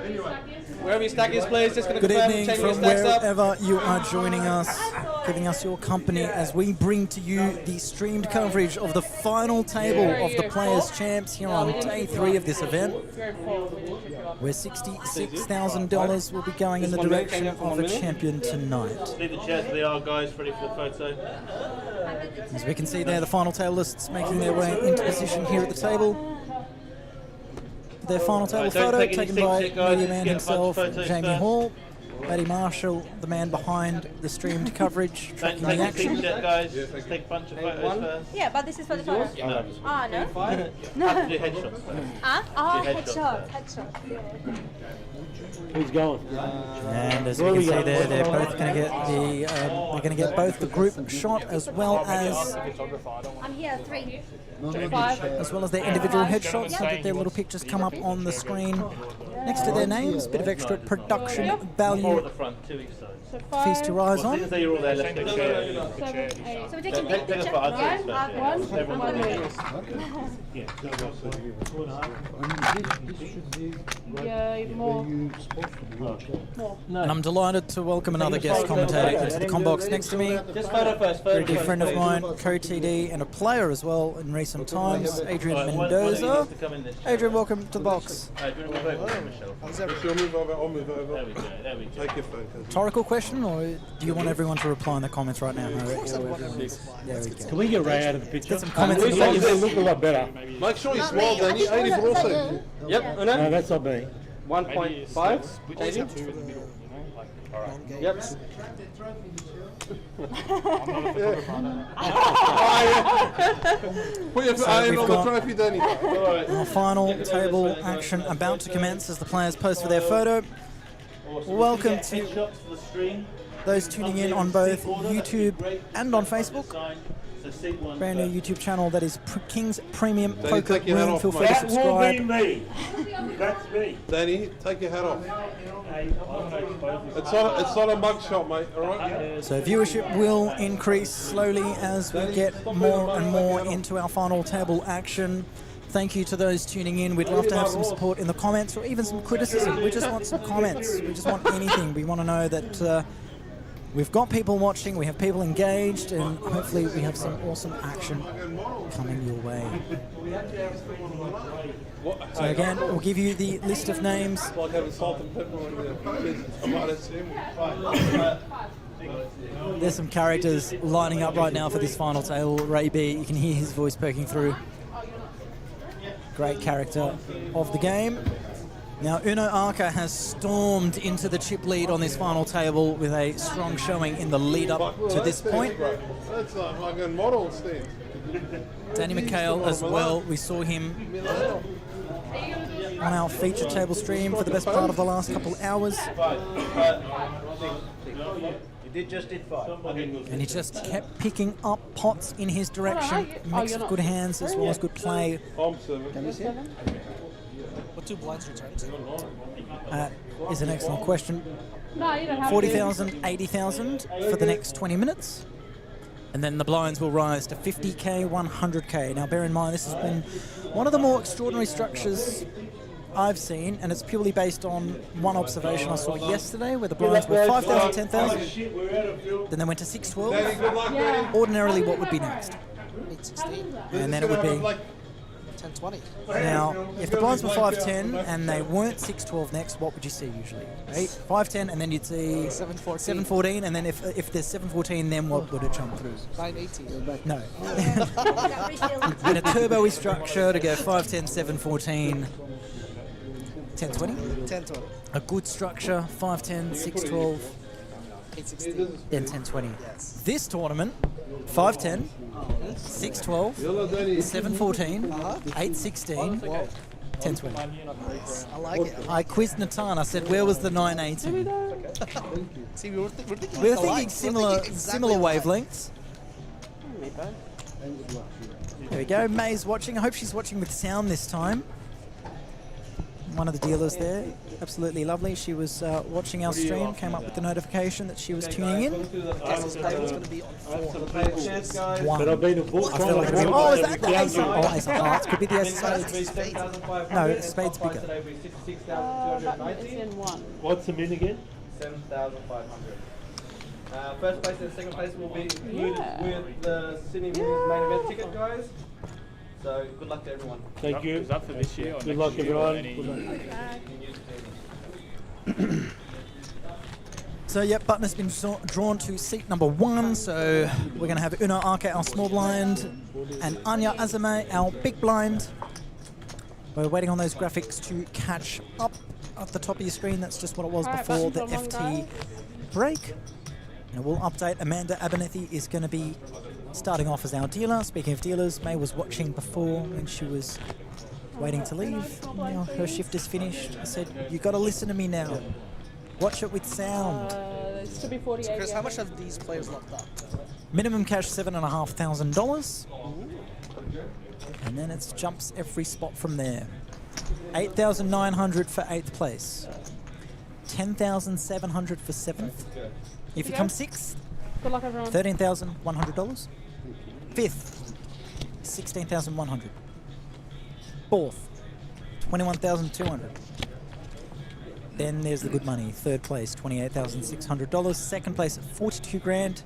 Wherever your stack is, please. Just going to Good evening check your from stacks up. wherever you are joining us, giving us your company as we bring to you the streamed coverage of the final table of the Players' Champs here on day 3 of this event, where $66,000 will be going in the direction of a champion tonight. Leave the chairs where they are, guys, ready for the photo. As we can see there, the final table lists making their way into position here at the table. Their final table photo taken by media man himself, Jamie Hall. Matty Marshall, the man behind the streamed coverage, tracking the action. Guys. Let's take a bunch of photos first. Yeah, but this is for the photo. No. Ah, no? Have to do headshots first. Headshot. Who's going? And as we can see there, they're both going to get the they're going to get both the group shot as well as I'm here, 3. as well as their individual headshots, so that their little pictures come up on the screen next to their names. Bit of extra production value. At the front, 2 each side. Feast your eyes on. So you're all there, let's go. So we're taking big picture. And I'm delighted to welcome another guest commentator into the combox next to me. Just photo first. Very dear friend of mine, co-TD and a player as well in recent times, Adrian Mendoza. Adrian, welcome to the box. She'll move over, I'll move over. There we go. Take your phone. Rhetorical question, or do you want everyone to reply in the comments right now? There we go. Can we get Ray out of the picture? Get some comments. They look a lot better. Make sure you smile, Danny. 80 also. Yep, No, that's not me. 1.5. Yep. Put your So hand we've on the got- trophy, Danny. Our final table action about to commence as the players pose for their photo. Welcome to Headshots for the stream. those tuning in on both YouTube and on Facebook. Brand new YouTube channel that is King's Premium Danny, Poker take your hat Room. off, Feel free mate. to subscribe. me. That's me. Danny, take your hat off. It's not a mug shot, mate, alright? So viewership will increase slowly as we get more and more into our final table action. Thank you to those tuning in. We'd love to have some support in the comments or even some criticism. We just want some comments. We just want anything. We want to know that we've got people watching, we have people engaged, and hopefully we have some awesome action coming your way. So again, we'll give you the list of names. Like having salt and pepper on there. There's some characters lining up right now for this final table. Ray B, you can hear his voice poking through. Great character of the game. Now, Uno Arca has stormed into the chip lead on this final table with a strong showing in the lead up to this point. That's like fucking model stand. Danny McHale as well. We saw him on our feature table stream for the best part of the last couple hours. And he just kept picking up pots in his direction. Mix of good hands as well as good play. I'm serving. What 2 blinds returns? Is an excellent question. No, you don't have 40,000, 80,000 for the next 20 minutes. And then the blinds will rise to 50k, 100k. Now bear in mind, this has been one of the more extraordinary structures I've seen, and it's purely based on one observation I saw yesterday where the blinds were 5,000, 10,000, then they went to 612. Danny, good luck, Danny. Ordinarily, what would be next? 816. And then it would be... 1020. Now, if the blinds were 510 and they weren't 612 next, what would you see usually? 510, and then you'd see 714, and then if there's 714, then what would it jump through? 918. No. In a turbo-y structure to go 510, 714, 1020. 1020. A good structure, 510, 612, 816. then 1020. Yes. This tournament, 510, 612, 714, 816, 1020. I like it. I quizzed Natan. I said, where was the 918? See, we're thinking, We're alike. thinking similar exactly wavelengths. There we go. May's watching. I hope she's watching with sound this time. one of the dealers there. Absolutely lovely. She was watching our stream, came up with the notification that she was tuning in. Tesla's payment's going to be on 4. Cheers, guys. One. But I've been a book. I feel like it's, oh, is that the ace? Oh, ace of hearts. Could be the ace of spades. No, spade's bigger. That is in 1. What's the min again? 7,500. First place and second place will be included with the Sydney Millions main event ticket, guys. So good luck to everyone. Thank you. Is that for this year or Good next luck, year or everyone. any- Good luck. So, yep, Button has been drawn to seat number 1. So, we're going to have Uno Arke, our small blind, and Anya Azame, our big blind. We're waiting on those graphics to catch up at the top of your screen. That's just what it was Alright, before the buttons on one, FT break. And we'll update. Amanda Abernethy is going to be starting off as our dealer. Speaking of dealers, May was watching before when she was waiting to leave. Now her shift is finished. I said, you got to listen to me now. Watch it with sound. There should be 48. Chris, how much have these players locked up? Minimum cash $7,500. And then it jumps every spot from there. 8,900 for 8th place. 10,700 for 7th. If you come 6th, Good luck, everyone. $13,100. 5th, 16,100. 4th, 21,200. Then there's the good money. 3rd place, $28,600. 2nd place at 42 grand.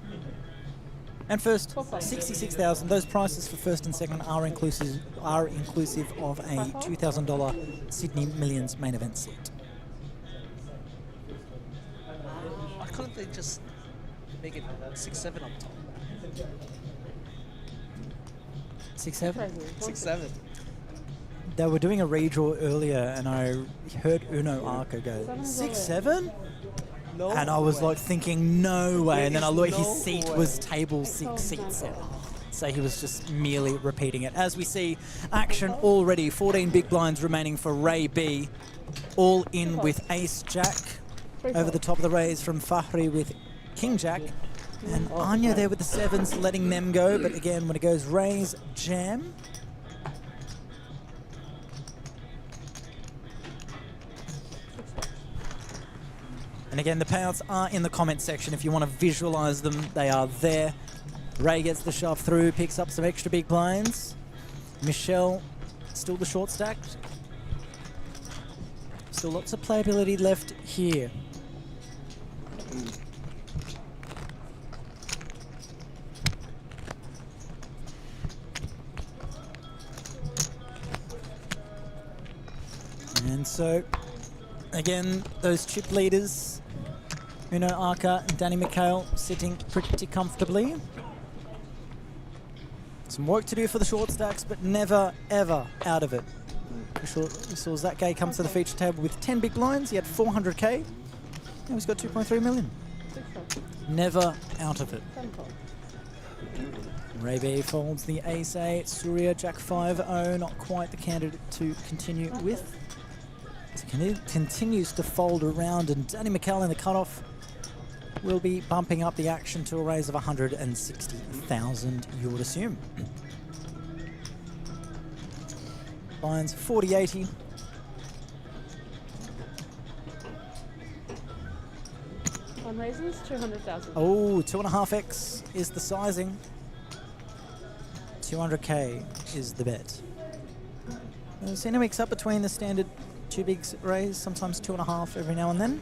And first, 66,000. Those prices for 1st and 2nd are inclusive of a $2,000 Sydney Millions main event seat. Why couldn't they just make it 6-7 up top? 6-7. 6-7. They were doing a redraw earlier, and I heard Uno Arca go 6-7, No. and I was like thinking, no way. And then I looked, no his seat way. was table 6 seats. So he was just merely repeating it. As we see action already, 14 big blinds remaining for Ray B, all in with Ace Jack. Over the top of the raise from Fahri with King Jack. And Anya there with the 7s, letting them go. But again, when it goes raise, jam. And again, the payouts are in the comment section. If you want to visualize them, they are there. Ray gets the shove through, picks up some extra big blinds. Michelle, still the short stack. Still lots of playability left here. And so, again, those chip leaders, Uno Arca and Danny McHale, sitting pretty comfortably. Some work to do for the short stacks, but never, ever out of it. We saw Zach Gay come to the feature table with 10 big blinds. He had 400k. Now he's got 2.3 million. Never out of it. Ray B folds the ace-8. Surya, Jack 5-0, not quite the candidate to continue with. Continues to fold around, and Danny McHale in the cutoff will be bumping up the action to a raise of 160,000, you would assume. Blinds 40-80. One raises 200,000. Oh, 2.5x is the sizing. 200k is the bet. We've seen a mix up between the standard 2 bigs raise, sometimes 2.5 every now and then.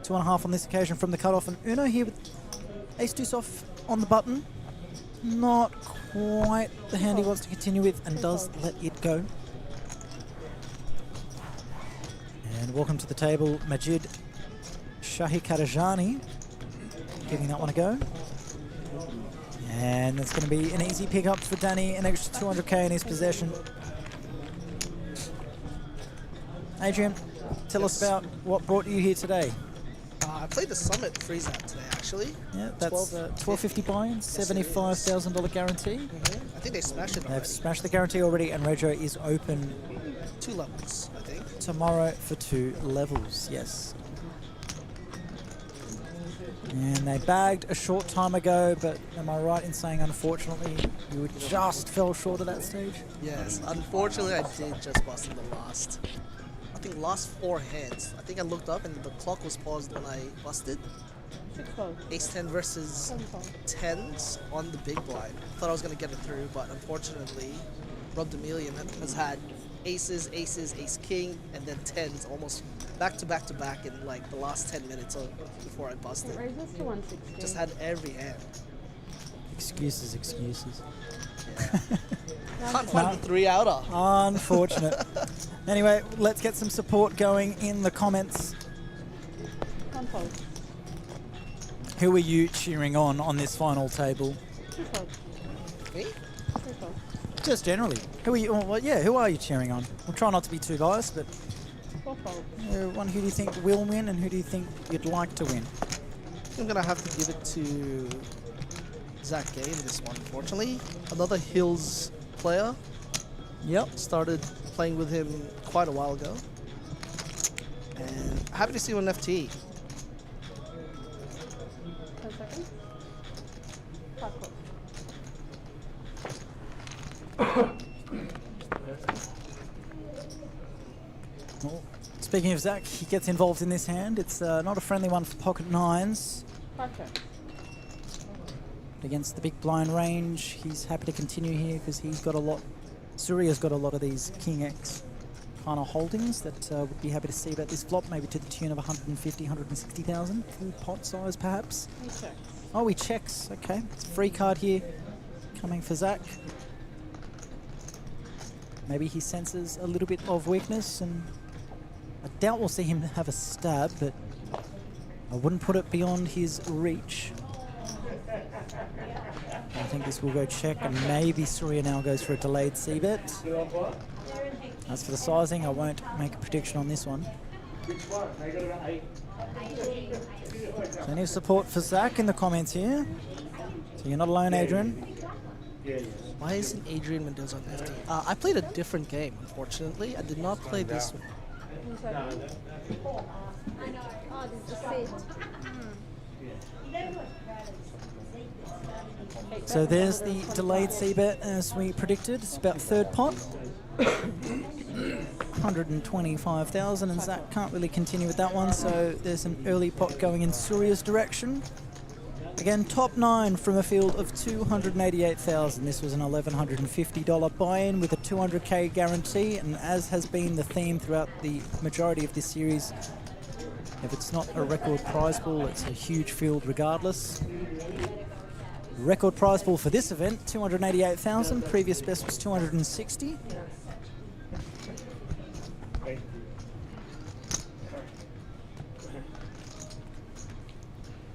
2.5 on this occasion from the cutoff, and Uno here with ace-deuce off on the button. Not quite the hand he wants to continue with, and does let it go. And welcome to the table, Majid Shahikarajani, giving that one a go. And it's going to be an easy pickup for Danny, an extra 200k in his possession. Adrian, tell us about what brought you here today. I played the Summit freeze out today, actually. Yeah, that's 1250 buy-in, $75,000 guarantee. I think they smashed it They've already. smashed the guarantee already, and Rejo is open 2 levels, I think. tomorrow for 2 levels, yes. And they bagged a short time ago, but am I right in saying, unfortunately, you just fell short of that stage? Yes, unfortunately I did just bust in the last. I think last 4 hands. I think I looked up and the clock was paused when I busted. 6 fold. Ace 10 versus 7 fold. 10s on the big blind. Thought I was gonna get it through, but unfortunately, 𝗣𝗬𝗬𝗢𝗢 has had aces, aces, ace king, and then 10s almost back to back to back in like the last 10 minutes before I busted. It raises to 160. Just had every hand. Excuses, excuses. Can't find the 3-outer. Unfortunate. Anyway, let's get some support going in the comments. 1 fold. Who are you cheering on this final table? 2 fold. Me? 3 fold. Just generally. Who are you? Well, yeah, who are you cheering on? We'll try not to be too biased, but 4 fold. who do you think will win, and who do you think you'd like to win? I'm gonna have to give it to 𝗣𝗬𝗬𝗢𝗧 in this one, unfortunately. Another Hills player. Yep. Started playing with him quite a while ago. And happy to see him on FT. 10 seconds. 5 fold. Well, speaking of Zach, he gets involved in this hand. It's not a friendly one for pocket 9s. 5 checks. Against the big blind range, he's happy to continue here because he's got a lot. Surya's got a lot of these King X kind of holdings that would be happy to see about this flop, maybe to the tune of 150, 160,000. Full pot size, perhaps. He checks. Oh, he checks. Okay, it's a free card here coming for Zach. Maybe he senses a little bit of weakness, and I doubt we'll see him have a stab, but I wouldn't put it beyond his reach. I think this will go check, and maybe Surya now goes for a delayed c-bet. As for the sizing, I won't make a prediction on this one. Plenty of support for Zach in the comments here. So you're not alone, Adrian. Why isn't Adrian Mendoza on FT? I played a different game, unfortunately. I did not play this one. 1 second. Oh, this is the set. So there's the delayed c-bet as we predicted. It's about third pot. 125,000, and Zach can't really continue with that one, so there's an early pot going in Surya's direction. Again, top 9 from a field of 288,000. This was an $1,150 buy-in with a 200k guarantee, and as has been the theme throughout the majority of this series, if it's not a record prize pool, it's a huge field regardless. Record prize pool for this event, 288,000. Previous best was 260.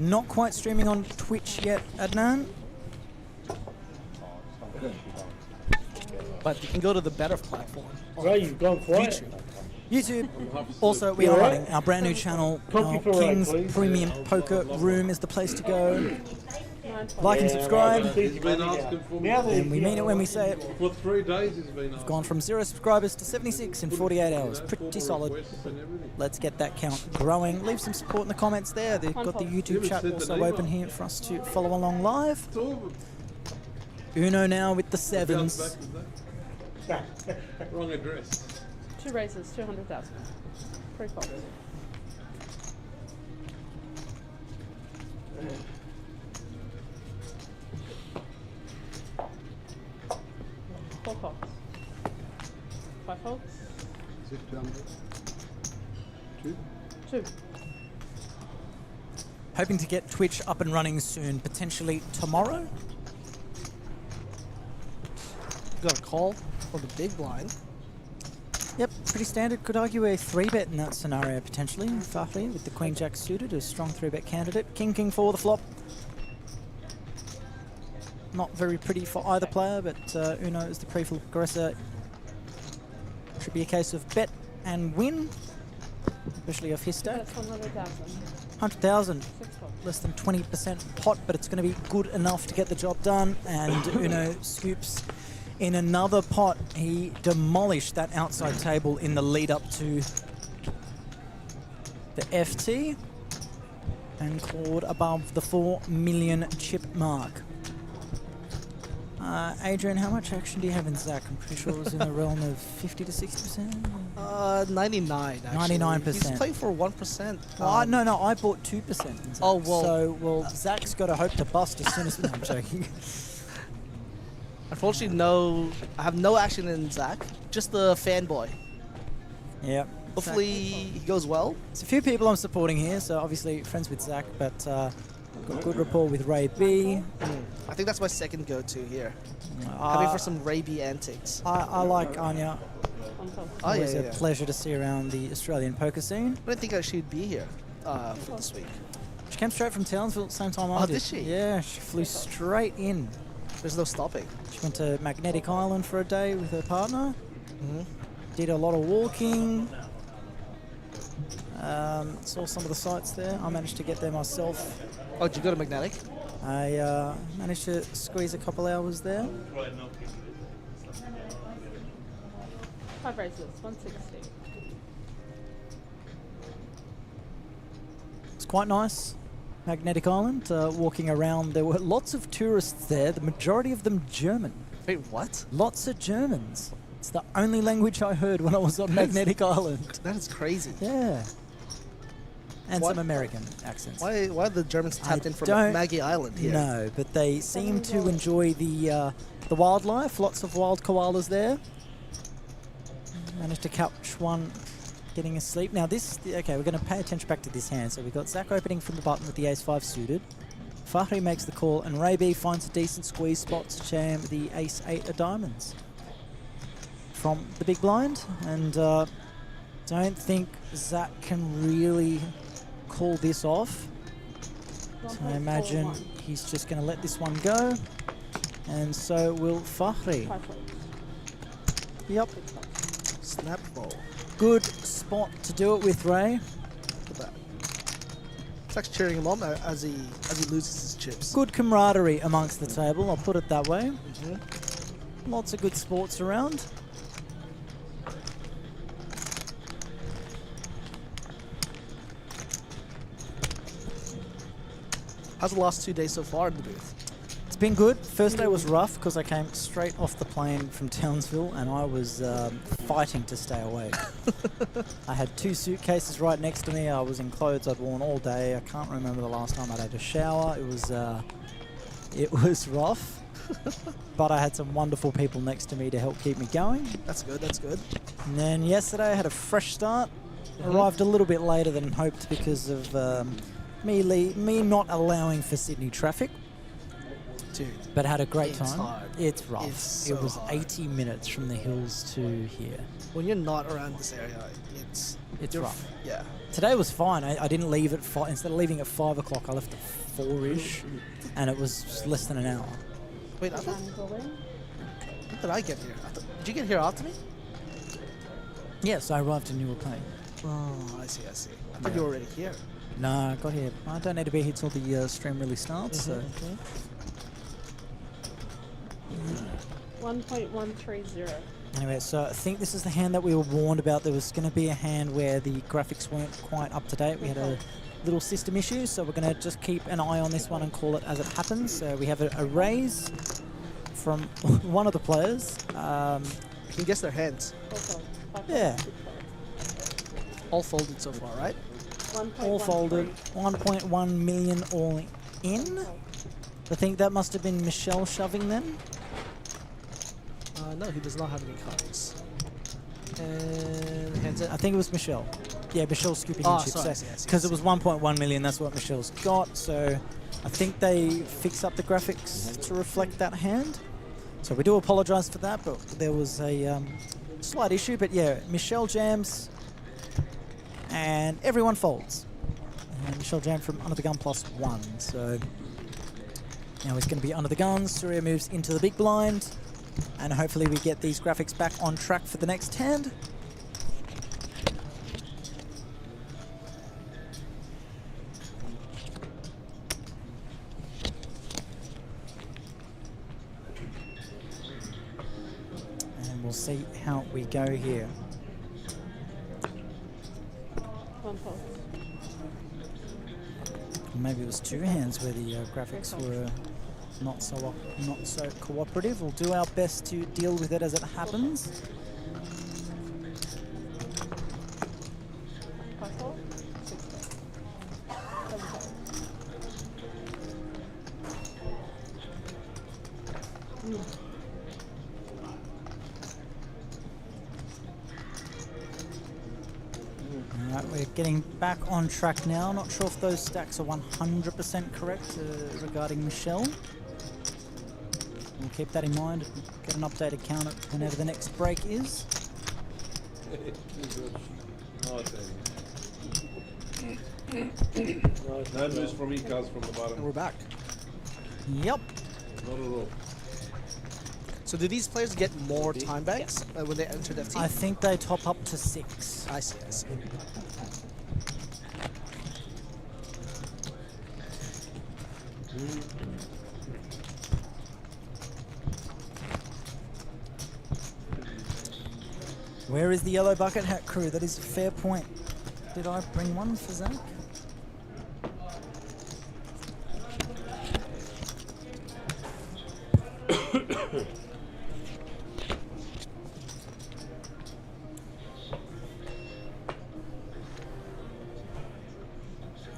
Not quite streaming on Twitch yet, Adnan. But you can go to the better platform. Well, you've gone quiet. YouTube. Also, we are running our brand new channel. Our King's Premium Poker Room is the place to go. Like and subscribe. He's been asking for me. And we mean it when we say it. For 3 days he's been asking. Gone from 0 subscribers to 76 in 48 hours. Pretty solid. Requests and everything. Let's get that count growing. Leave some support in the comments there. They've got the YouTube chat also open here for us to follow along live. 2 of them. Uno now with the Bounce 7s. back with that. Wrong address. 2 raises, 200,000. 3 folds. Four folds. 5 folds. Is it 200? 2? 2. Hoping to get Twitch up and running soon, potentially tomorrow. Got a call for the big blind. Yep, pretty standard. Could argue a 3-bet in that scenario potentially. Fafli with the Queen Jack suited, a strong 3-bet candidate. King for the flop. Not very pretty for either player, but Uno is the pre-flop aggressor. Should be a case of bet and win, especially off his stack. That's 100,000. 100,000. 6 folds. Less than 20% pot, but it's going to be good enough to get the job done. And Uno scoops in another pot. He demolished that outside table in the lead up to the FT and clawed above the 4 million chip mark. Adrian, how much action do you have in Zach? I'm pretty sure it was in the realm of 50 to 60%. 99 actually. 99%. He's playing for 1%. No, I bought 2%. In Zach. Oh, well. So, Zach's got to hope to bust as soon as I'm joking. Unfortunately, I have no action in Zach. Just the fanboy. Yep. Hopefully he goes well. There's a few people I'm supporting here, so obviously friends with Zach, but got good rapport with Ray B. I think that's my second go-to here. Uh, Having for some Ray B antics. I like Anya. On top. Oh, yeah, Always yeah, a yeah. pleasure to see around the Australian poker scene. I didn't think I should be here for this week. She came straight from Townsville at the same time I did. Did she? Yeah, she flew straight in. There's no stopping. She went to Magnetic Island for a day with her partner. Did a lot of walking. Saw some of the sites there. I managed to get there myself. Oh, did you go to Magnetic? I managed to squeeze a couple hours there. 5 races, 160. It's quite nice. Magnetic Island, walking around. There were lots of tourists there, the majority of them German. Wait, what? Lots of Germans. It's the only language I heard when I was on Magnetic Island. That is crazy. Yeah. And What? some American accents. Why are the Germans tapped in from don't Maggie Island here? No, but they seem to enjoy the wildlife. Lots of wild koalas there. Managed to catch one getting asleep. Now this, okay, we're going to pay attention back to this hand. So we've got Zach opening from the button with the ace-5 suited. 𝗣𝗧𝗦 makes the call, and Ray B finds a decent squeeze spot to jam the ace-8 of diamonds from the big blind. And don't think Zach can really call this off. So I imagine he's just going to let this one go. And so will 𝗣𝗧𝗦. 5 fold. Yep. Snap roll. Good spot to do it with, Ray. Look at that. Zach's cheering him on as he loses his chips. Good camaraderie amongst the table, I'll put it that way. Lots of good sports around. How's the last 2 days so far in the booth? It's been good. First day was rough because I came straight off the plane from Townsville and I was fighting to stay awake. I had 2 suitcases right next to me. I was in clothes I'd worn all day. I can't remember the last time I'd had a shower. It was rough, but I had some wonderful people next to me to help keep me going. That's good, that's good. And then yesterday I had a fresh start. Arrived a little bit later than hoped because of me not allowing for Sydney traffic. Dude, But had a great it's time. hard. It's rough. It's so it was hard. 80 minutes from the hills to here. when you're not around this area, it's you're rough. Yeah. Today was fine. I didn't leave at 5. Instead of leaving at 5 o'clock, I left at 4-ish, and it was less than an hour. Wait, I thought, Triangle in. when did I get here? Did you get here after me? Yes, I arrived in New Pay. Oh, I see, I see. I thought Yeah. you were already here. No, I got here. I don't need to be here till the stream really starts. So 1.130. anyway, so I think this is the hand that we were warned about. There was going to be a hand where the graphics weren't quite up to date. We had a little system issue, so we're going to just keep an eye on this one and call it as it happens. So we have a raise from one of the players. You can guess their hands. 4 fold. 5 fold. Yeah. 6 fold. All folded so far, right? 1.13. All folded. 1.1 million all in. I think that must have been Michelle shoving then. No, he does not have any cards. And hands it. I think it was Michelle. Yeah, Michelle's scooping Oh, in chips. sorry, I see, I see, I Because it see. was 1.1 million, that's what Michelle's got. So I think they fix up the graphics to reflect that hand. So we do apologise for that, but there was a slight issue. But yeah, Michelle jams and everyone folds. And Michelle jammed from under the gun +1. So now he's going to be under the gun. Surya moves into the big blind. And hopefully we get these graphics back on track for the next hand. And we'll see how we go here. 1 fold. Maybe it was 2 hands where the graphics were not so cooperative. We'll do our best to deal with it as it happens. 5-4, 6-4. 7-4. Alright, we're getting back on track now. Not sure if those stacks are 100% correct regarding Michelle. We'll keep that in mind. Get an updated count at whenever the next break is. No moves from Ecos from the And bottom. we're back. Yep. Not at all. So do these players get more time banks when they enter FT? I think they top up to 6. I see, I see. Where is the yellow bucket hat crew? That is a fair point. Did I bring one for Zach?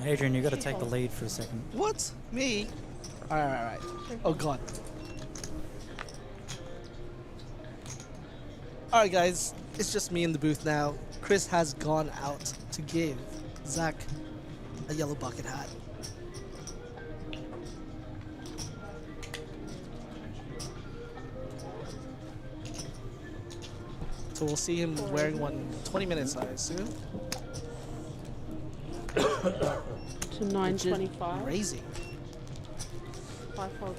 Adrian, you got to take the lead for a second. What? Me? Alright. Oh god. Alright guys, it's just me in the booth now. Chris has gone out to give Zach a yellow bucket hat. So we'll see him wearing one in 20 minutes, I assume. To 925. Raising. 5-4, 6-4,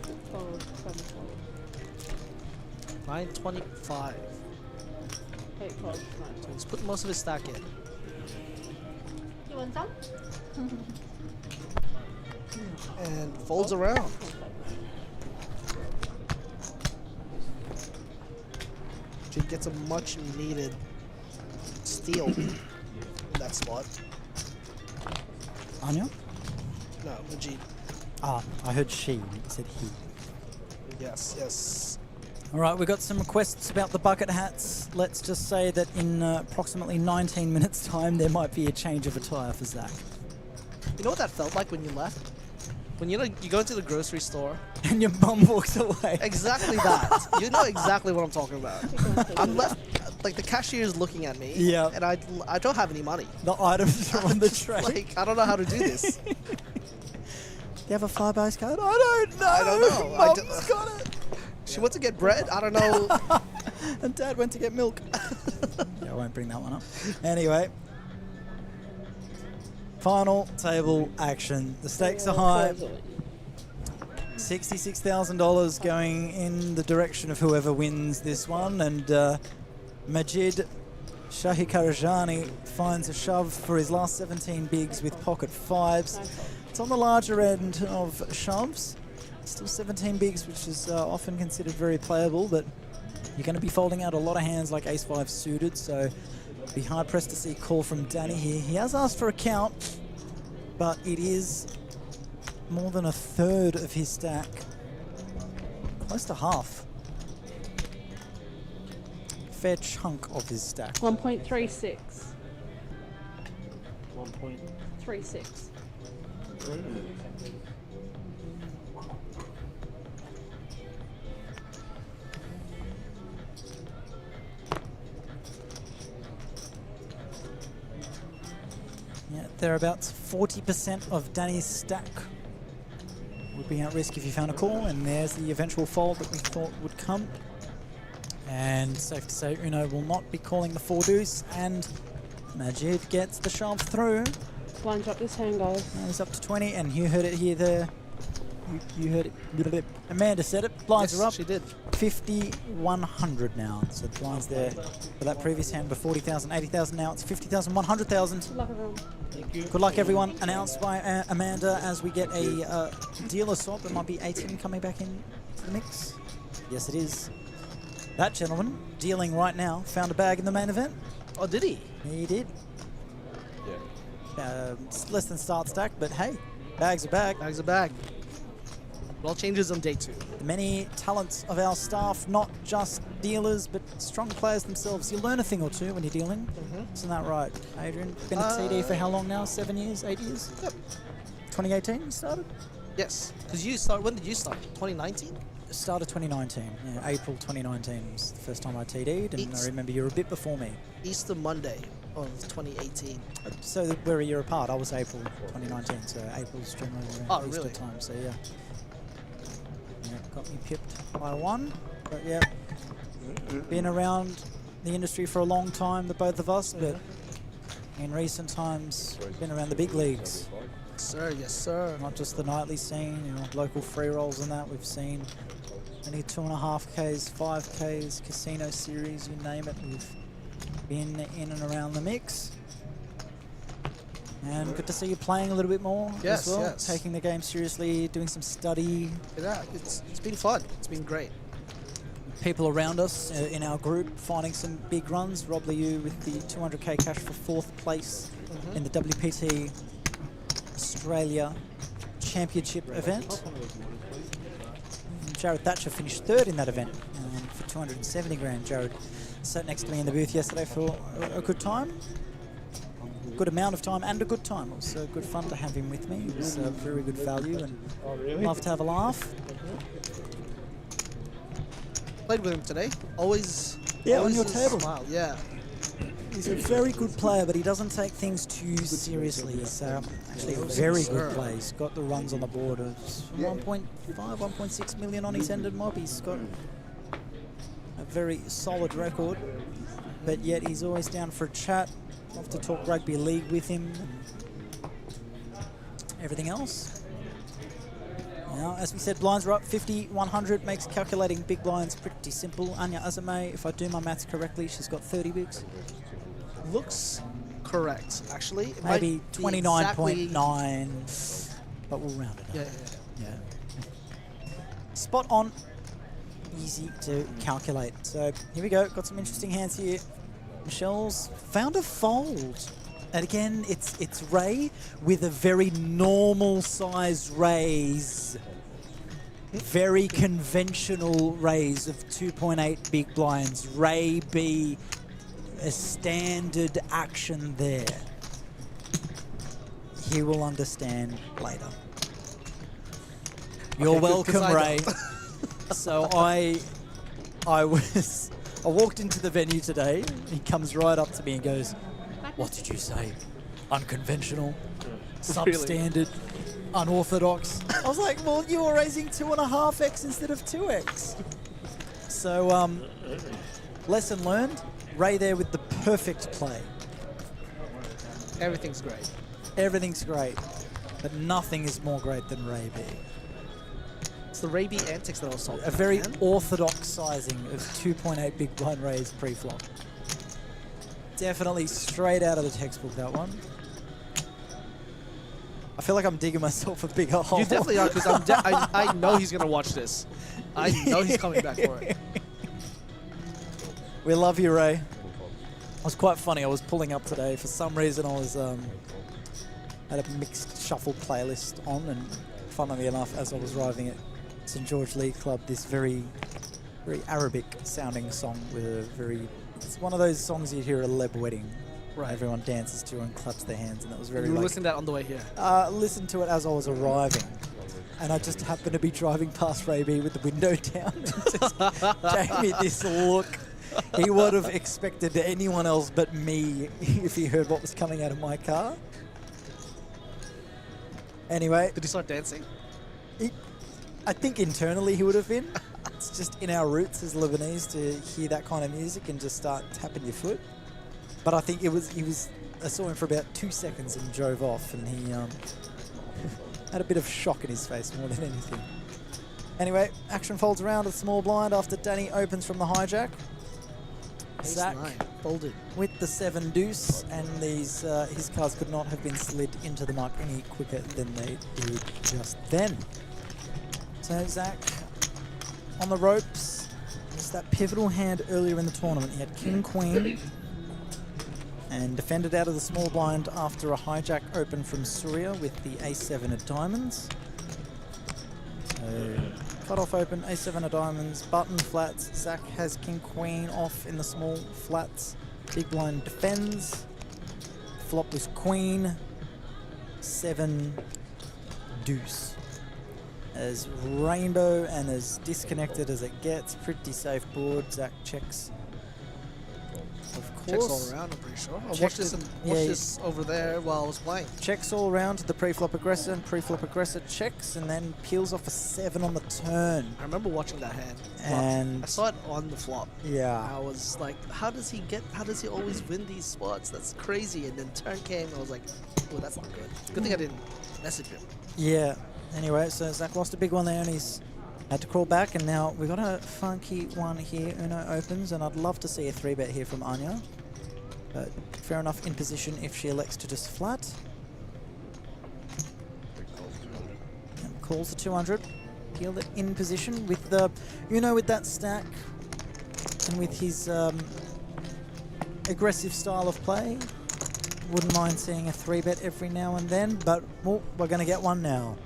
7-4. 925. 8-4, So he's put most of his stack in. You want some? And folds around. Jake gets a much needed steal in that spot. Anya? No, Majid. Ah, I heard she. It said he. Yes, yes. All right, we've got some requests about the bucket hats. Let's just say that in approximately 19 minutes' time, there might be a change of attire for Zach. You know what that felt like when you left? When you go into the grocery store. And your bum walks away. Exactly that. You know exactly what I'm talking about. I'm left, like the cashier is looking at me. Yeah. And I don't have any money. The items are on the tray. Like, I don't know how to do this. Do you have a Firebase card? I don't know. I don't know. Mom's got it. She went to get bread? I don't know. And Dad went to get milk. Yeah, I won't bring that one up. Anyway. Final table action. The stakes are high. $66,000 going in the direction of whoever wins this one. And Majid Shahikarajani finds a shove for his last 17 bigs with pocket 5s. It's on the larger end of shoves. Still 17 bigs, which is often considered very playable, but you're going to be folding out a lot of hands like ace-5 suited, so be hard-pressed to see a call from Danny here. He has asked for a count, but it is more than a third of his stack. Close to half. Fair chunk of his stack. 1.36. 1.36. 36. Yeah, thereabouts 40% of Danny's stack would be at risk if you found a call, and there's the eventual fold that we thought would come. And safe to say, Uno will not be calling the 4-deuce, and Majid gets the shove through. Blind drop this hand, guys. Now he's up to 20, and you heard it here there. You heard it. Amanda said it. Blinds are up. She did. 5,100 now. So the blinds there for that previous hand were 40,000, 80,000. Now it's 50,000, 100,000. Good luck, everyone. Good luck, everyone. Announced by Amanda as we get a dealer swap. There might be 18 coming back in to the mix. Yes, it is. That gentleman dealing right now found a bag in the main event. Oh, did he? He did. It's less than start stack, but hey, bag's a bag. Bag's a bag. All changes on day 2. The many talents of our staff, not just dealers, but strong players themselves. You learn a thing or two when you're dealing. Isn't that right, Adrian? Been at TD for how long now? 7 years? 8 years? Yep. 2018 you started? Yes. Because you start. When did you start? 2019. Start of 2019. Yeah, April 2019 was the first time I TD'd, and It's- I remember you were a bit before me. Easter Monday of 2018. So we're a year apart. I was April 2019, so April's generally around Easter really? time. So yeah. Yeah, got me pipped by 1, but yeah, been around the industry for a long time, the both of us, but in recent times, been around the big leagues. Yes, sir. Yes, sir. Not just the nightly scene, you know, local free rolls and that. We've seen any 2.5Ks, 5Ks, casino series, you name it. We've been in and around the mix. And good to see you playing a little bit more Yes, as well. yes. Taking the game seriously, doing some study. Yeah, it's been fun. It's been great. People around us in our group finding some big runs. Rob Liu with the 200k cash for 4th place in the WPT Australia Championship event. And Jared Thatcher finished 3rd in that event for 270 grand. Jared sat next to me in the booth yesterday for a good time. Good amount of time and a good time. It was good fun to have him with me. It was very good value and love to have a laugh. Played with him today. Always. Yeah, on always your a table. Smile. Yeah. He's a very good player, but he doesn't take things too seriously. He's actually a very good player. He's got the runs on the board of 1.5, 1.6 million on his ended mob. He's got a very solid record, but yet he's always down for a chat. Love to talk rugby league with him. Everything else. Now, as we said, blinds are up 50, 100, makes calculating big blinds pretty simple. Anya Azame, if I do my maths correctly, she's got 30 bigs. Looks correct, actually. It Maybe might be 29.9, but we'll round it up. Yeah. Spot on, easy to calculate. So here we go, got some interesting hands here. Michelle's found a fold. And again, it's Ray with a very normal size raise. Very conventional raise of 2.8 big blinds. Ray B, a standard action there. He will understand later. You're welcome, Ray. So I walked into the venue today. He comes right up to me and goes, "What did you say? Unconventional, substandard, unorthodox?" I was like, "Well, you were raising 2.5x instead of 2x." So, lesson learned. Ray there with the perfect play. Everything's great. Everything's great, but nothing is more great than Ray B. It's the Ray B antics that I was talking A about. very man. orthodox sizing of 2.8 big blind raise pre-flop. Definitely straight out of the textbook, that one. I feel like I'm digging myself a bigger hole. You definitely are, because I know he's going to watch this. I know he's coming back for it. We love you, Ray. It was quite funny. I was pulling up today. For some reason, I was had a mixed shuffle playlist on, and funnily enough, as I was arriving at St. George League Club, this very Arabic-sounding song with a very... It's one of those songs you hear at a Leb wedding. Right. Everyone dances to and claps their hands, and that was very... You were like, listening to that on the way here. listened to it as I was arriving. And I just happened to be driving past Ray B with the window down. And just gave me this look. He would have expected anyone else but me if he heard what was coming out of my car. Anyway. Did he start dancing? I think internally he would have been. It's just in our roots as Lebanese to hear that kind of music and just start tapping your foot. But I think he was. I saw him for about 2 seconds and drove off, and he had a bit of shock in his face more than anything. Anyway, action folds around a small blind after Danny opens from the hijack. Zach folded with the 7 deuce, and these his cards could not have been slid into the muck any quicker than they did just then. So Zach on the ropes. It's that pivotal hand earlier in the tournament. He had King Queen and defended out of the small blind after a hijack open from Surya with the A7 of diamonds. Cut off open, A7 of diamonds, button flats. Zach has king queen off in the small flats. Big blind defends. Flop was queen. 7 deuce. As rainbow and as disconnected as it gets. Pretty safe board. Zach checks. Of course. Checks all around, I'm pretty sure. I Checked watched this, it- watched yeah, this over there while I was playing. Checks all around to the pre-flop aggressor, and pre-flop aggressor checks and then peels off a 7 on the turn. I remember watching that hand. but And I saw it on the flop. yeah. I was like, how does he always win these spots? That's crazy. And then turn came, I was like, oh, that's not good. Good thing I didn't message him. Yeah. Anyway, so Zach lost a big one there and he's had to crawl back, and now we've got a funky one here. Uno opens, and I'd love to see a 3-bet here from Anya. But fair enough in position if she elects to just flat. And calls the 200. Peeled it in position with the Uno with that stack and with his aggressive style of play. Wouldn't mind seeing a 3-bet every now and then, but well, we're going to get one now.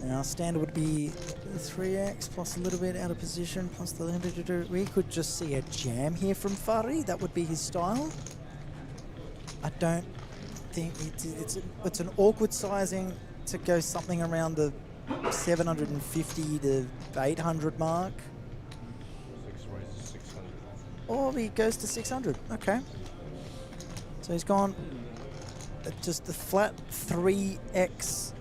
Now standard would be 3x plus a little bit out of position plus the limit. We could just see a jam here from 𝗣𝗦. That would be his style. I don't think it's an awkward sizing to go something around the 750 to 800 mark. Or he goes to 600. Okay. So he's gone just the flat 3x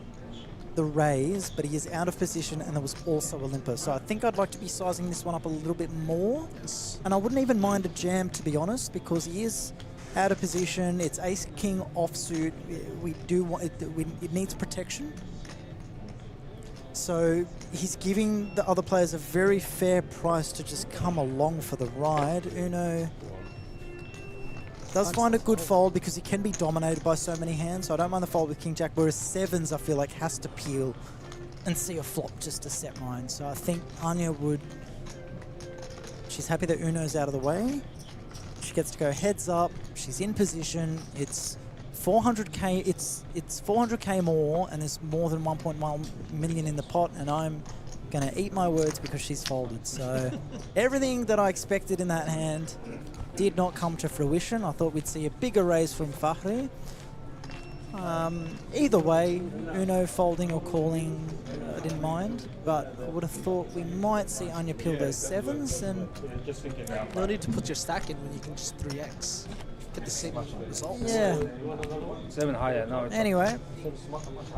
the raise, but he is out of position, and there was also a limper. So I think I'd like to be sizing this one up a little bit more. Yes. And I wouldn't even mind a jam, to be honest, because he is out of position. It's ace king offsuit. We do want it. It needs protection. So he's giving the other players a very fair price to just come along for the ride. Uno does find a good fold because he can be dominated by so many hands. So I don't mind the fold with king jack, whereas 7s I feel like has to peel and see a flop just to set mine. So I think Anya would. She's happy that Uno's out of the way. She gets to go heads up. She's in position. It's 400k. It's 400k more, and there's more than 1.1 million in the pot, and I'm gonna eat my words because she's folded. So everything that I expected in that hand did not come to fruition. I thought we'd see a bigger raise from 𝗣𝗦. Either way, Uno folding or calling, I didn't mind, but I would have thought we might see Anya peel those 7s, and No need to put your stack in when you can just 3x. Get the same results. yeah. 7 higher, no. Anyway,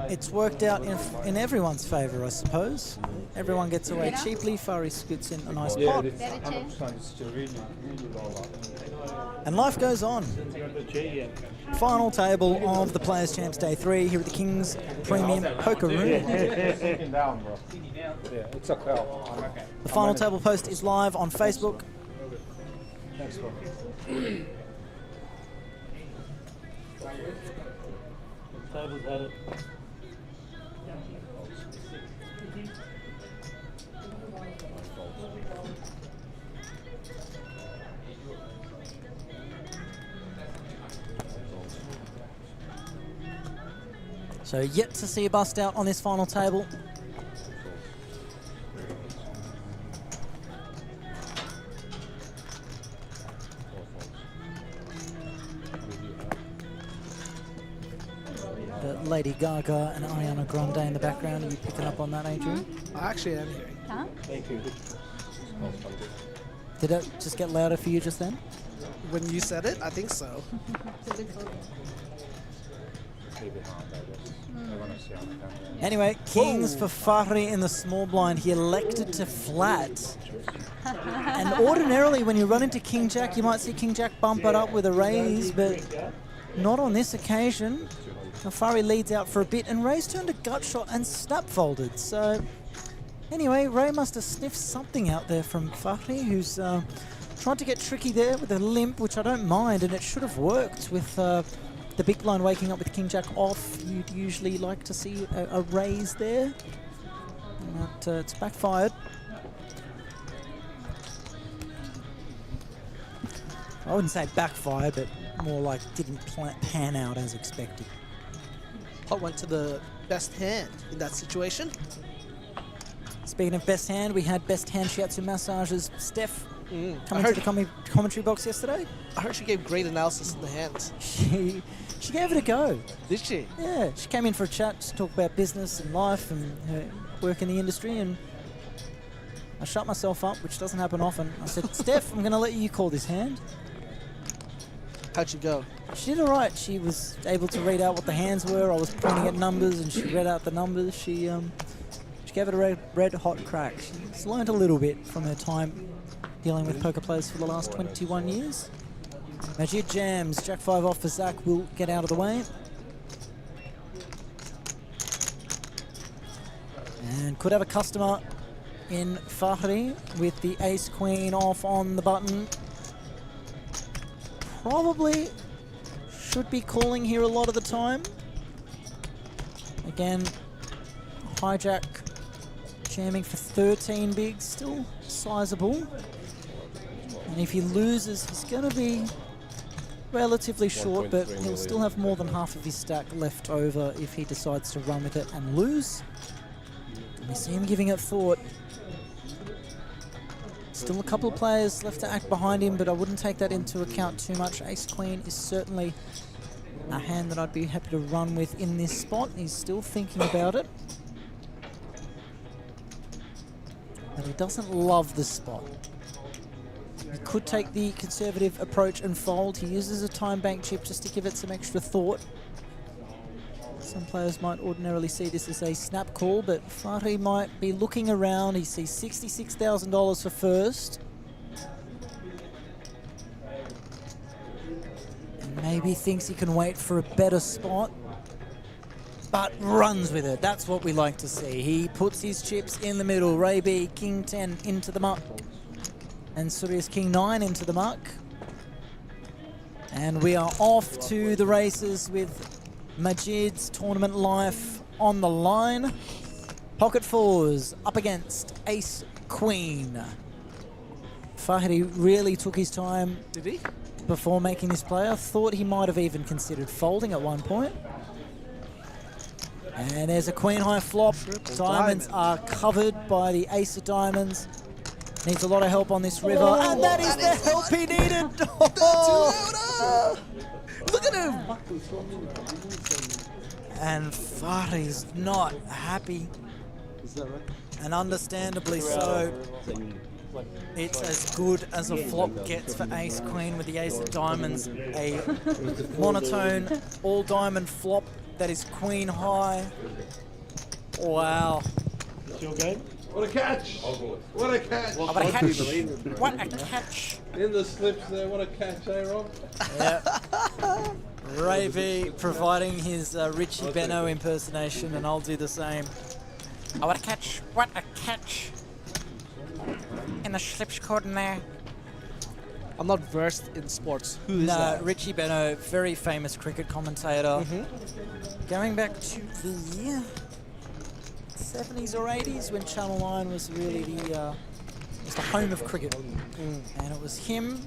it's worked out in everyone's favour, I suppose. Everyone gets away cheaply. 𝗣𝗦 scoots in a nice pot, and life goes on. Final table of the Players Champs Day 3 here at the King's Premium Poker Room. It's a call. The final table post is live on Facebook. So yet to see a bust out on this final table. But Lady Gaga and Ariana Grande in the background. Are you picking up on that, Adrian? I actually am hearing. Huh? Did it just get louder for you just then? When you said it, I think so. It's a bit old. Anyway, Kings for 𝗣𝗦 in the small blind. He elected to flat. And ordinarily when you run into King Jack, you might see King Jack bump it up with a raise, but not on this occasion. 𝗣𝗣 leads out for a bit, and Ray's turned a gut shot and snap folded. So anyway, Ray must have sniffed something out there from 𝗣𝗦, who's tried to get tricky there with a limp, which I don't mind, and it should have worked with the big blind waking up with King Jack off. You'd usually like to see a raise there, but it's backfired. I wouldn't say backfired, but more like didn't pan out as expected. Pot went to the best hand in that situation. Speaking of best hand, we had best hand shiatsu massages. Steph I coming to the commentary box yesterday. heard she gave great analysis in the hands. She gave it a go. Did she? Yeah, she came in for a chat to talk about business and life and her work in the industry, and I shut myself up, which doesn't happen often. I said, Steph, I'm going to let you call this hand. How'd you go? She did all right. She was able to read out what the hands were. I was pointing at numbers, and she read out the numbers. She gave it a red hot crack. She's learned a little bit from her time dealing with poker players for the last 21 years. Majid jams, Jack 5 off for Zach will get out of the way. And could have a customer in 𝗣𝗦𝗬𝗢𝗨𝗧𝗦 with the ace queen off on the button. Probably should be calling here a lot of the time. Again, hijack jamming for 13 bigs, still sizable. And if he loses, he's going to be relatively short, but he'll still have more than half of his stack left over if he decides to run with it and lose. We see him giving it thought. Still a couple of players left to act behind him, but I wouldn't take that into account too much. Ace-Queen is certainly a hand that I'd be happy to run with in this spot. He's still thinking about it. But he doesn't love this spot. He could take the conservative approach and fold. He uses a time bank chip just to give it some extra thought. Some players might ordinarily see this as a snap call, but 𝗣𝗦𝗬𝗢𝗨𝗧𝗦 might be looking around. He sees $66,000 for first. And maybe thinks he can wait for a better spot, but runs with it. That's what we like to see. He puts his chips in the middle. Ray B, King 10 into the muck. And Surius King 9 into the muck. And we are off to the races with Majid's tournament life on the line. Pocket fours up against Ace Queen. 𝗣𝗦𝗬𝗢𝗨𝗧𝗦 really took his time. Did he? Before making this play. I thought he might have even considered folding at one point. And there's a queen high flop. Diamonds are covered by the ace of diamonds. Needs a lot of help on this river. And that is the help he needed. Oh. Look at him! And 𝗣𝗦𝗬𝗢𝗨𝗧𝗦 is not happy. Is that right? And understandably so. It's as good as a flop gets for Ace Queen with the ace of diamonds. A monotone all diamond flop that is queen high. Wow. What a catch! What a catch! What a catch! What a catch! In the slips there, what a catch, eh, Rob? Yeah. Ray V providing his Richie 𝗣𝗀𝗀 impersonation, and I'll do the same. Oh, what a catch! What a catch! In the slips caught in there. I'm not versed in sports. Who is that? Richie 𝗣𝗀𝗀, very famous cricket commentator. Going back to the 70s or 80s when Channel 9 was really the home of cricket. And it was him,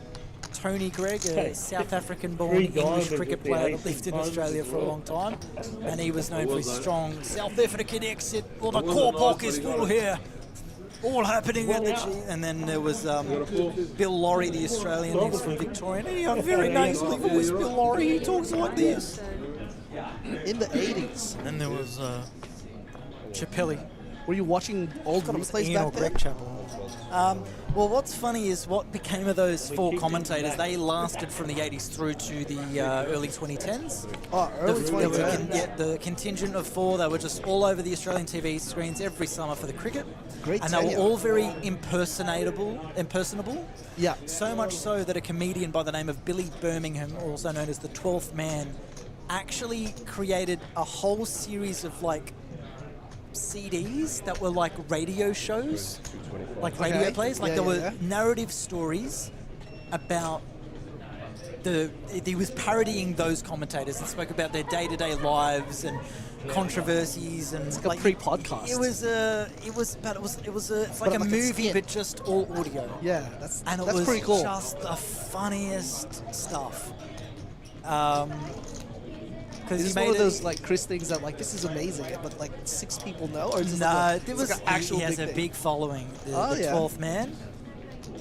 Tony Greig, a South African-born English cricket player that lived in Australia for a long time. And he was known for his strong South African accent. Well, the core pork is full here. All happening at the G. And then there was Bill Laurie, the Australian. He was from Victoria. He had a very nasally voice, Bill Laurie. He talks like this. In the 80s. And then there was Chappelli. Were you watching old replays back then? Well, what's funny is what became of those four commentators. They lasted from the 80s through to the early 2010s. Oh, early 2010s. The contingent of four, they were just all over the Australian TV screens every summer for the cricket. Great And tenure. they were all very impersonable. Yeah. So much so that a comedian by the name of Billy Birmingham, also known as the 12th Man, actually created a whole series of like CDs that were like radio shows, like radio plays, like there were narrative stories about he was parodying those commentators and spoke about their day-to-day lives and controversies and it's like a pre-podcast. It's like a movie but just all audio. Yeah, that's was pretty cool. Just the funniest stuff. because Is he this made one of it- those like Chris things that like this is amazing, but like 6 people know, or is this Nah, like it was. like an actual he has big a thing? big following. The, Oh, the yeah. 12th man.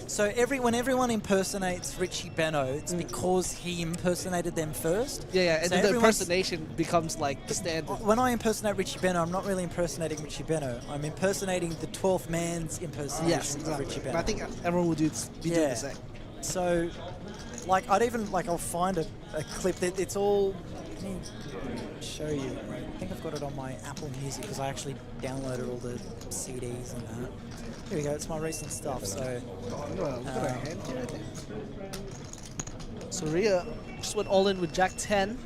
So when everyone impersonates 𝗣𝗬𝗢𝗨𝗧𝗦, it's because he impersonated them first. Yeah, and So then the everyone's- impersonation becomes like the standard. When I impersonate 𝗣𝗬𝗢𝗨𝗧𝗦, I'm not really impersonating 𝗣𝗬𝗢𝗨𝗧𝗦. I'm impersonating the 12th man's impersonation Yes, of exactly. 𝗣𝗬𝗢𝗢𝗨𝗧𝗦. But I think everyone will be doing Yeah. the same. So, like, I'll find a clip that it's all. Let me show you. I think I've got it on my Apple Music because I actually downloaded all the CDs and that. Here we go. It's my recent stuff. So, Well, look at our hand here, I think. So Rhea just went all in with Jack 10.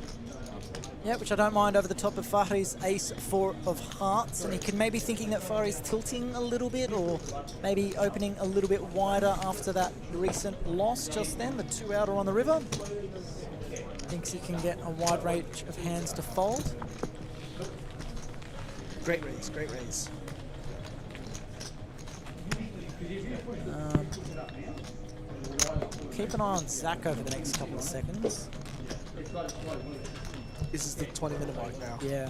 yeah, which I don't mind over the top of Fahri's ace 4 of hearts, and he can maybe thinking that Fahri's tilting a little bit, or maybe opening a little bit wider after that recent loss just then. The 2 outer on the river. Thinks he can get a wide range of hands to fold. Great raise, great raise. Keep an eye on Zach over the next couple of seconds. This is the 20-minute mark now. Yeah.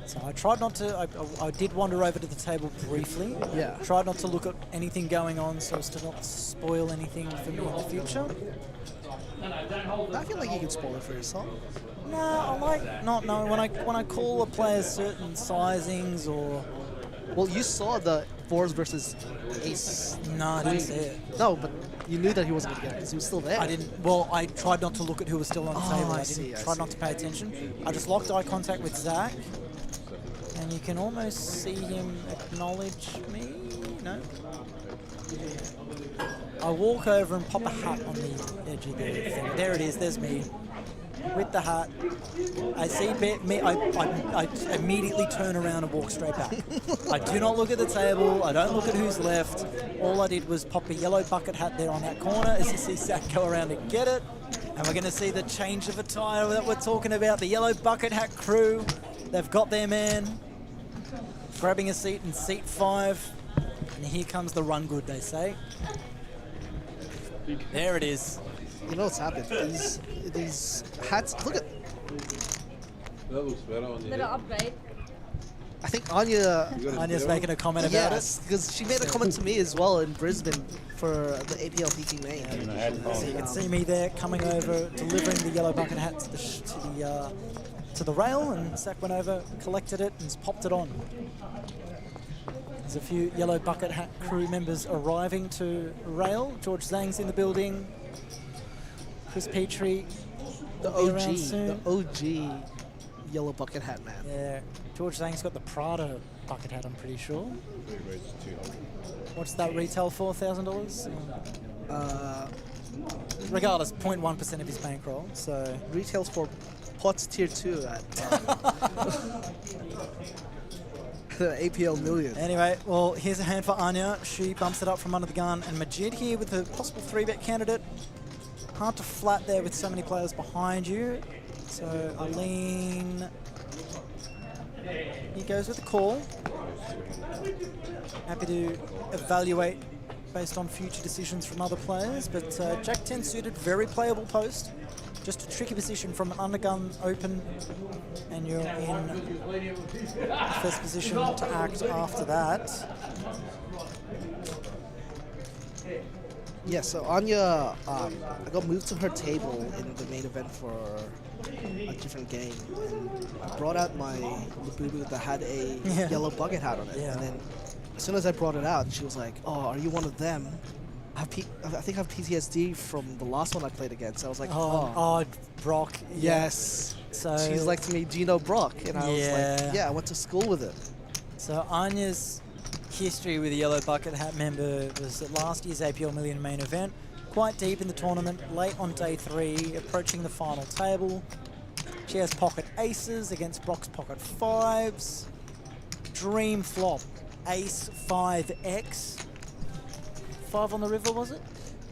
So I tried not to, I did wander over to the table briefly. Yeah. Tried not to look at anything going on so as to not spoil anything for me in the future. I feel like you can spoil it for yourself. No, I like not knowing when I call a player certain sizings or. Well, you saw the 4s versus ace. No, I didn't see it. No, but you knew that he wasn't going to get it because he was still there. I didn't. Well, I tried not to look at who was still on the Oh, table. I I see, didn't I try see. not to pay attention. I just locked eye contact with Zach, and you can almost see him acknowledge me. No. I walk over and pop a hat on the edge of the thing. There it is. There's me with the hat. I see me. I immediately turn around and walk straight back. I do not look at the table. I don't look at who's left. All I did was pop a yellow bucket hat there on that corner as you see Zach go around and get it. And we're going to see the change of attire that we're talking about. The yellow bucket hat crew. They've got their man grabbing a seat in seat 5. And here comes the run good, they say. There it is. You know what's happened? These hats. Look at. That looks better on Little upgrade. I think Anya. Anya's making a comment about Yes, because she made a comment to me as well in Brisbane for the APL PT main. it. So you can see me there coming over, delivering the yellow bucket hat to the rail, and Zach went over, collected it, and has popped it on. There's a few yellow bucket hat crew members arriving to rail. George Zhang's in the building. Chris Petrie The will be OG, around soon. the OG yellow bucket hat man. Yeah, George Zhang's got the Prada bucket hat, I'm pretty sure. What's that retail for? $1,000? Regardless, 0.1% of his bankroll. So Retails for pots tier 2 at the APL million. anyway, well, here's a hand for Anya. She bumps it up from under the gun, and Majid here with a possible 3-bet candidate. Hard to flat there with so many players behind you. So Aline, he goes with the call. Happy to evaluate based on future decisions from other players, but Jack 10 suited, very playable post. Just a tricky position from an undergun open, and you're in the first position to act after that. Yeah, so Anya, I got moved to her table in the main event for a different game, and I brought out my Labubu that had a Yeah. yellow bucket hat on it, Yeah. and then as soon as I brought it out, she was like, "Oh, are you one of them?" I think I have PTSD from the last one I played against. I was like, Oh, Brock. yeah. yes. So She's like to me, "Do you know Brock?" And I was Yeah. like, "Yeah, I went to school with him." So Anya's history with the Yellow Bucket Hat member was at last year's APL Million main event. Quite deep in the tournament, late on day 3, approaching the final table. She has pocket aces against Brock's pocket 5s. Dream flop, ace 5x. 5 on the river, was it?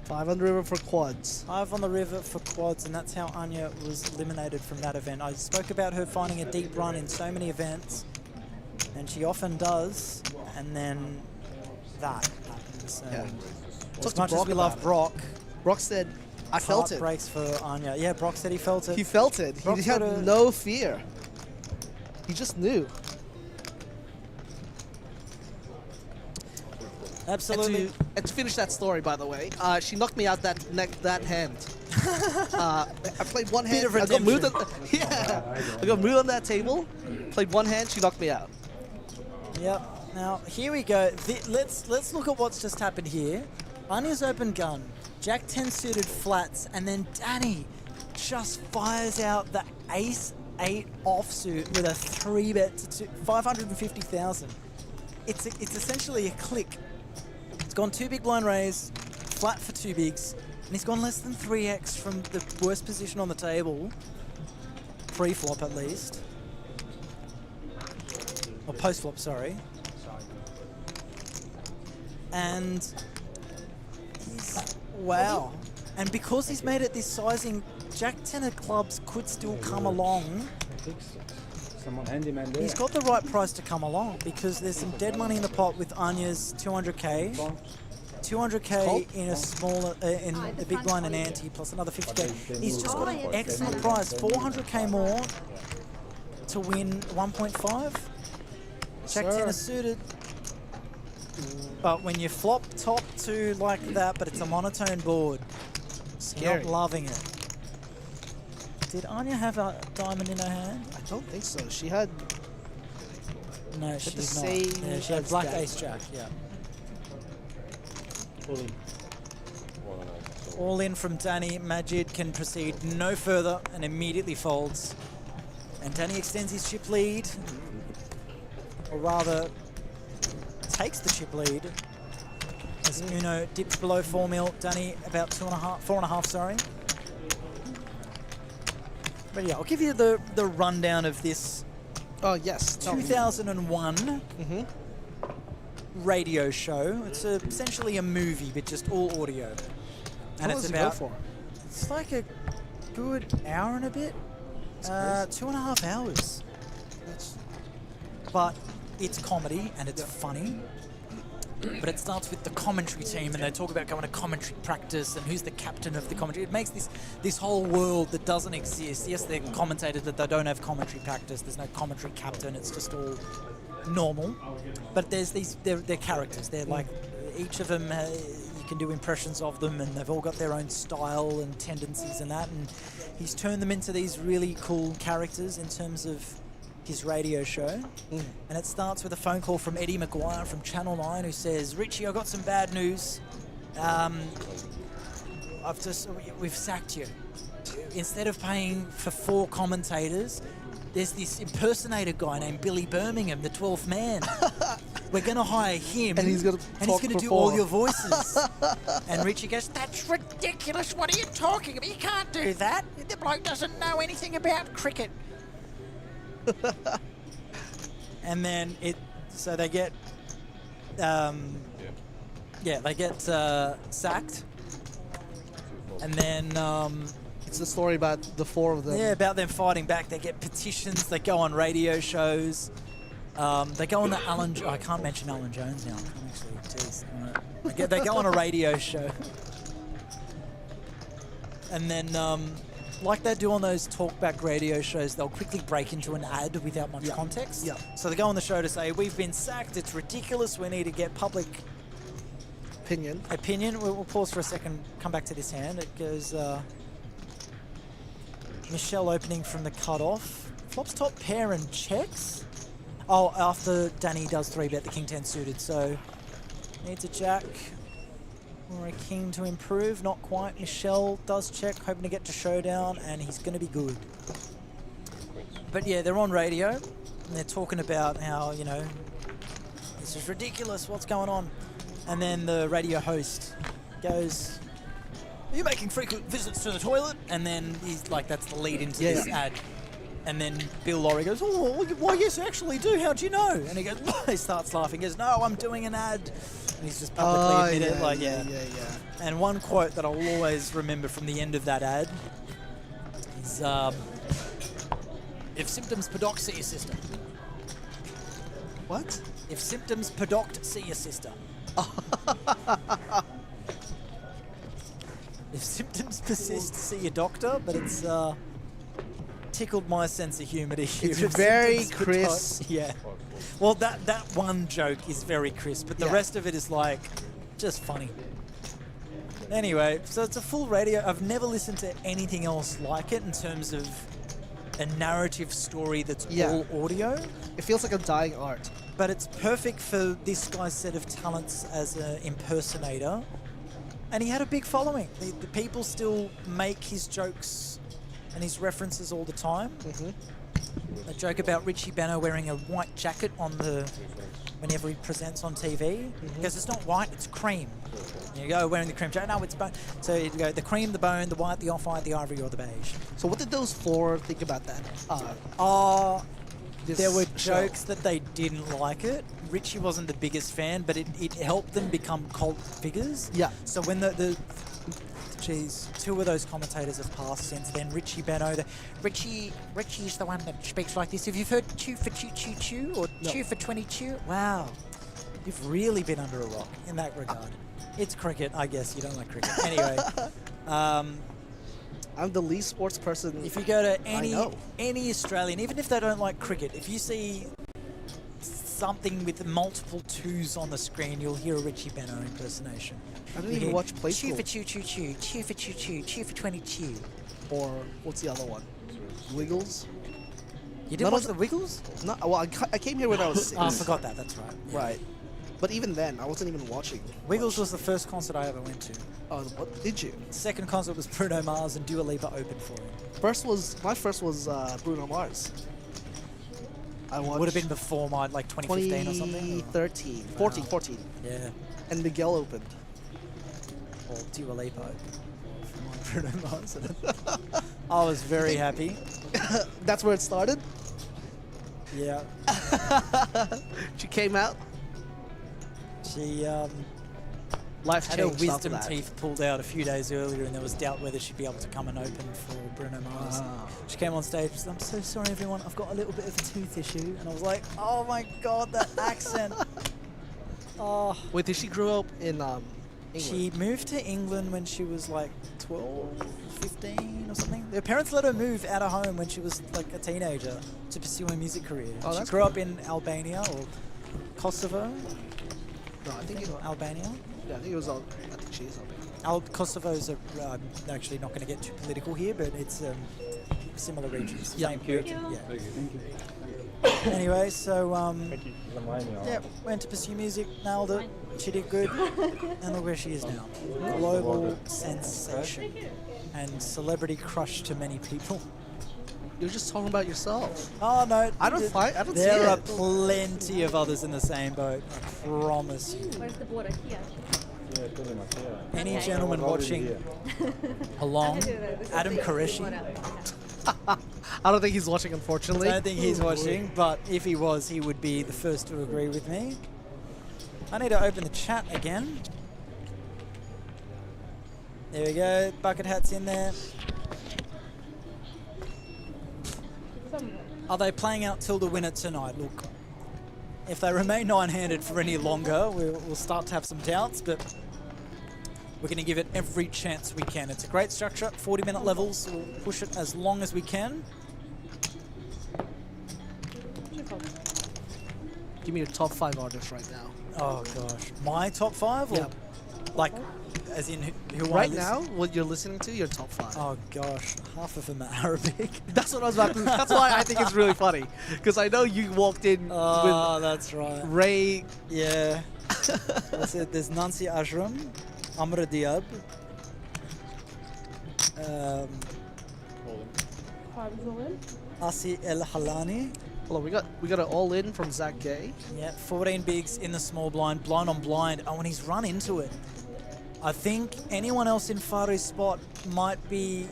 5 on the river for quads. 5 on the river for quads, and that's how Anya was eliminated from that event. I spoke about her finding a deep run in so many events, and she often does, and then that happens. Yeah. As Talk to much as Brock we about love it. Brock, Brock said, I felt it. Breaks for Anya. Yeah, Brock said he felt it. He felt it. Brock's He had got a- no fear. He just knew. Absolutely. And to finish that story, by the way, she knocked me out that hand. I played one hand. Bit of I got moved. redemption. I got moved on that table. Played one hand. She knocked me out. Yep. Now here we go. Let's look at what's just happened here. Anya's open gun, Jack 10 suited flats, and then Danny just fires out the Ace 8 offsuit with a 3-bet to 550,000. It's essentially a click. It's gone 2 big blind raise, flat for 2 bigs, and he's gone less than 3x from the worst position on the table, pre-flop at least, or post-flop, sorry. And he's, wow. And because he's made it this sizing, Jack 10 of clubs could still come along. Someone handyman there. He's got the right price to come along because there's some dead money in the pot with Anya's 200k. 200k in a smaller, in a big blind and ante, plus another 50k. He's just got an excellent price, 400k more to win 1.5. Jack 10 is suited. But when you flop top 2 like that, but it's a monotone board, you're not loving it. Did Anya have a diamond in her hand? I don't think so. She had. No, she the did not. same Yeah, she had as black Danny. ace jack, yeah. All in from Danny. Majid can proceed no further and immediately folds. And Danny extends his chip lead, or rather takes the chip lead. As Uno dips below 4 mil, Danny about 4.5, sorry. But yeah, I'll give you the rundown of this. Oh yes. 2001 radio show. It's essentially a movie, but just all audio. And How it's long does it go about. for? It's like a good hour and a bit. 2.5 hours. But it's comedy and it's funny. But it starts with the commentary team, and they talk about going to commentary practice and who's the captain of the commentary. It makes this whole world that doesn't exist. Yes, they're commentated that they don't have commentary practice. There's no commentary captain. It's just all normal. But there's they're characters. They're like, each of them, you can do impressions of them, and they've all got their own style and tendencies and that. And he's turned them into these really cool characters in terms of his radio show. And it starts with a phone call from Eddie McGuire from Channel 9 who says, Richie, I've got some bad news. We've sacked you. Instead of paying for 4 commentators, there's this impersonator guy named Billy Birmingham, the 12th man. We're going to hire him, And he's going to do all your voices. And Richie goes, that's ridiculous. What are you talking about? You can't do that. The bloke doesn't know anything about cricket. And then so they get, they get sacked. And then it's the story about the 4 of them. Yeah, about them fighting back. They get petitions. They go on radio shows. They go on the I can't mention Alan Jones now. I can't actually. Jeez. They go on a radio show. And then, like they do on those talkback radio shows, they'll quickly break into an ad without much context. Yeah. So they go on the show to say, we've been sacked. It's ridiculous. We need to get public opinion. We'll pause for a second. Come back to this hand. It goes. Michelle opening from the cutoff. Flops top pair and checks. Oh, after Danny does 3-bet the king 10 suited, so needs a jack or a king to improve. Not quite. Michelle does check, hoping to get to showdown, and he's going to be good. But yeah, they're on radio, and they're talking about how, this is ridiculous, what's going on? And then the radio host goes, are you making frequent visits to the toilet? And then he's like, that's the lead into this ad. And then Bill Laurie goes, oh, well, yes, I actually do. How'd you know? And he goes, he starts laughing. He goes, no, I'm doing an ad. And he's just publicly admitted, Yeah. And one quote that I'll always remember from the end of that ad is, if symptoms pedoct, see your sister. What? If symptoms pedoct, see your sister. If symptoms persist, see a doctor, but it's tickled my sense of humour to hear. It's if very symptoms crisp. Yeah. Well, that one joke is very crisp, but the Yeah. rest of it is like just funny. Anyway, so it's a full radio. I've never listened to anything else like it in terms of a narrative story that's Yeah. all audio. It feels like a dying art. But it's perfect for this guy's set of talents as an impersonator. And he had a big following. The people still make his jokes and his references all the time. A joke about 𝗣𝗦𝗬𝗢𝗧𝗦 wearing a white jacket on whenever he presents on TV. Because it's not white, it's cream. You go wearing the cream jacket. No, it's bone. So you go the cream, the bone, the white, the off-white, the ivory, or the beige. So what did those four think about that? There were show? jokes that they didn't like it. Richie wasn't the biggest fan, but it helped them become cult figures. Yeah. So when two of those commentators have passed since then. 𝗣𝗦𝗬𝗢𝗧𝗦. Richie's the one that speaks like this. Have you heard chew for chew chew chew or chew for 20 chew? Wow, you've really been under a rock in that regard. It's cricket, I guess. You don't like cricket. Anyway, I'm the least sports person. if you go to I know. any Australian, even if they don't like cricket, if you see something with multiple twos on the screen, you'll hear a 𝗣𝗦𝗬𝗢𝗧𝗦 impersonation. I didn't You even hear watch Play chew School. for chew chew chew, chew for chew chew, chew for 20 chew. Or what's the other one? Wiggles? You didn't None watch of the Wiggles? No, well, I came here when I was 6. Oh, I forgot that. That's right. Yeah. Right. But even then, I wasn't even watching. Wiggles was the first concert I ever went to. Oh, what did you? Second concert was Bruno Mars and 𝗣𝗦𝗬𝗢𝗏 opened for him. My first was Bruno Mars. I watched Would have been before mine, like 2015 or something. 2013, Wow. 14. Yeah. And Miguel opened. Or 𝗣𝗦𝗬𝗢𝗏 for my Bruno Mars. I was very happy. That's where it started? Yeah. She came out. She Life had her changed after wisdom that. teeth pulled out a few days earlier, and there was doubt whether she'd be able to come and open for Bruno Mars. She came on stage and said, "I'm so sorry, everyone. I've got a little bit of a tooth issue." And I was like, "Oh my god, that accent!" Oh. Wait, did she grow up in England? She moved to England when she was like 12, 15 or something. Her parents let her move out of home when she was like a teenager to pursue a music career. Oh, She that's grew cool. up in Albania or Kosovo. No, I think it was Albania. Yeah, I think it was. I think she is Albania. Kosovo's actually not going to get too political here, but it's similar regions. Yeah. Same Thank you. region, yeah. Thank you. Anyway, so Thank you. Remind me. yeah, went to pursue music, nailed it. She did good, and look where she is now. Global sensation and celebrity crush to many people. You're just talking about yourself. Oh no, I don't see There are it. plenty of others in the same boat. I promise you. Where's the border? Here. Yeah, pretty much, yeah. Any Okay. gentleman watching along, Adam Qureshi. I don't think he's watching, unfortunately. I don't think he's watching, but if he was, he would be the first to agree with me. I need to open the chat again. There we go. Bucket hat's in there. Are they playing out till the winner tonight? Look, if they remain nine-handed for any longer, we'll start to have some doubts, but we're going to give it every chance we can. It's a great structure, 40-minute levels. We'll push it as long as we can. Give me your top 5 artists right now. Oh gosh, my top 5? Or Yeah. like, as in who I Right listen- now, what you're listening to, your top 5. Oh gosh, half of them are Arabic. That's what I was about to. That's why I think it's really funny, because I know you walked in Oh, that's right. with Ray. Yeah. That's it. There's Nancy Ajram, Amra Diab. Asi El Halani. Hold on, we got an all in from Zach Gay. Yeah, 14 bigs in the small blind, blind on blind. Oh, and he's run into it. I think anyone else in Faru's spot might be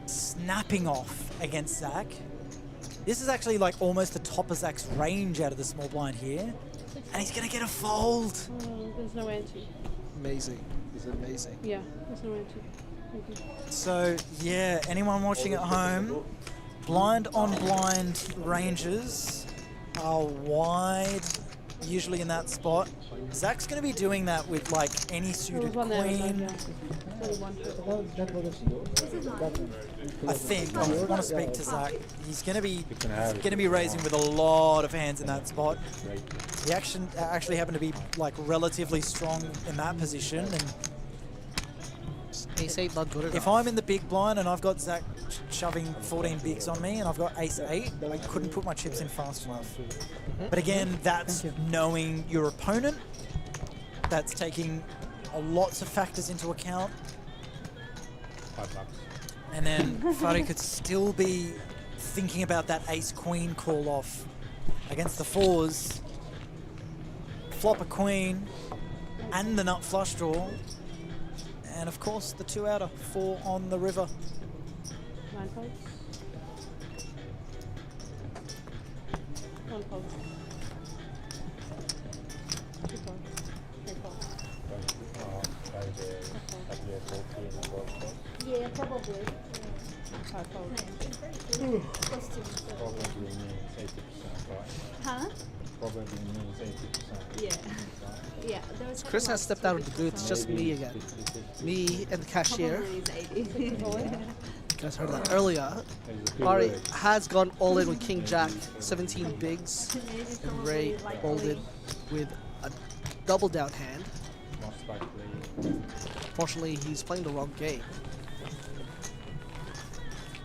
snapping off against Zach. This is actually like almost the top of Zach's range out of the small blind here. And he's going to get a fold. There's no ante. Amazing. He's amazing. Yeah, there's no ante. Thank you. So, yeah, anyone watching at home, blind on blind ranges are wide usually in that spot. Zach's going to be doing that with like any There suited was one there. queen. Yeah. Only one. I think I want to speak to Zach. He's going to be raising with a lot of hands in that spot. He actually happened to be like relatively strong in that position. And Ace 8 not good enough. if I'm in the big blind and I've got Zach shoving 14 bigs on me and I've got ace 8, I couldn't put my chips in fast enough. But again, that's knowing your opponent. That's taking lots of factors into account. $5. And then 𝗣𝗦 could still be thinking about that ace-queen call-off against the 4s. Flop a queen and the nut flush draw. And of course, the 2-outer, 4 on the river. 9 folds. 1 fold. 2 folds. 3 folds. Yeah, probably. 5 folds. Probably means 80%, right? Huh? Probably means 80%. Yeah. Yeah. There was Chris has stepped out of the booth. It's just me again. Me and the cashier. Probably is 80. You guys heard that earlier. 𝗣𝗦 has gone all in with King Jack, 17 bigs, and Ray folded with a double down hand. Most likely. Fortunately, he's playing the wrong game.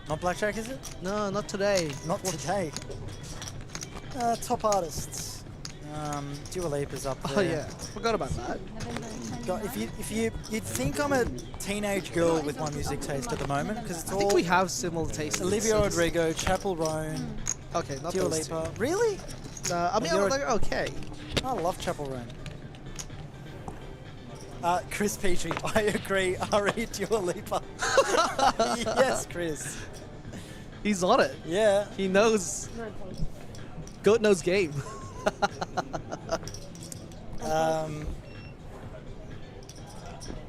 Not blackjack, is it? No, not today. Not today. Top artists. 𝗣𝗬𝗢𝗢𝗧𝗦 up there. Oh yeah, forgot about that. God, you'd think I'm a teenage girl with my music taste at the moment because it's I think all we have similar tastes. Olivia Rodrigo, Chapel Roan, Okay, not those two. 𝗣𝗬𝗢𝗢𝗢. Really? I mean, You're- they're okay. I love Chapel Roan. Chris Petrie, I agree. RE 𝗣𝗬𝗢𝗢𝗢. Yes, Chris. He's on it. Yeah. He knows. 9 folds. Goat knows game.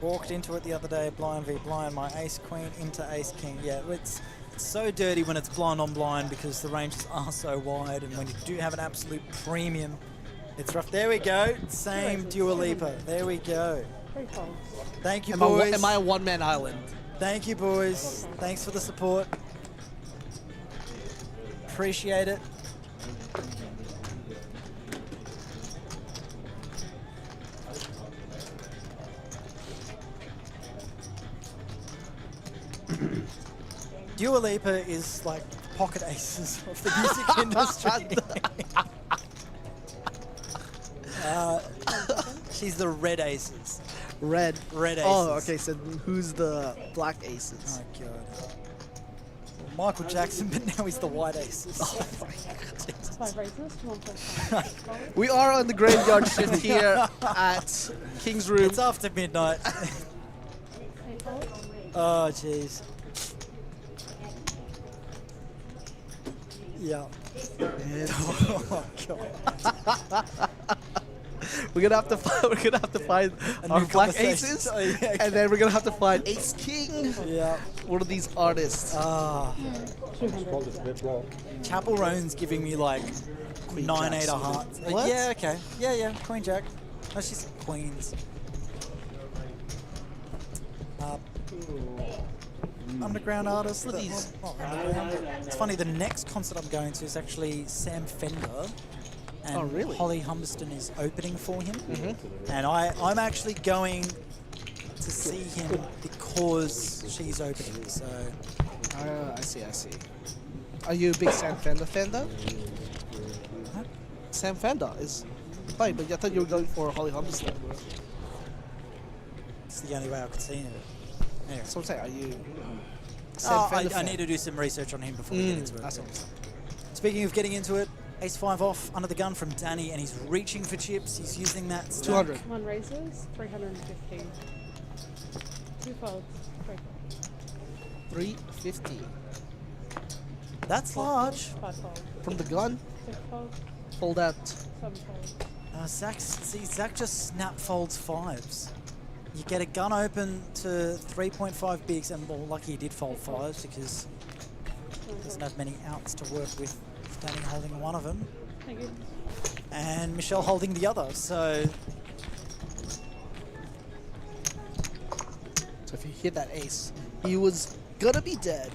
Walked into it the other day, blind v blind, my ace queen into ace king. Yeah, it's so dirty when it's blind on blind because the ranges are so wide, and when you do have an absolute premium, it's rough. There we go, same 𝗣𝗬𝗢𝗢𝗢𝗢. There we go. 3 folds. Thank you, Am boys. I a one-man island? Thank you, boys. Thanks for the support. Appreciate it. 𝗣𝗬𝗢𝗢𝗢𝗢 is like pocket aces of the music industry. She's the red aces. Red. Red aces. Oh, okay. So who's the black aces? Oh god. Michael Jackson, but now he's the white aces. Oh my God. 5 raises to 1.5. We are on the graveyard shift here at King's Room. It's after midnight. 8 folds. Oh jeez. Yeah. Oh god. We're gonna have to find our new black conversation. aces, Oh, yeah, okay. and then we're gonna have to find ace king. Yeah. One of these artists. Ah. 200. Chapel Roan's giving me like Queen 9-8 Jack. of hearts. What? Yeah, okay. Yeah, Queen Jack. No, she's queens. Underground artist. What are these? Not underground. It's funny, the next concert I'm going to is actually Sam Fender. And Oh, really? Holly Humberston is opening for him. And I'm actually going to see him because she's opening. So I see. Are you a big Sam Fender fan though? Huh? Sam Fender is fine, but I thought you were going for Holly Humberston. it's the only way I could see him. Anyway. So I'm saying, are you? I fan? need to do some research on him before we get into it. That's what Speaking of getting into it, ace 5 off under the gun from Danny, and he's reaching for chips. He's using that stack. 200. 1 raises, 350. 2 folds, 3 folds. 350 That's large. 5 folds, from the gun. 6 folds, Fold out. 7 folds. Zach just snap folds 5s. You get a gun open to 3.5 bigs, and well, lucky he did fold 5s because he doesn't have many outs to work with. Danny holding one of them. Thank you. and Michelle holding the other. So if he hit that ace, he was gonna be dead.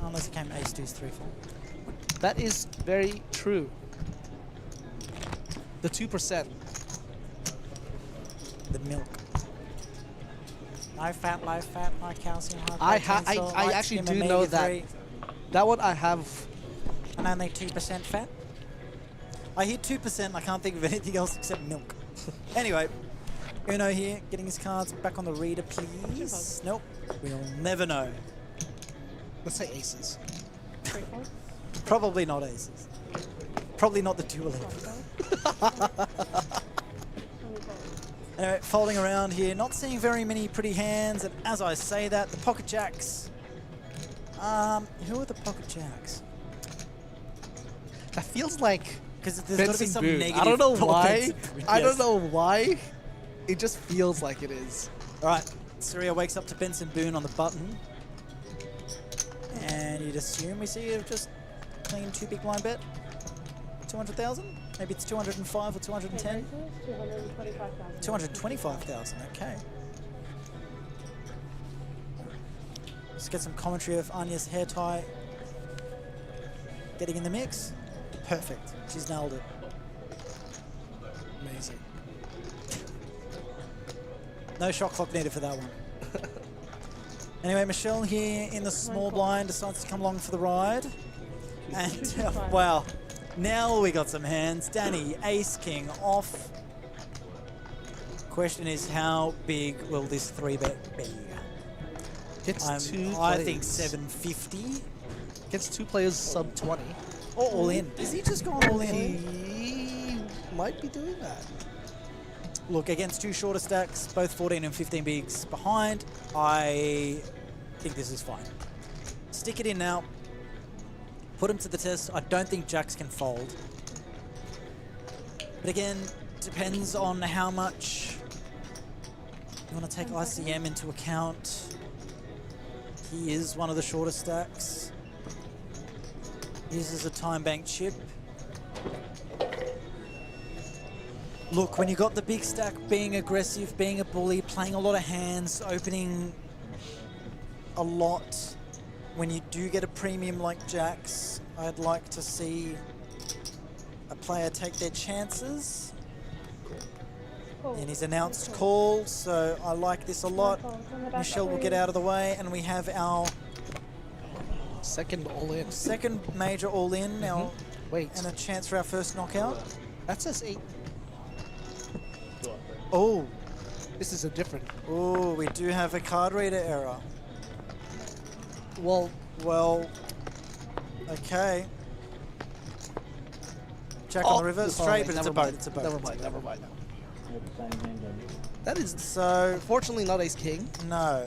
unless it came ace deuce 3 4. That is very true. The 2%. The milk. Low fat, high calcium, I high protein. I actually do know that. That one I have. And only 2% fat. I hear 2%. I can't think of anything else except milk. Anyway, Uno here, getting his cards back on the reader, please. Nope, we'll never know. Let's say aces. 3 folds. Probably not aces. Probably not the dueling. 20 folds. Anyway, folding around here, not seeing very many pretty hands, and as I say that, the pocket jacks. Who are the pocket jacks? That feels like Because there's got to be Benson some Boone. negative. I don't know for why. Benson Boone, I don't yes. know why. It just feels like it is. All right, Surya wakes up to Benson Boone on the button, and you'd assume we see a just clean 2 big blind bet. 200,000? Maybe it's 205 or 210. 225,000. 225,000. Okay. Let's get some commentary of Anya's hair tie getting in the mix. Perfect. She's nailed it. Amazing. No shot clock needed for that one. Anyway, Michelle here in the small blind decides to come along for the ride. And wow, now we got some hands. Danny, ace king off. Question is, how big will this 3-bet be? Gets two I plays. think 750. Gets 2 players sub 20. Or all in. Is he just going all in? He might be doing that. Look, against 2 shorter stacks, both 14 and 15 bigs behind, I think this is fine. Stick it in now. Put him to the test. I don't think jacks can fold. But again, depends on how much you want to take ICM into account. He is one of the shorter stacks. Uses a time bank chip. Look, when you got the big stack, being aggressive, being a bully, playing a lot of hands, opening a lot, when you do get a premium like jacks, I'd like to see a player take their chances. And he's announced call, so I like this a lot. Michelle will get out of the way, and we have our Second all-in. second major all-in now, Wait. and a chance for our first knockout. That says 8. Oh, This is a different. oh, we do have a card reader error. Well, Well, okay. Jack on the river, straight, but it's a boat. It's a boat. Never mind. Never mind. That is So, unfortunately not ace king. no.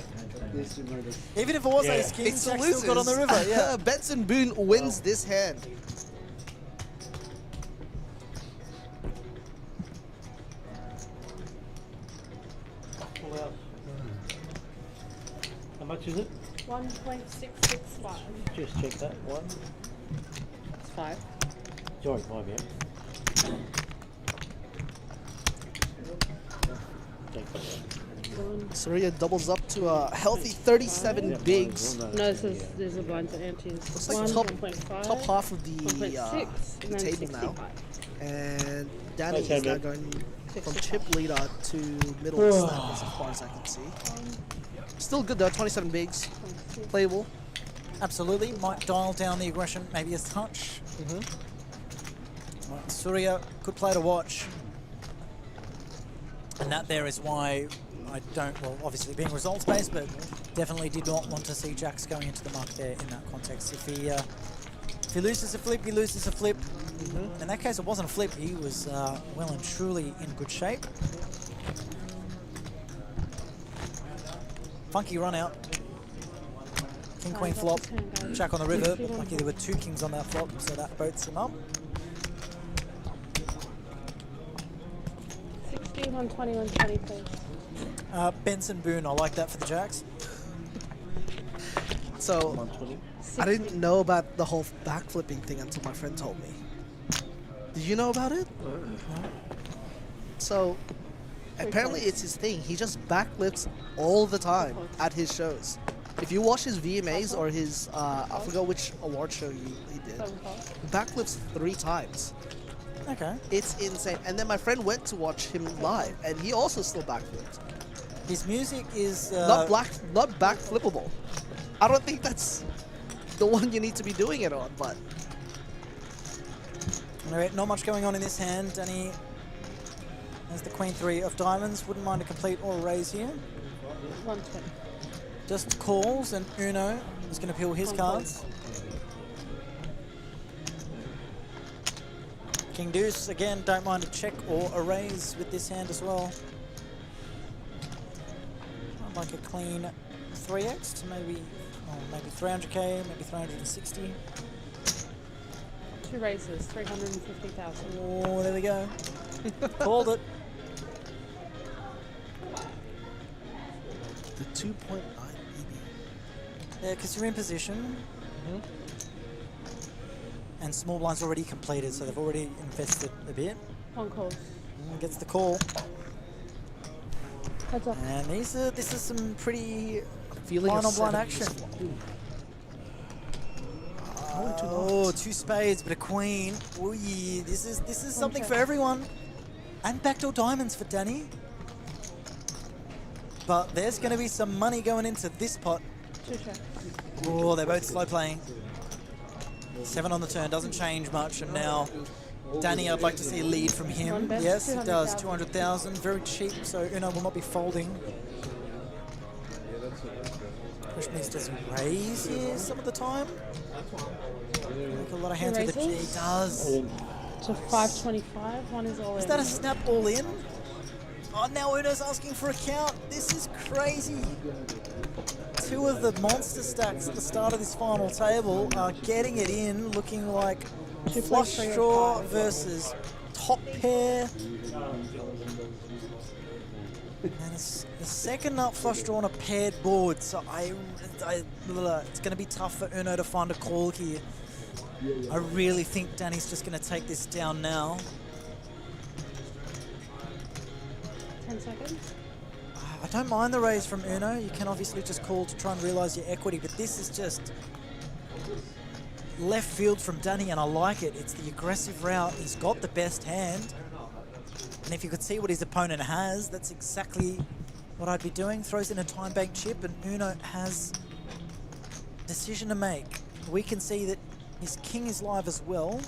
Even if it was ace king, It Jack still got on the river. Yeah. Benson Boone wins this hand. How much is it? 1.665. Just check that one. It's 5. Sorry, my bad. Take that. Surya doubles up to a healthy 37 bigs. No, this is these are blinds and antes. Looks like 1, top 1.5, top half of the 1.6, and then table now. 65. And Danny Okay, is now man. going from chip leader to middle stack as far as I can see. Still good though, 27 bigs. Playable. Absolutely. Might dial down the aggression maybe a touch. Right, Surya, good play to watch. And that there is why I don't, well, obviously being results-based, but definitely did not want to see Jacks going into the mark there in that context. If he loses a flip, he loses a flip. In that case, it wasn't a flip. He was well and truly in good shape. Funky run out. King, queen flop. Jack on the river. Lucky there were 2 kings on that flop, so that boats him up. 60, 120, 120, please. Benson Boone, I like that for the Jacks. So 120. I didn't know about the whole backflipping thing until my friend told me. Did you know about it? So, apparently it's his thing. He just backflips all the time at his shows. If you watch his VMAs or his, I forgot which award show he did, he backflips 3 times. Okay. It's insane. And then my friend went to watch him live, and he also still backflips. His music is Not backflippable. I don't think that's the one you need to be doing it on, but Alright, not much going on in this hand. Danny has the Queen 3 of diamonds. Wouldn't mind a complete or a raise here. 120. Just calls, and Uno is going to peel his cards. King Deuce, again, don't mind a check or a raise with this hand as well. I'd like a clean 3x to maybe 300k, maybe 360. 2 raises, 350,000. Oh, there we go. Called it. the 2.9 EB. Yeah, because you're in position. And small blind's already completed, so they've already invested a bit. 1 call. Gets the call. Heads up. And this is some pretty Feeling blind a on blind 7 action. Oh, 2 spades, but a queen. Ooh, yeah, this is something for everyone. And backdoor diamonds for Danny. But there's going to be some money going into this pot. 2 checks. Oh, they're both slow playing. 7 on the turn, doesn't change much, and now Danny, I'd like to see a lead from him. One bet, Yes, it does. 200,000. 200,000, very cheap, so Uno will not be folding. Question is, does he raise here some of the time? Like a lot of hands with a G. raises? He does. To 525. 1 is all in. Is that a snap all in? Oh, now Uno's asking for a count. This is crazy. 2 of the monster stacks at the start of this final table are getting it in, looking like flush draw versus top pair. And it's the second up flush draw on a paired board, so it's going to be tough for Uno to find a call here. I really think Danny's just going to take this down now. 10 seconds. I don't mind the raise from Uno. You can obviously just call to try and realise your equity, but this is just left field from Danny, and I like it. It's the aggressive route. He's got the best hand. And if you could see what his opponent has, that's exactly what I'd be doing. Throws in a time bank chip, and Uno has a decision to make. We can see that his king is live as well,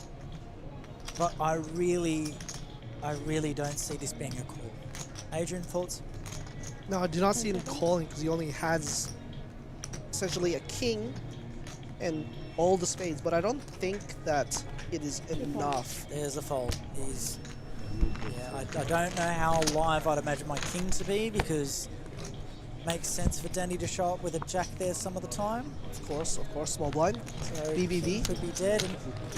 but I really don't see this being a call. Adrian, thoughts? No, I do not see him calling because he only has essentially a king and all the spades, but I don't think that it is enough. There's a fold. I don't know how live I'd imagine my king to be, because it makes sense for Danny to show up with a jack there some of the time. Of course, small blind. So BBB. could be dead, and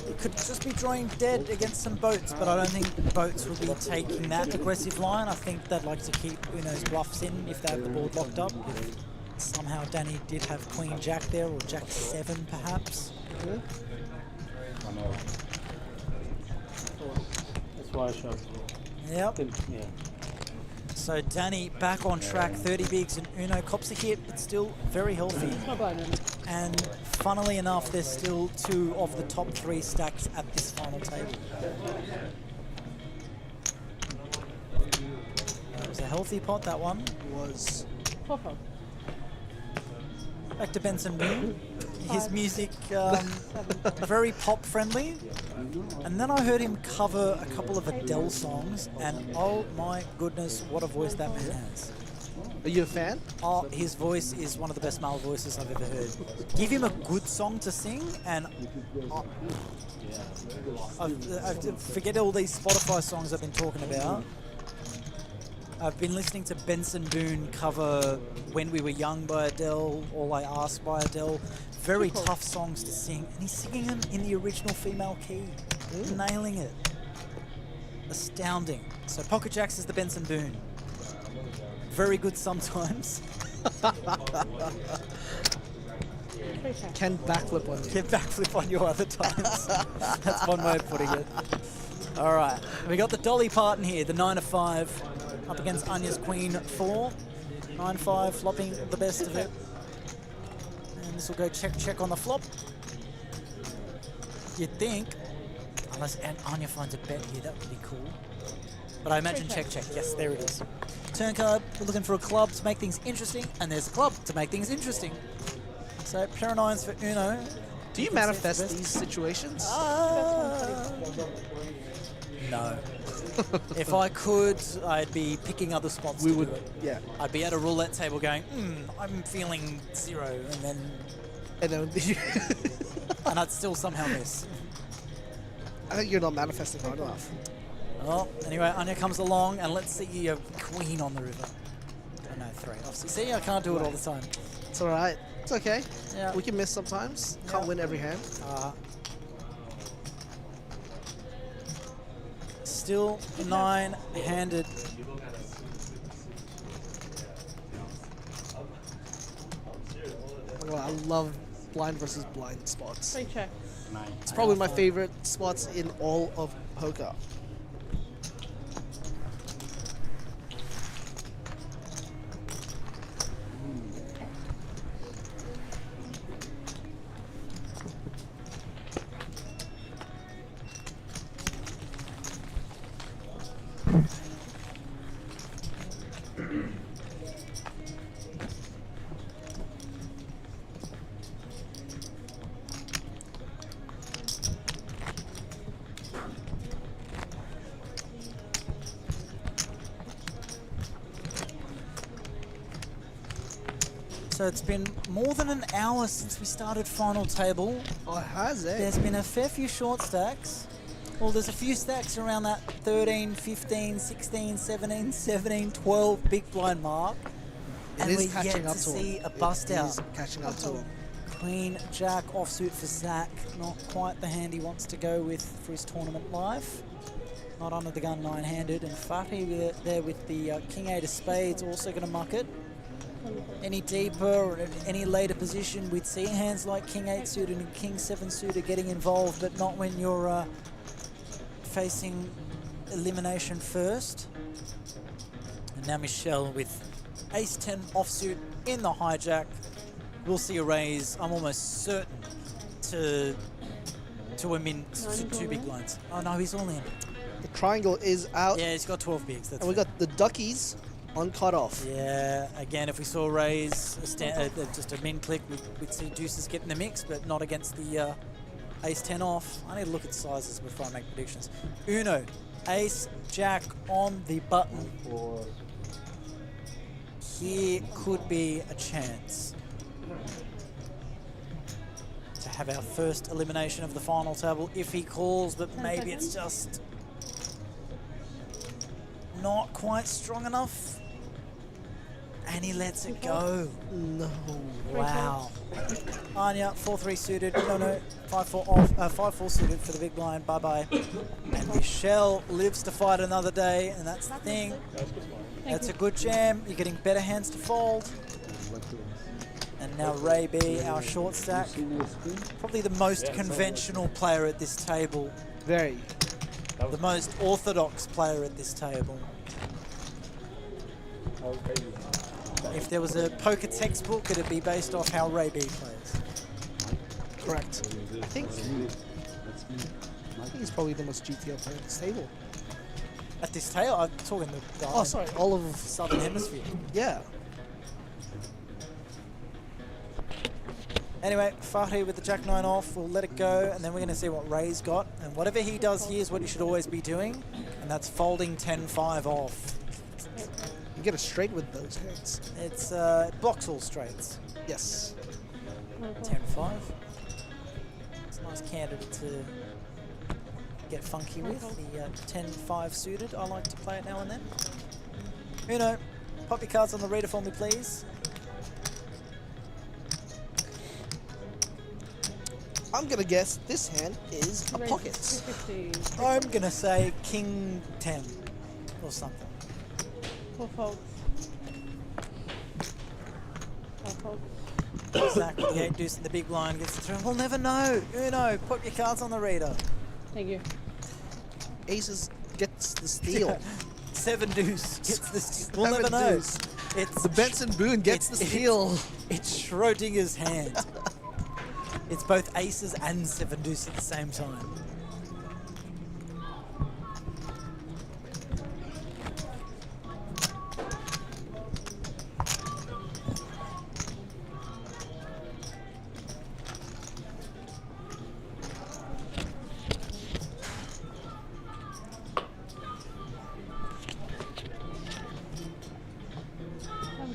it could just be drawing dead against some boats, but I don't think boats would be taking that aggressive line. I think they'd like to keep Uno's bluffs in if they have the board locked up. If somehow Danny did have queen jack there, or jack 7 perhaps. I know. That's why I shot. Yep. Yeah. So Danny back on track, 30 bigs, and Uno cops a hit, but still very healthy. Not blind in. And funnily enough, there's still 2 of the top 3 stacks at this final table. It was a healthy pot, that one. Was 4 fold. Back to Benson Boone. His music, very pop friendly. And then I heard him cover a couple of Adele songs, and oh my goodness, what a voice that man has. Are you a fan? Oh, his voice is one of the best male voices I've ever heard. Give him a good song to sing, and forget all these Spotify songs I've been talking about. I've been listening to Benson Boone cover When We Were Young by Adele, All I Ask by Adele. Very tough songs to sing, and he's singing them in the original female key. Nailing it. Astounding. So Pocket Jacks is the Benson Boone. Very good sometimes. Can backflip on you. Get backflip on your other times. That's one way of putting it. All right, we got the Dolly Parton here, the 9 of 5, up against Anya's Queen 4. 9-5, flopping the best of it. And this will go check on the flop. You'd think, unless Anya finds a bet here, that would be cool. But I imagine check. Yes, there it is. Turn card, we're looking for a club to make things interesting, and there's a club to make things interesting. So, pair of 9s for Uno. Do you manifest these situations? No. If I could, I'd be picking other spots to do it. Yeah. I'd be at a roulette table going, I'm feeling 0, and then and I'd still somehow miss. I think you're not manifesting hard enough. Well, anyway, Anya comes along, and let's see you Queen on the river. Oh, no, 3. Obviously, see, I can't do it all the time. It's all right. It's okay. Yeah. We can miss sometimes. Can't win every hand. Still 9-handed. Well, I love blind versus blind spots. Free check. It's probably my favorite spots in all of poker. So it's been more than an hour since we started final table. Oh, has it? There's been a fair few short stacks. Well, there's a few stacks around that 13, 15, 16, 17, 12 big blind mark. It And is we're catching yet up to to see him. a bust It out. is catching up to him. Queen, Jack, offsuit for Zach. Not quite the hand he wants to go with for his tournament life. Not under the gun 9-handed. And Fatih there with the King 8 of spades, also going to muck it. Any deeper or any later position, we'd see hands like King 8 suited and King 7 suited getting involved, but not when you're facing elimination first. And now Michelle with Ace 10 offsuit in the hijack. We'll see a raise. I'm almost certain to him in two big blinds. Oh no, he's all in. The triangle is out. Yeah, he's got 12 bigs. That's And we got the duckies on cutoff. Yeah, again, if we saw a raise, just a min click, we'd see deuces get in the mix, but not against the ace 10 off. I need to look at sizes before I make predictions. Uno, ace, jack on the button. Here could be a chance to have our first elimination of the final table if he calls, but maybe it's just not quite strong enough. And he lets it go. No. Wow. Anya, 4-3 suited. No, 5-4 off. 5-4 suited for the big blind. Bye-bye. And Michelle lives to fight another day, and that's the thing. That's a good jam. You're getting better hands to fold. And now Ray B, our short stack. Probably the most conventional player at this table. Very. The most orthodox player at this table. If there was a poker textbook, it'd be based off how Ray B plays. Correct. I think he's probably the most GTO player at this table. At this table, I'm talking the Oh, sorry, all of Southern Hemisphere. Yeah. Anyway, Fatih with the Jack 9 off, we'll let it go, and then we're going to see what Ray's got. And whatever he does here is what he should always be doing, and that's folding 10-5 off. You get a straight with those hands. It's it blocks all straights. Yes. 10-5. It's a nice candidate to get funky with. The 10-5 suited. I like to play it now and then. Uno, pop your cards on the reader for me, please. I'm gonna guess this hand is a pocket. 250. I'm gonna say King 10 or something. 4 folds. 5 folds. Zach with the 8 deuce and the big blind gets the throw. We'll never know. Uno, put your cards on the reader. Thank you. aces gets the steal. 7 deuce gets the steal. We'll never Seven know. deuce. It's The Benson Boone gets the steal. It's Schrodinger's hand. It's both aces and 7 deuce at the same time.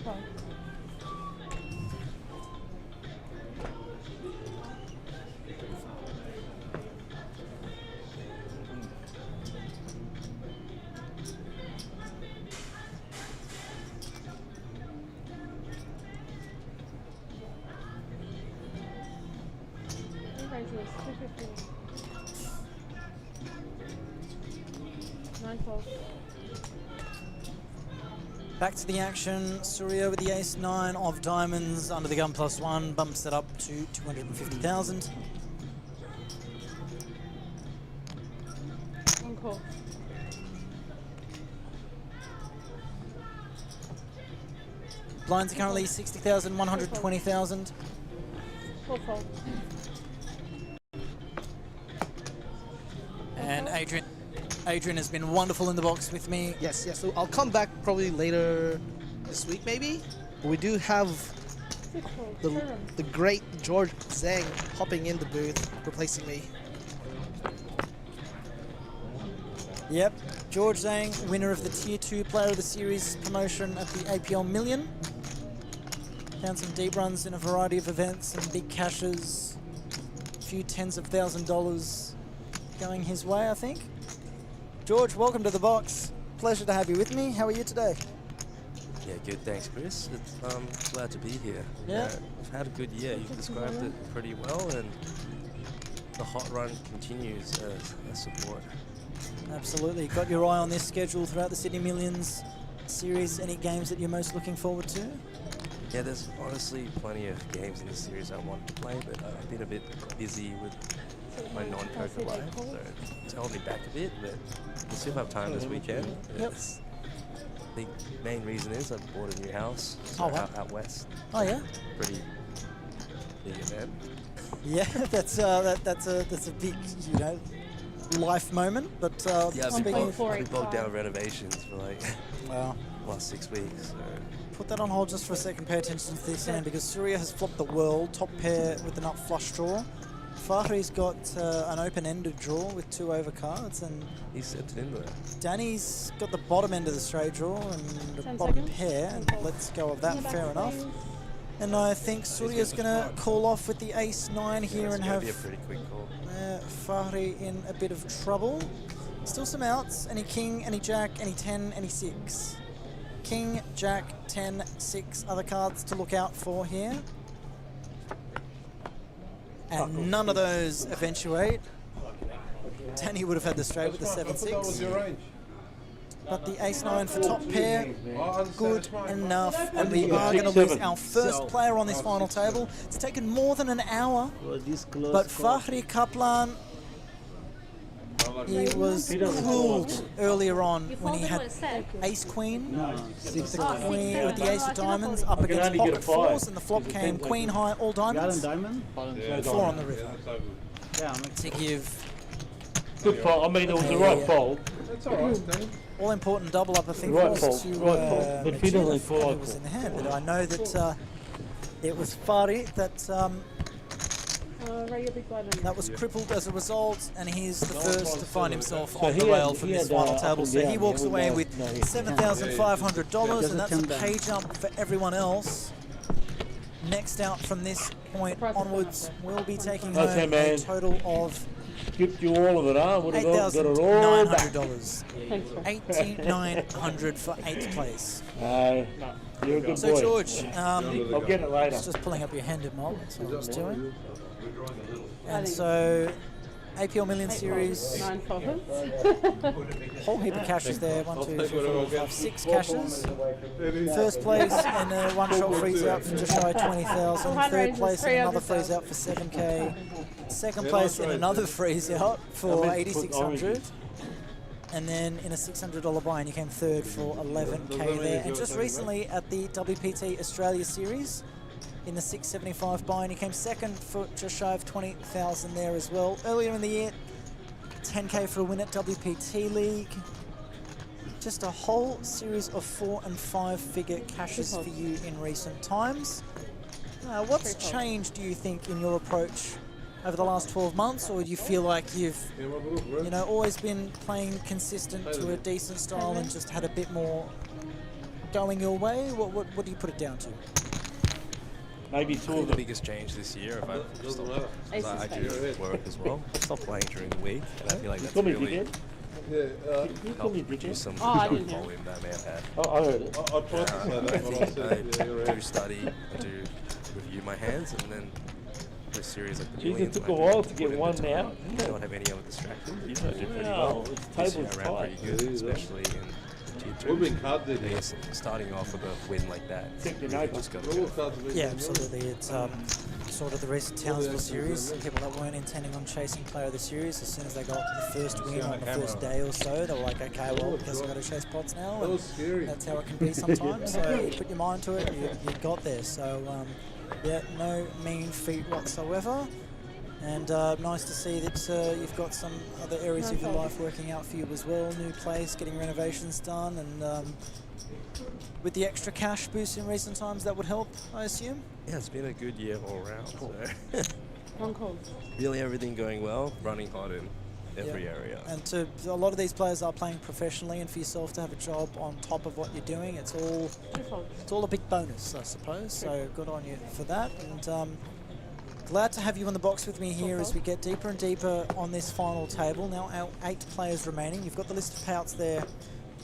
Tempo. Raises 250. 9 12. Back to the action. Surya with the ace-9 of diamonds under the gun +1 bumps it up to 250,000. Encore. Blinds are currently 60,000, 120,000. 4 fold. And Adrian has been wonderful in the box with me. Yes, yes. So I'll come back probably later this week, maybe. But we do have 6 fold. the, 7. the great George Zhang hopping in the booth, replacing me. Yep, George Zhang, winner of the Tier 2 Player of the Series promotion at the APL Million. Found some deep runs in a variety of events and big cashes. A few tens of $1,000s going his way, I think. George, welcome to the box. Pleasure to have you with me. How are you today? Yeah, good. Thanks, Chris. I'm glad to be here. Yeah. I've had a good year. You've described it pretty well, and the hot run continues as support. Absolutely. Got your eye on this schedule throughout the Sydney Millions series. Any games that you're most looking forward to? Yeah, there's honestly plenty of games in this series I want to play, but I've been a bit busy with my non-poker life, so it's held me back a bit, but we'll still have time this weekend. Yep. The main reason is I've bought a new house out west. Oh yeah? Pretty big event. Yeah, that's a big, you know, life moment. But yeah, I've speaking been bogged down renovations for like wow. last 6 weeks. So. Put that on hold just for a second. Pay attention to this hand because Surya has flopped the world. Top pair with the nut flush draw. Fahri's got an open-ended draw with 2 overcards, and he's sent it in there. Danny's got the bottom end of the straight draw and the bottom pair, and let's go of that. Fair enough. And I think Surya's going to call off with the ace-9 here and have be a pretty quick call. Fahri in a bit of trouble. Still some outs. Any king, any jack, any 10, any 6. King, jack, 10, 6 other cards to look out for here. And none of those eventuate. Danny would have had the straight with the 7-6. But the ace-9 for top pair, good enough. And we are going to lose our first player on this final table. It's taken more than an hour. But Fahri Kaplan, he was cooled earlier on when he had ace-queen, the queen with the ace of diamonds up against pocket 4s, and the flop came queen high, all diamonds, 4 on the river. To give good fold. I mean, it was the right fold. That's all right, Danny. all important double up, I think, Right was fold, to right fold. But if he doesn't fall, it was in the hand. But I know that it was Fahri that was crippled as a result, and he's the first to find himself on the rail from this final table. So he walks away with $7,500, and that's a pay jump for everyone else. Next out from this point onwards, we'll be taking home a total of skipped you all of it, huh? Would have got it all back. $8,900. $1,800 for 8th place. You're a good boy. So George, I'll get it later. just pulling up your hand in mob. That's what I was doing. And so, APL Million Series, 9 profits. whole heap of cashes there. 1, 2, 3, 4, 5, 6 cashes. First place and a one-shot freeze out for just shy of 20,000. Third place and another freeze out for 7K. Second place in another freeze out for 8,600. And then in a $600 buy-in, you came third for 11K there. And just recently at the WPT Australia Series, in the 675 buy-in, he came second for just shy of 20,000 there as well. Earlier in the year, 10K for a win at WPT League. Just a whole series of 4- and 5-figure cashes for you in recent times. What's changed, do you think, in your approach over the last 12 months, or do you feel like you've, always been playing consistent to a decent style and just had a bit more going your way? What do you put it down to? Maybe the biggest change this year, if I do work as well. I stopped playing during the week, and I feel like that's really helped reduce some volume that I may have had. I heard it. I tried to say that. I do study, I do review my hands, and then for a series like the Jeez, Millions, it took a while to get one now. I don't have any other distractions. I did pretty well. This year I ran pretty good, especially in Tier 2. We've been cut there. I guess starting off with a win like that, just got to Yeah, absolutely. It's sort of the recent Townsville series. People that weren't intending on chasing player of the series, as soon as they got the first win on the first day or so, they were like, okay, well, I guess we've got to chase pots now. And that's how it can be sometimes. So you put your mind to it, you got there. So, yeah, no mean feat whatsoever. And nice to see that you've got some other areas of your life working out for you as well. New place, getting renovations done, and with the extra cash boost in recent times, that would help, I assume? Yeah, it's been a good year all around. So One call. really everything going well, running hot in every area. And to a lot of these players are playing professionally, and for yourself to have a job on top of what you're doing, it's all a big bonus, I suppose. So good on you for that. And glad to have you in the box with me here as we get deeper and deeper on this final table. Now our 8 players remaining. You've got the list of payouts there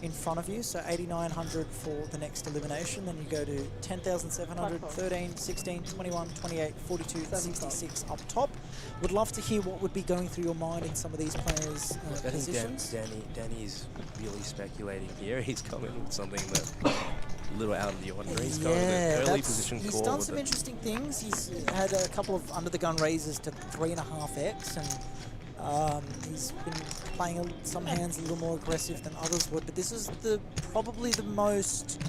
in front of you, so 8,900 for the next elimination. Then you go to 10,700, 13, 16, 21, 28, 42, 66 up top. Would love to hear what would be going through your mind in some of these players' positions. I think Danny's really speculating here. He's coming with something that a little out of the ordinary. He's coming with an early position call. He's done some interesting things. He's had a couple of under-the-gun raises to 3.5x, and he's been playing some hands a little more aggressive than others would, but this is probably the most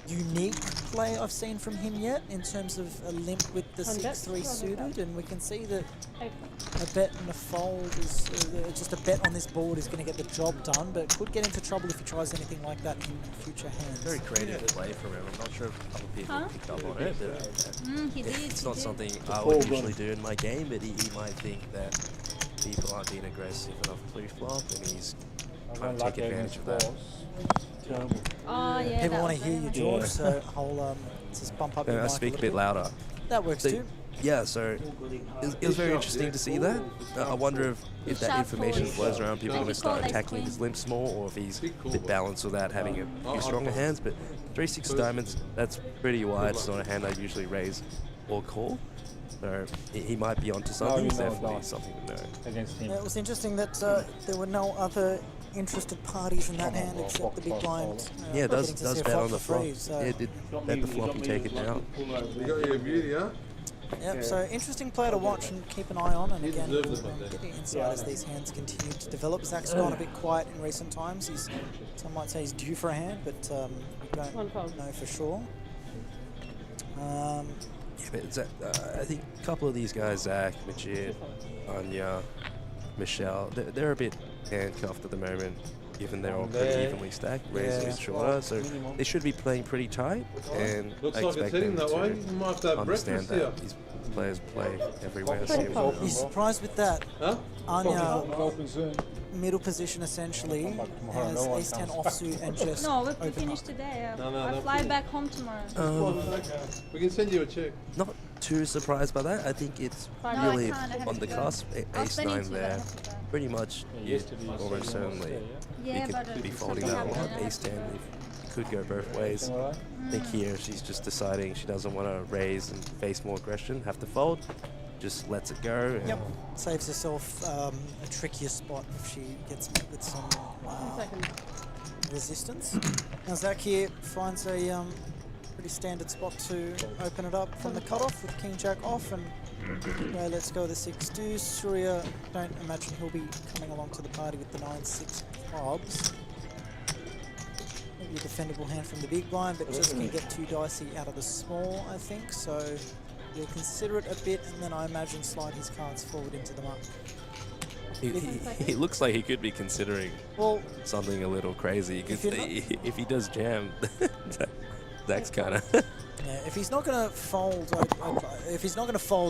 unique play I've seen from him yet in terms of a limp with the 6-3 suited, and we can see that a bet and a fold is just a bet on this board is going to get the job done, but could get into trouble if he tries anything like that in future hands. Very creative play from him. I'm not sure if other people picked up on it, but it's not something I would usually do in my game, but he might think that people aren't being aggressive enough pre-flop, and he's trying to take advantage of that. People want to hear you, George, so I'll just bump up your mic I speak a bit louder. That works too. Yeah, so it was very interesting to see that. I wonder if that information flows around, people are going to start attacking his limps more, or if he's a bit balanced without having a few stronger hands. But 3-6 diamonds, that's pretty wide. It's not a hand I usually raise or call. So he might be onto something. It's definitely something to know. It was interesting that there were no other interested parties in that hand except the big blind. Yeah, it does bet on the flop. Yeah, it did bet the flop and take it down. You got your beauty, huh? Yep, so interesting player to watch and keep an eye on, and again, getting insight as these hands continue to develop. Zach's gone a bit quiet in recent times. Some might say he's due for a hand, but we don't know for sure. Yeah, but I think a couple of these guys, Zach, Majid, Anya, Michelle, they're a bit handcuffed at the moment, given they're all pretty evenly stacked, raising is shorter, so they should be playing pretty tight, and I expect them to understand that these players play everywhere. You're surprised with that? Anya, middle position essentially, has ace-10 offsuit and just No, we finished today. I fly back home tomorrow. We can send you a check. Not too surprised by that. I think it's really on the cusp. Ace-9 there. Pretty much, almost certainly, he could be folding that a lot. Ace-10 could go both ways. I think here she's just deciding she doesn't want to raise and face more aggression, have to fold. Just lets it go. Yep, saves herself a trickier spot if she gets met with some resistance. Now Zach here finds a pretty standard spot to open it up from the cutoff with King Jack off, and let's go the 6 deuce. Surya, don't imagine he'll be coming along to the party with the 9-6 clubs. Maybe a defendable hand from the big blind, but just can get too dicey out of the small, I think. So he'll consider it a bit, and then I imagine slide his cards forward into the muck. He looks like he could be considering something a little crazy. If he does jam, Zach's kind of. Yeah, if he's not going to fold,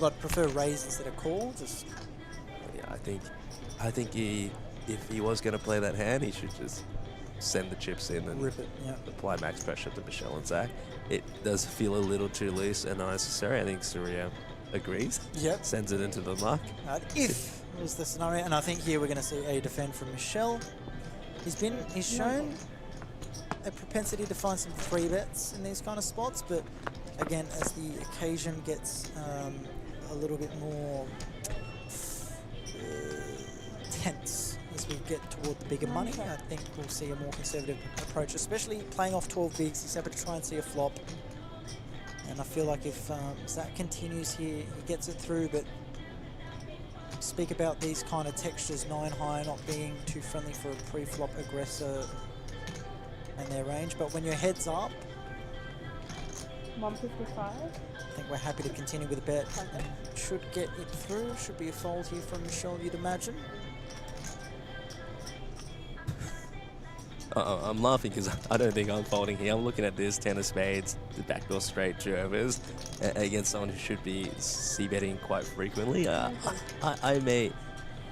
I'd prefer raise instead of call. Just. Yeah, I think if he was going to play that hand, he should just send the chips in and rip it. Yeah. Apply max pressure to Michelle and Zach. It does feel a little too loose and unnecessary. I think Surya agrees. Yep. Sends it into the muck. If was the scenario, and I think here we're going to see a defend from Michelle. He's shown a propensity to find some free bets in these kind of spots, but again, as the occasion gets a little bit more tense as we get toward the bigger money, I think we'll see a more conservative approach, especially playing off 12 bigs. He's able to try and see a flop, and I feel like if Zach continues here, he gets it through, but speak about these kind of textures, 9 high not being too friendly for a pre-flop aggressor and their range, but when your head's up, 155. I think we're happy to continue with a bet and should get it through. Should be a fold here from Michelle, you'd imagine. I'm laughing because I don't think I'm folding here. I'm looking at this 10 of spades, the backdoor straight overs against someone who should be c-betting quite frequently. I may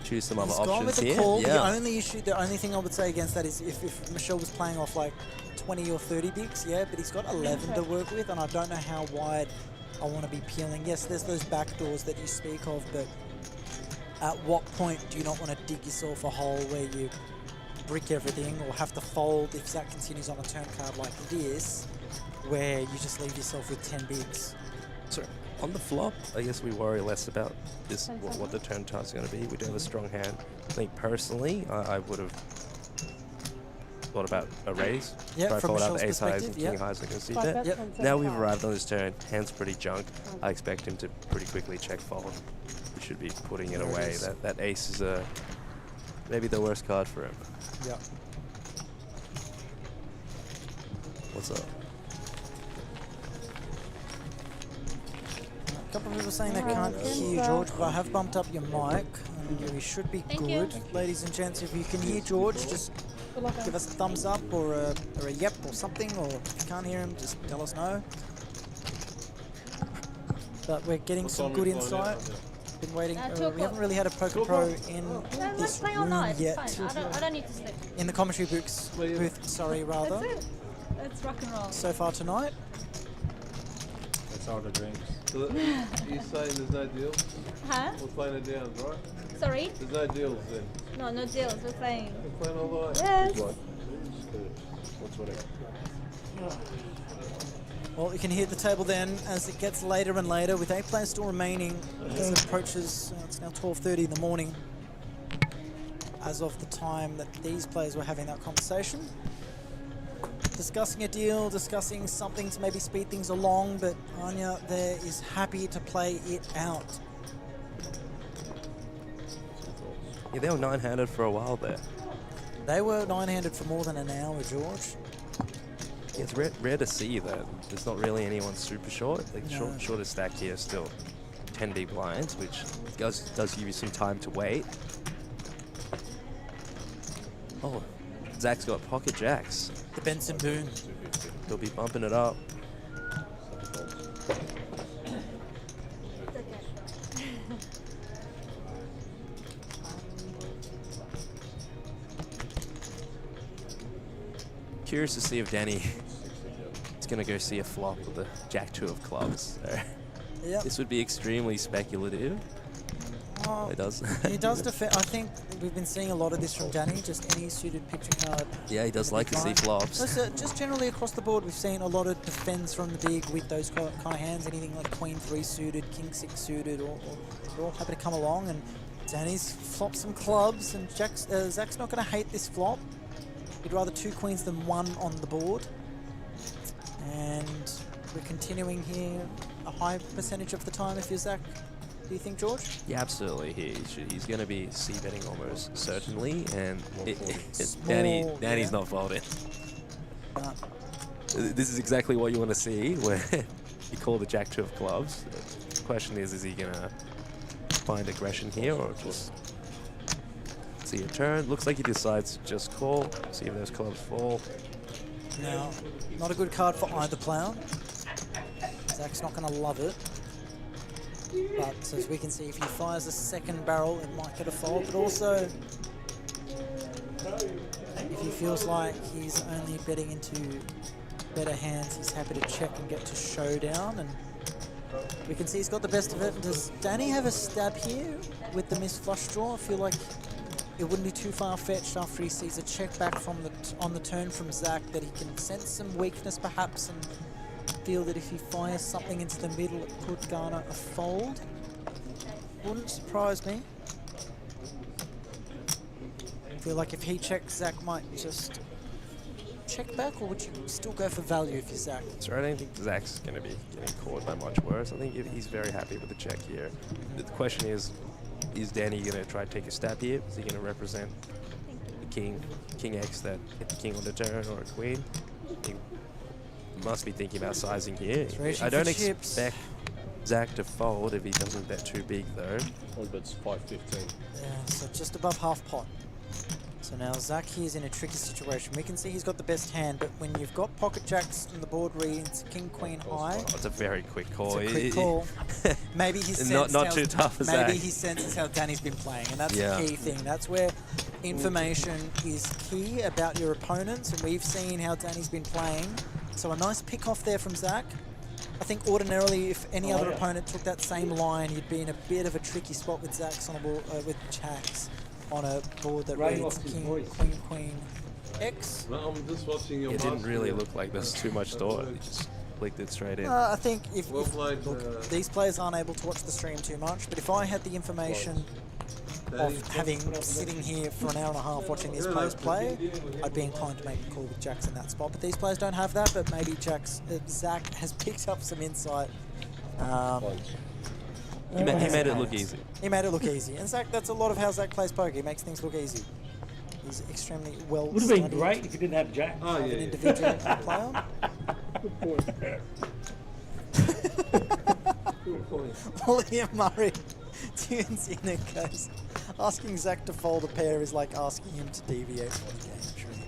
choose some other options with the here. Call. Yeah. The only thing I would say against that is if Michelle was playing off like 20 or 30 bigs, yeah, but he's got 11 to work with, and I don't know how wide I want to be peeling. Yes, there's those backdoors that you speak of, but at what point do you not want to dig yourself a hole where you brick everything or have to fold if Zach continues on a turn card like this, where you just leave yourself with 10 bigs? So on the flop, I guess we worry less about this, what the turn card's going to be. We do have a strong hand. I think personally, I would have thought about a raise. Yeah, try from fold out Michelle's the ace highs and perspective, king highs. I can see that. Yep. Now we've arrived on this turn. Hand's pretty junk. I expect him to pretty quickly check fold. We should be putting it away. That ace is maybe the worst card for him. Yeah. What's up? A couple of people saying they can't hear you, George, but I have bumped up your mic, and we should be good. Ladies and gents, if you can hear George, just give us a thumbs up or a yep or something, or if you can't hear him, just tell us no. But we're getting some good insight. Been waiting. We haven't really had a poker pro in this room yet. I don't need to sleep. In the commentary booth, rather. That's it. Let's rock and roll. So far tonight. That's all the drinks. So you're saying there's no deals? Huh? We're playing it down, right? Sorry? There's no deals then? No, no deals. We're playing. We're playing all the way? Yes. What's whatever. Well, you can hear the table then as it gets later and later, with 8 players still remaining as it approaches. It's now 12:30 in the morning, as of the time that these players were having that conversation. Discussing a deal, discussing something to maybe speed things along, but Anya there is happy to play it out. Yeah, they were 9-handed for a while there. They were 9-handed for more than an hour, George. Yeah, it's rare to see that there's not really anyone super short. Like shortest stack here is still 10 big blinds, which does give you some time to wait. Oh, Zach's got pocket jacks. The Benson Boone. He'll be bumping it up. Curious to see if Danny is going to go see a flop with the Jack-2 of clubs. So this would be extremely speculative. He does. He does defend. I think we've been seeing a lot of this from Danny, just any suited picture card. Yeah, he does like to see flops. Just generally across the board, we've seen a lot of defends from the big with those kind of hands. Anything like Queen 3 suited, King 6 suited, or they're all happy to come along. And Danny's flopped some clubs, and Zach's not going to hate this flop. He'd rather 2 queens than 1 on the board. And we're continuing here a high percentage of the time if you're Zach. Do you think, George? Yeah, absolutely. He's going to be c-betting almost certainly, and Small, Danny's not folding. This is exactly what you want to see, where you call the Jack-2 of clubs. The question is he going to find aggression here or just see a turn? Looks like he decides to just call, see if those clubs fall. Now, not a good card for either player. Zach's not going to love it. But as we can see, if he fires a second barrel, it might get a fold. But also, if he feels like he's only betting into better hands, he's happy to check and get to showdown. And we can see he's got the best of it. And does Danny have a stab here with the missed flush draw? I feel like it wouldn't be too far-fetched after he sees a check back from on the turn from Zach that he can sense some weakness perhaps and feel that if he fires something into the middle it could garner a fold. Wouldn't surprise me. I feel like if he checks, Zach might just check back, or would you still go for value if you're Zach? So I don't think Zach's going to be getting caught by much worse. I think he's very happy with the check here. The question is Danny going to try to take a stab here? Is he going to represent the king X that hit the king on the turn, or a queen? He must be thinking about sizing here. I don't expect Zach to fold if he doesn't bet too big though. It's 5.15. Yeah, so just above half pot. So now Zach here is in a tricky situation. We can see he's got the best hand, but when you've got pocket jacks and the board reads king, queen, high. Oh, it's a very quick call. It's a quick call. Maybe he senses not too tough as maybe he senses how Danny's been playing, and that's the key thing. That's where information is key about your opponents, and we've seen how Danny's been playing. So a nice pick off there from Zach. I think ordinarily, if any other opponent took that same line, you'd be in a bit of a tricky spot with Zach's on a board, with jacks on a board that reads king, queen, queen, X. No, I'm just watching your It didn't really look like there's too much thought. He just clicked it straight in. I think if look, these players aren't able to watch the stream too much, but if I had the information of having sitting here for an hour and a half watching these players play, I'd be inclined to make a call with jacks in that spot. But these players don't have that, but maybe Zach has picked up some insight. He made it look easy. He made it look easy. And Zach, that's a lot of how Zach plays poker. He makes things look easy. He's extremely well Would have been great if you didn't have Jack. Oh, an individual player. Good point. Liam Murray tunes in and goes, asking Zach to fold a pair is like asking him to deviate from the game tree.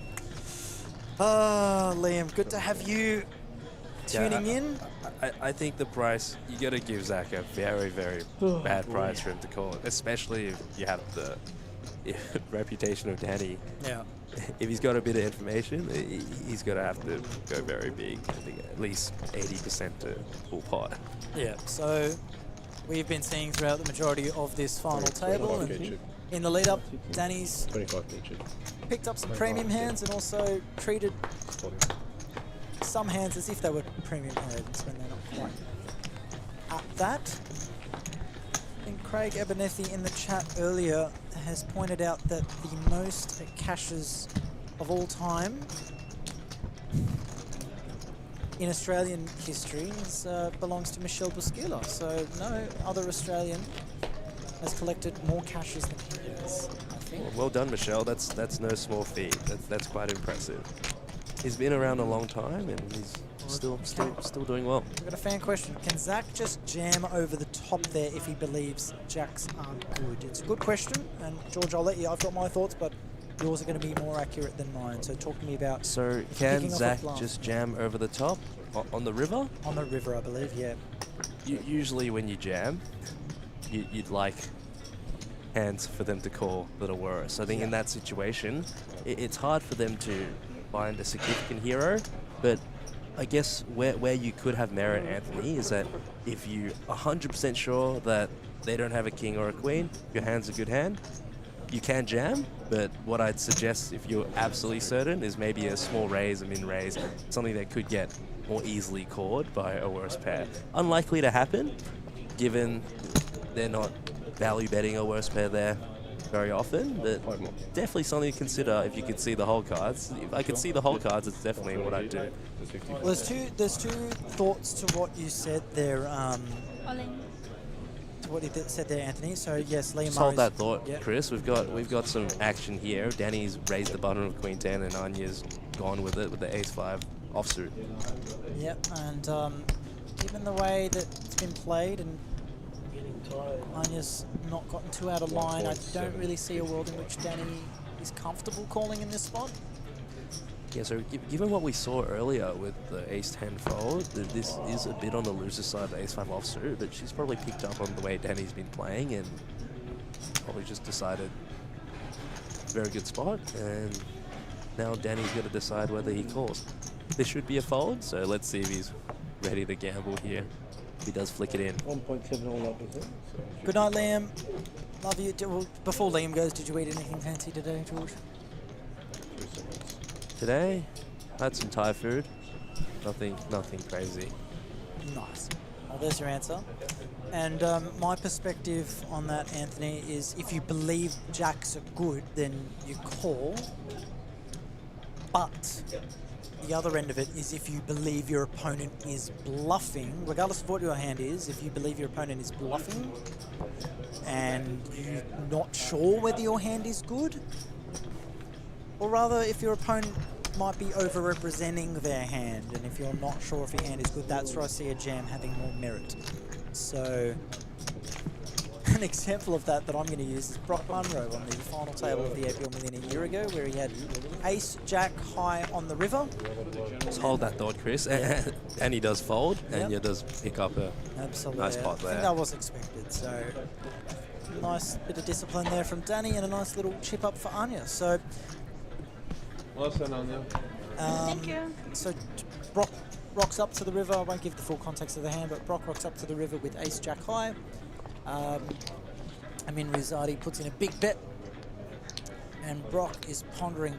Liam, good to have you tuning in. I think the price, you got to give Zach a very, very bad price for him to call it, especially if you have the reputation of Danny. Yeah. If he's got a bit of information, he's going to have to go very big. I think at least 80% to full pot. Yeah, so we've been seeing throughout the majority of this final table, and in the lead up, Danny's picked up some premium hands and also treated some hands as if they were premium hands when they're not quite at that. And Craig Abernethy in the chat earlier has pointed out that the most caches of all time in Australian history belongs to Michel Busquilla. So no other Australian has collected more caches than he has, I think. Well done, Michel. That's no small feat. That's quite impressive. He's been around a long time and he's still doing well. We've got a fan question. Can Zach just jam over the top there if he believes jacks are good? It's a good question, and George, I'll let you. I've got my thoughts, but yours are going to be more accurate than mine. So talk to me about. So can Zach just jam over the top on the river? On the river, I believe. Yeah. Usually, when you jam, you'd like hands for them to call that are worse. I think in that situation, it's hard for them to find a significant hero, but I guess where you could have merit, Anthony, is that if you're 100% sure that they don't have a king or a queen, your hand's a good hand, you can jam, but what I'd suggest if you're absolutely certain is maybe a small raise, a min raise, something that could get more easily called by a worse pair. Unlikely to happen, given they're not value betting a worse pair there very often, but definitely something to consider if you could see the whole cards. If I could see the whole cards, it's definitely what I'd do. Well, there's two thoughts to what you said there. to what you said there, Anthony. So yes, Liam Just hold Murray's- that thought, Yep. Chris. We've got some action here. Danny's raised the button with Queen 10, and Anya's gone with it with the Ace 5 offsuit. Yep, and given the way that it's been played and Anya's not gotten too out of line, I don't really see a world in which Danny is comfortable calling in this spot. Yeah, so given what we saw earlier with the Ace 10 fold, this is a bit on the loser side of the Ace 5 offsuit, but she's probably picked up on the way Danny's been playing and probably just decided very good spot, and now Danny's got to decide whether he calls. This should be a fold, so let's see if he's ready to gamble here. If he does flick it in. 1.7 all up, is it? Good night, Liam. Love you. Well, before Liam goes, did you eat anything fancy today, George? Today, I had some Thai food. Nothing crazy. Nice. Well, there's your answer. And my perspective on that, Anthony, is if you believe jacks are good, then you call. But the other end of it is if you believe your opponent is bluffing, regardless of what your hand is, if you believe your opponent is bluffing and you're not sure whether your hand is good, or rather if your opponent might be over-representing their hand, and if you're not sure if your hand is good, that's where I see a jam having more merit. So an example of that I'm going to use is Brock Munro on the final table of the APL Million a year ago, where he had ace, jack, high on the river. Just hold that thought, Chris. And he does fold, and Yep. he does pick up a Absolutely. nice pot I think there. that was expected. So nice bit of discipline there from Danny, and a nice little chip up for Anya. So Well done, Anya. Thank you. so Brock rocks up to the river. I won't give the full context of the hand, but Brock rocks up to the river with ace, jack, high. Amin Rizadi puts in a big bet, and Brock is pondering,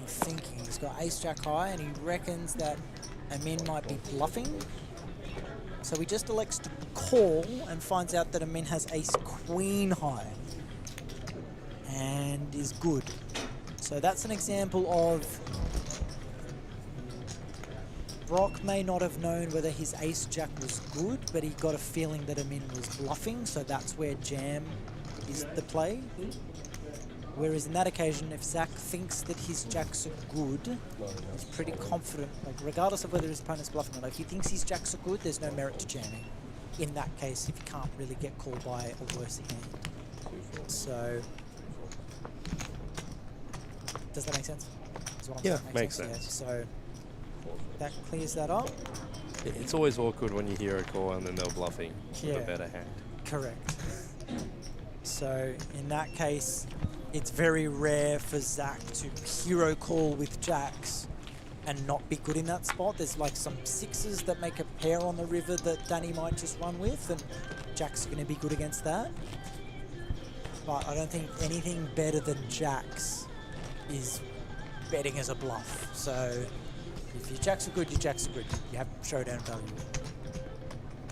thinking. He's got ace, jack, high, and he reckons that Amin might be bluffing. So he just elects to call and finds out that Amin has ace, queen, high, and is good. So that's an example of Brock may not have known whether his ace-jack was good, but he got a feeling that Amin was bluffing, so that's where jam is the play. Whereas in that occasion, if Zach thinks that his jacks are good, he's pretty confident, like regardless of whether his opponent's bluffing or not, if he thinks his jacks are good, there's no merit to jamming. In that case, if you can't really get called by a worse hand. So, does that make sense? Is what I'm Yeah, saying makes Yeah, sense. so that clears that up. It's always awkward when you hear a call and then they're bluffing with Yeah. a better hand. Correct. So in that case, it's very rare for Zach to hero call with jacks and not be good in that spot. There's like some sixes that make a pair on the river that Danny might just run with, and jacks are going to be good against that. But I don't think anything better than jacks is betting as a bluff. So if your jacks are good, your jacks are good. You have showdown value.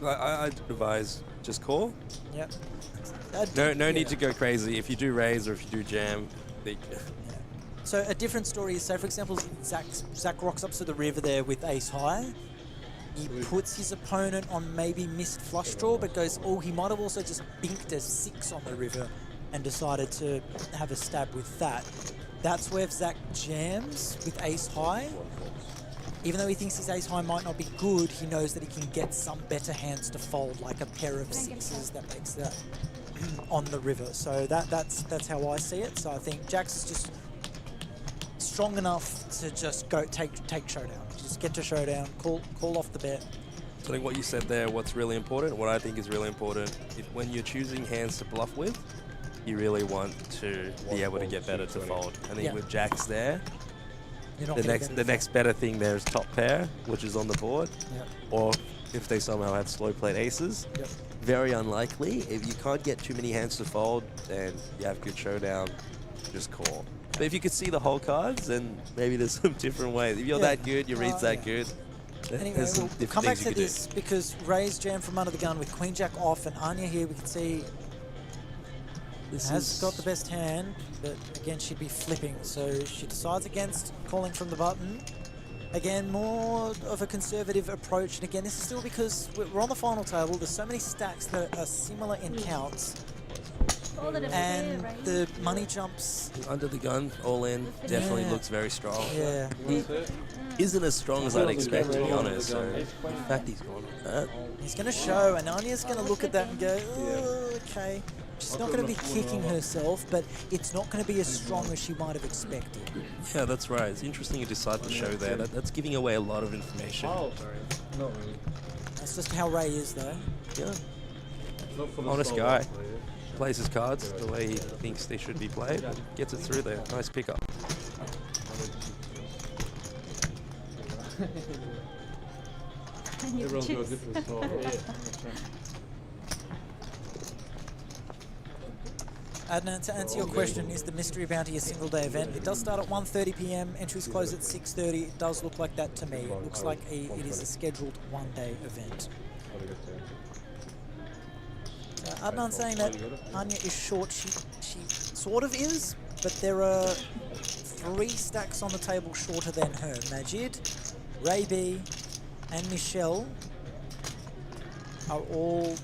I'd advise just call. Yep. No need to go crazy. If you do raise or if you do jam, So a different story is, so for example, Zach rocks up to the river there with ace high. He puts his opponent on maybe missed flush draw, but goes, oh, he might have also just binked a 6 on the river and decided to have a stab with that. That's where if Zach jams with ace high, even though he thinks his ace high might not be good, he knows that he can get some better hands to fold, like a pair of 6s that makes that on the river. So that's how I see it. So I think Jack's is just strong enough to just go take showdown. Just get to showdown, call off the bet. So I think what you said there, what's really important, what I think is really important, when you're choosing hands to bluff with, you really want to be able to get better to fold. I think with jacks there, the next better thing there is top pair, which is on the board, or if they somehow have slow played aces. Very unlikely. If you can't get too many hands to fold, then you have good showdown, just call. But if you could see the whole cards, then maybe there's some different ways. If you're that good, your read's that good, Anyway, there's some we'll different come back things to you this because Ray's jammed from under the gun with Queen Jack off, and Anya here we can see has got the best hand, but again she'd be flipping. So she decides against calling from the button. Again, more of a conservative approach. And again, this is still because we're on the final table. There's so many stacks that are similar in counts. And the money jumps. Under the gun, all in, definitely looks very strong. Yeah. He isn't as strong as I'd expect, to be honest. So, in fact, he's gone with that. He's going to show, and Anya's going to look at that and go, oh, okay. She's not going to be kicking herself, but it's not going to be as strong as she might have expected. Yeah, that's right. It's interesting you decide to show there. That's giving away a lot of information. Oh, sorry. Not really. That's just how Ray is, though. Yeah. Not for the Honest solo guy. player. Plays his cards the way he thinks they should be played. Gets it through there. Nice pickup. Everyone's got a different style. Adnan, to answer your question, is the Mystery Bounty a single-day event? It does start at 1:30 p.m. Entries close at 6:30. It does look like that to me. It looks like it is a scheduled one-day event. Adnan saying that Anya is short. She sort of is, but there are 3 stacks on the table shorter than her. Majid, Ray B, and Michelle are all,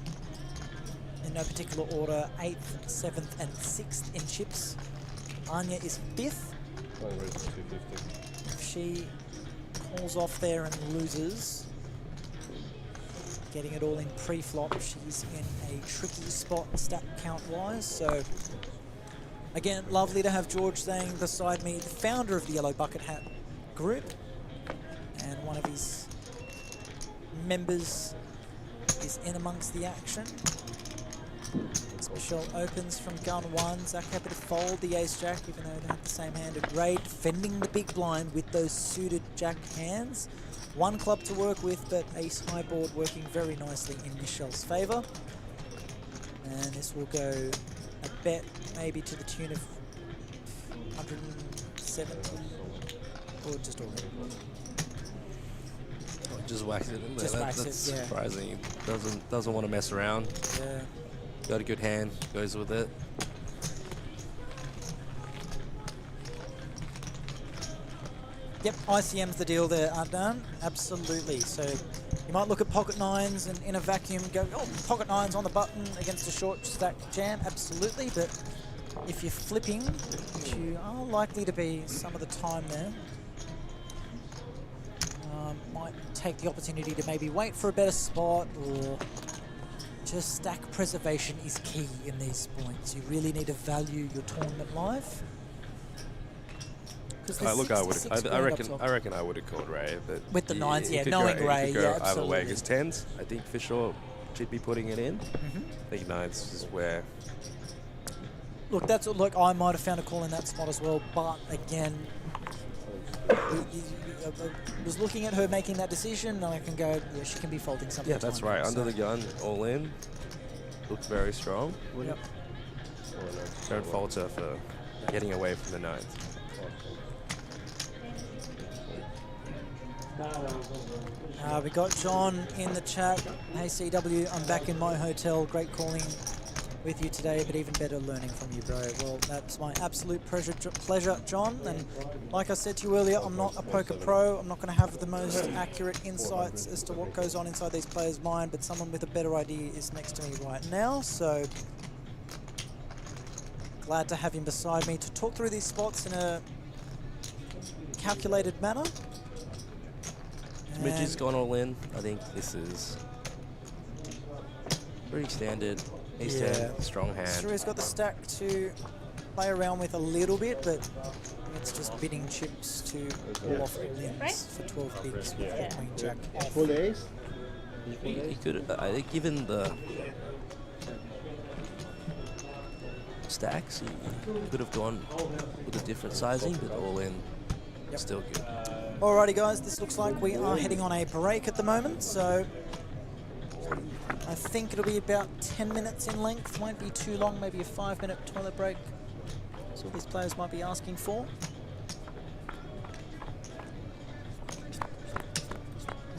in no particular order, 8th, 7th, and 6th in chips. Anya is 5th. If she calls off there and loses, getting it all in pre-flop, she's in a tricky spot stack count-wise. So, again, lovely to have George staying beside me, the founder of the Yellow Bucket Hat group, and one of his members is in amongst the action. As Michelle opens from gun 1, Zach happy to fold the ace-jack, even though they have the same hand. And Ray defending the big blind with those suited jack hands. 1 club to work with, but ace high board working very nicely in Michelle's favour. And this will go a bet maybe to the tune of 170, or just all in. Just whacks it in there. Just whacks That's it, yeah. surprising. Doesn't want to mess around. Yeah. Got a good hand, goes with it. Yep, ICM's the deal there, Adnan. Absolutely. So you might look at pocket 9s and in a vacuum go, oh, pocket 9s on the button against a short stack jam. Absolutely, but if you're flipping, which you are likely to be some of the time there, might take the opportunity to maybe wait for a better spot, or just stack preservation is key in these points. You really need to value your tournament life. Look, I reckon I would have called Ray, but with the 9s, yeah, could knowing go, Ray, could go yeah, either absolutely. way. Because 10s, I think for sure should be putting it in. I think 9s is where. Look, that's look. I might have found a call in that spot as well, but again, I was looking at her making that decision, and I can go, yeah, she can be folding something. Yeah, that's right. Under the gun, all in, looks very strong. Yep. Don't fault her for getting away from the 9s. We got John in the chat. Hey CW, I'm back in my hotel. Great calling with you today, but even better learning from you, bro. Well, that's my absolute pleasure, John. And like I said to you earlier, I'm not a poker pro. I'm not going to have the most accurate insights as to what goes on inside these players' mind, but someone with a better idea is next to me right now. So glad to have him beside me to talk through these spots in a calculated manner. Midget's gone all in. I think this is pretty standard. Ace 10, strong hand. Sure, he's got the stack to play around with a little bit, but it's just bidding chips to pull off all-ins for 12 bigs with the queen jack off. Full ace? He could, I think, given the stacks, he could have gone with a different sizing, but all in, still good. Alrighty guys, this looks like we are heading on a break at the moment, so I think it'll be about 10 minutes in length, won't be too long, maybe a 5-minute toilet break. That's what these players might be asking for.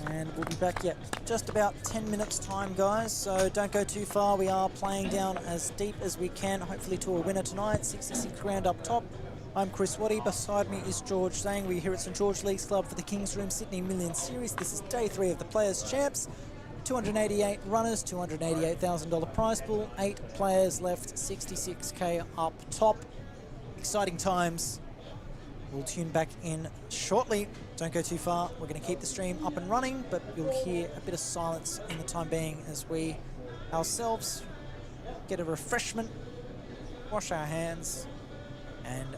And we'll be back, just about 10 minutes time, guys, so don't go too far. We are playing down as deep as we can, hopefully to a winner tonight. 66 grand up top. I'm Chris Waddy. Beside me is George Zhang. We're here at St George Leagues Club for the Kings Room Sydney Million Series. This is day 3 of the Players' Champs. 288 runners, $288,000 prize pool, 8 players left, 66k up top. Exciting times. We'll tune back in shortly. Don't go too far. We're going to keep the stream up and running, but you'll hear a bit of silence in the time being as we ourselves get a refreshment, wash our hands, and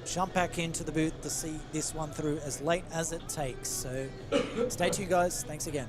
jump back into the booth to see this one through as late as it takes. So stay tuned, guys. Thanks again.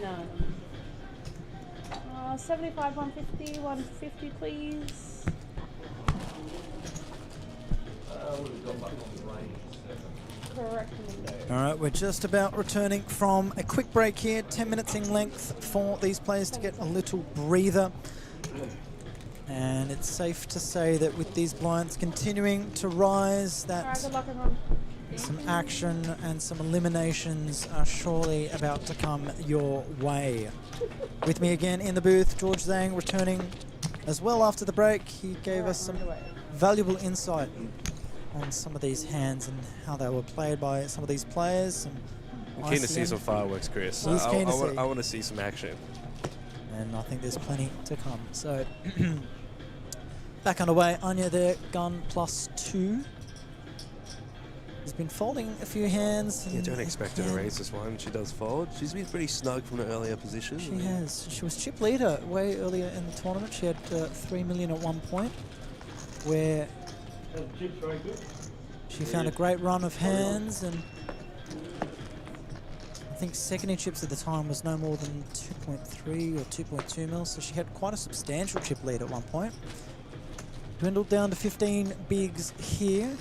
No. 75, 150, 150, please. Correct. All right, we're just about returning from a quick break here, 10 minutes in length for these players to get a little breather. And it's safe to say that with these blinds continuing to rise, that Good luck, everyone. some action and some eliminations are surely about to come your way. With me again in the booth, George Zhang returning as well after the break. He gave us some valuable insight on some of these hands and how they were played by some of these players. I'm keen to see some fireworks, Chris. He's keen to see. I want to see some action. And I think there's plenty to come. So back underway. Anya there, gun +2. He's been folding a few hands. Yeah, don't expect her to raise this one. She does fold. She's been pretty snug from her earlier position. She has. She was chip leader way earlier in the tournament. She had 3 million at one point, where she found a great run of hands, and I think secondary chips at the time was no more than 2.3 or 2.2 mil, so she had quite a substantial chip lead at one point. Dwindled down to 15 bigs here,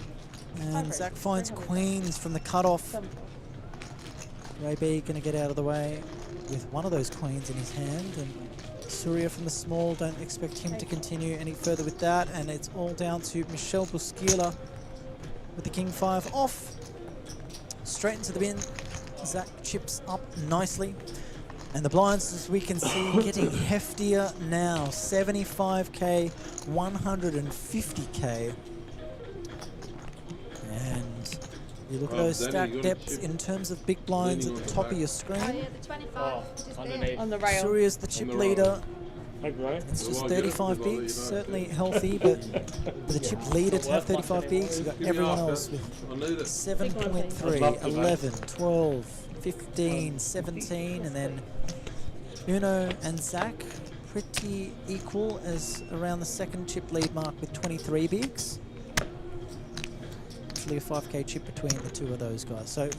and Zach finds queens from the cutoff. Ray B going to get out of the way with one of those queens in his hand, and Surya from the small, don't expect him to continue any further with that, and it's all down to Michelle Busquila with the King 5 off. Straight into the bin. Zach chips up nicely. And the blinds, as we can see, getting heftier now. 75k, 150k. And you look at those stack depths in terms of big blinds at the top of your screen. Oh yeah, the 25. Just there. On the rail. Suria's the chip leader. Hey, bro. It's just 35 bigs, certainly healthy, but with a chip leader to have 35 bigs, you've got everyone else with 7.3, 11, 12, 15, 17, and then Uno and Zach pretty equal as around the second chip lead mark with 23 bigs. Actually a 5k chip between the two of those guys. So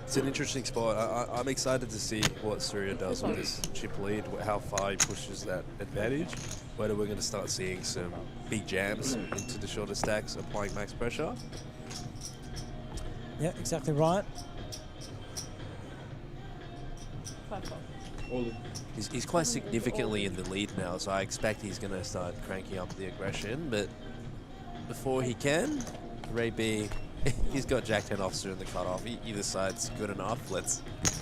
it's an interesting spot. I'm excited to see what Surya does with this chip lead, how far he pushes that advantage, whether we're going to start seeing some big jams into the shorter stacks, applying max pressure. yeah, exactly right. He's quite significantly in the lead now, so I expect he's going to start cranking up the aggression, but before he can, Ray B, he's got Jack 10 officer in the cutoff. Either side's good enough. Let's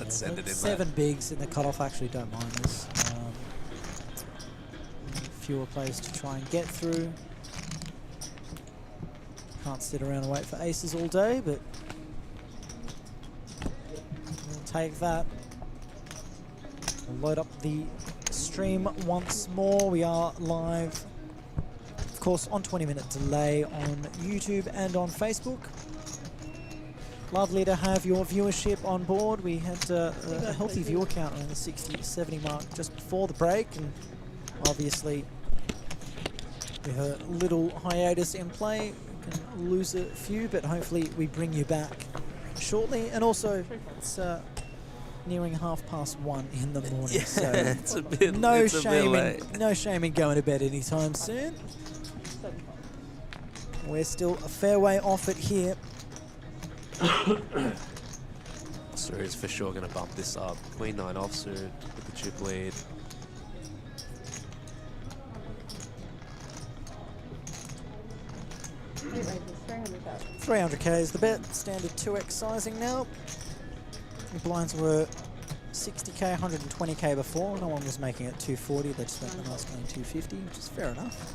send it in there. 7 bigs in the cutoff, actually don't mind this. Fewer players to try and get through. Can't sit around and wait for aces all day, but we'll take that. We'll load up the stream once more. We are live, of course, on 20-minute delay on YouTube and on Facebook. Lovely to have your viewership on board. We had a healthy viewer count around the 60-70 mark just before the break, and obviously with a little hiatus in play, we can lose a few, but hopefully we bring you back shortly. And also, it's nearing 1:30 in the morning, so it's a bit, no shame in going to bed anytime soon. We're still a fair way off it here. Surya's for sure going to bump this up. Queen 9 offsuit with the chip lead. $300k is the bet. Standard 2x sizing now. The blinds were 60k, 120k before. No one was making it 240. They just went the last game 250, which is fair enough.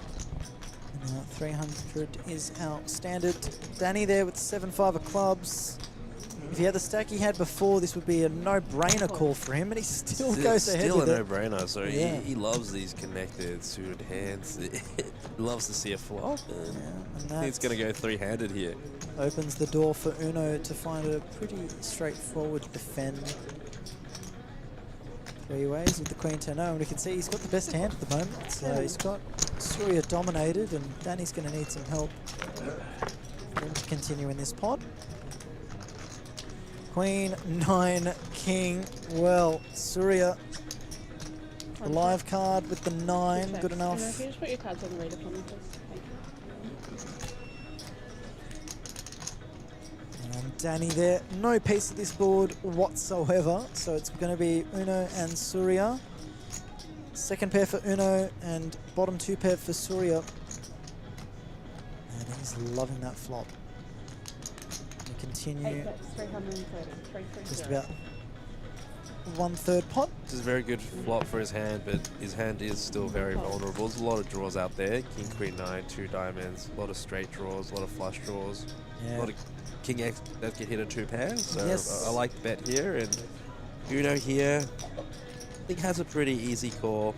And 300 is our standard. Danny there with 7-5 of clubs. If he had the stack he had before, this would be a no-brainer call for him, and he still goes ahead with it. Still a no-brainer. So yeah. he loves these connected suited hands. He loves to see a flop. And I think it's going to go three-handed here. Opens the door for Uno to find a pretty straightforward defend. Three ways with the Queen 10-0, and we can see he's got the best hand at the moment. So he's got Surya dominated, and Danny's going to need some help for him to continue in this pod. Queen 9 King. Well, Surya, the live card with the 9, good enough. Can you just put your cards on the reader for me, please? And Danny there, no piece of this board whatsoever, so it's going to be Uno and Surya. Second pair for Uno and bottom 2 pair for Surya. And he's loving that flop. We continue just about 1/3 pot. This is a very good flop for his hand, but his hand is still very vulnerable. There's a lot of draws out there. King, Queen 9, 2 diamonds, a lot of straight draws, a lot of flush draws, a lot of King X that can hit a 2 pair. So I like the bet here, and Uno here I think has a pretty easy call.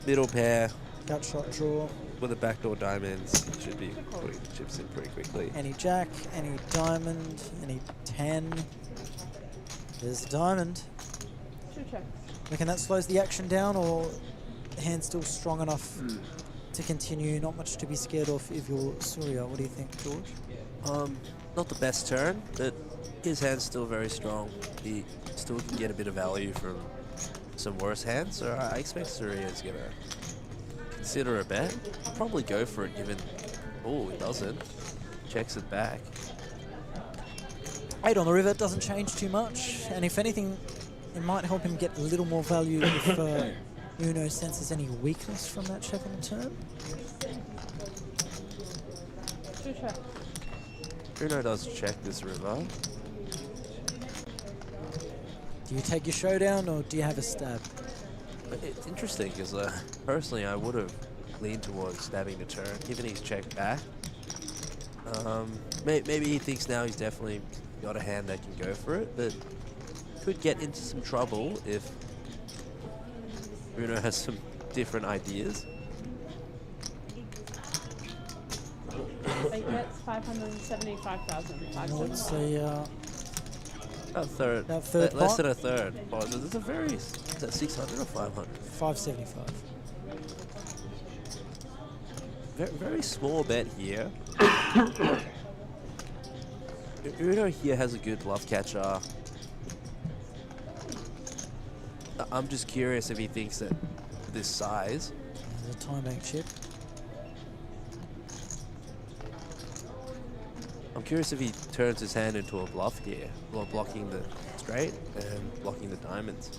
Middle pair. Gut shot draw. With the backdoor diamonds, should be putting the chips in pretty quickly. Any jack, any diamond, any 10. There's the diamond. Reckon that slows the action down, or the hand's still strong enough to continue? Not much to be scared of if you're Surya. What do you think, George? Not the best turn, but his hand's still very strong. He still can get a bit of value from some worse hands, so I expect Surya is going to consider a bet. Probably go for it given... Oh, it doesn't. Checks it back. 8 on the river doesn't change too much, and if anything, it might help him get a little more value if Uno senses any weakness from that check on the turn. Uno does check this river. Do you take your showdown or do you have a stab? It's interesting because personally I would have leaned towards stabbing the turn, given he's checked back. Maybe he thinks now he's definitely got a hand that can go for it, but could get into some trouble if Bruno has some different ideas. He gets 575,000. What's the A third. That third Less pot? than a third. Oh, this is a very... Is that 600 or 500? 575. Very small bet here. Uno here has a good bluff catcher. I'm just curious if he thinks that this size... There's a time bank chip. I'm curious if he turns his hand into a bluff here, while blocking the straight and blocking the diamonds.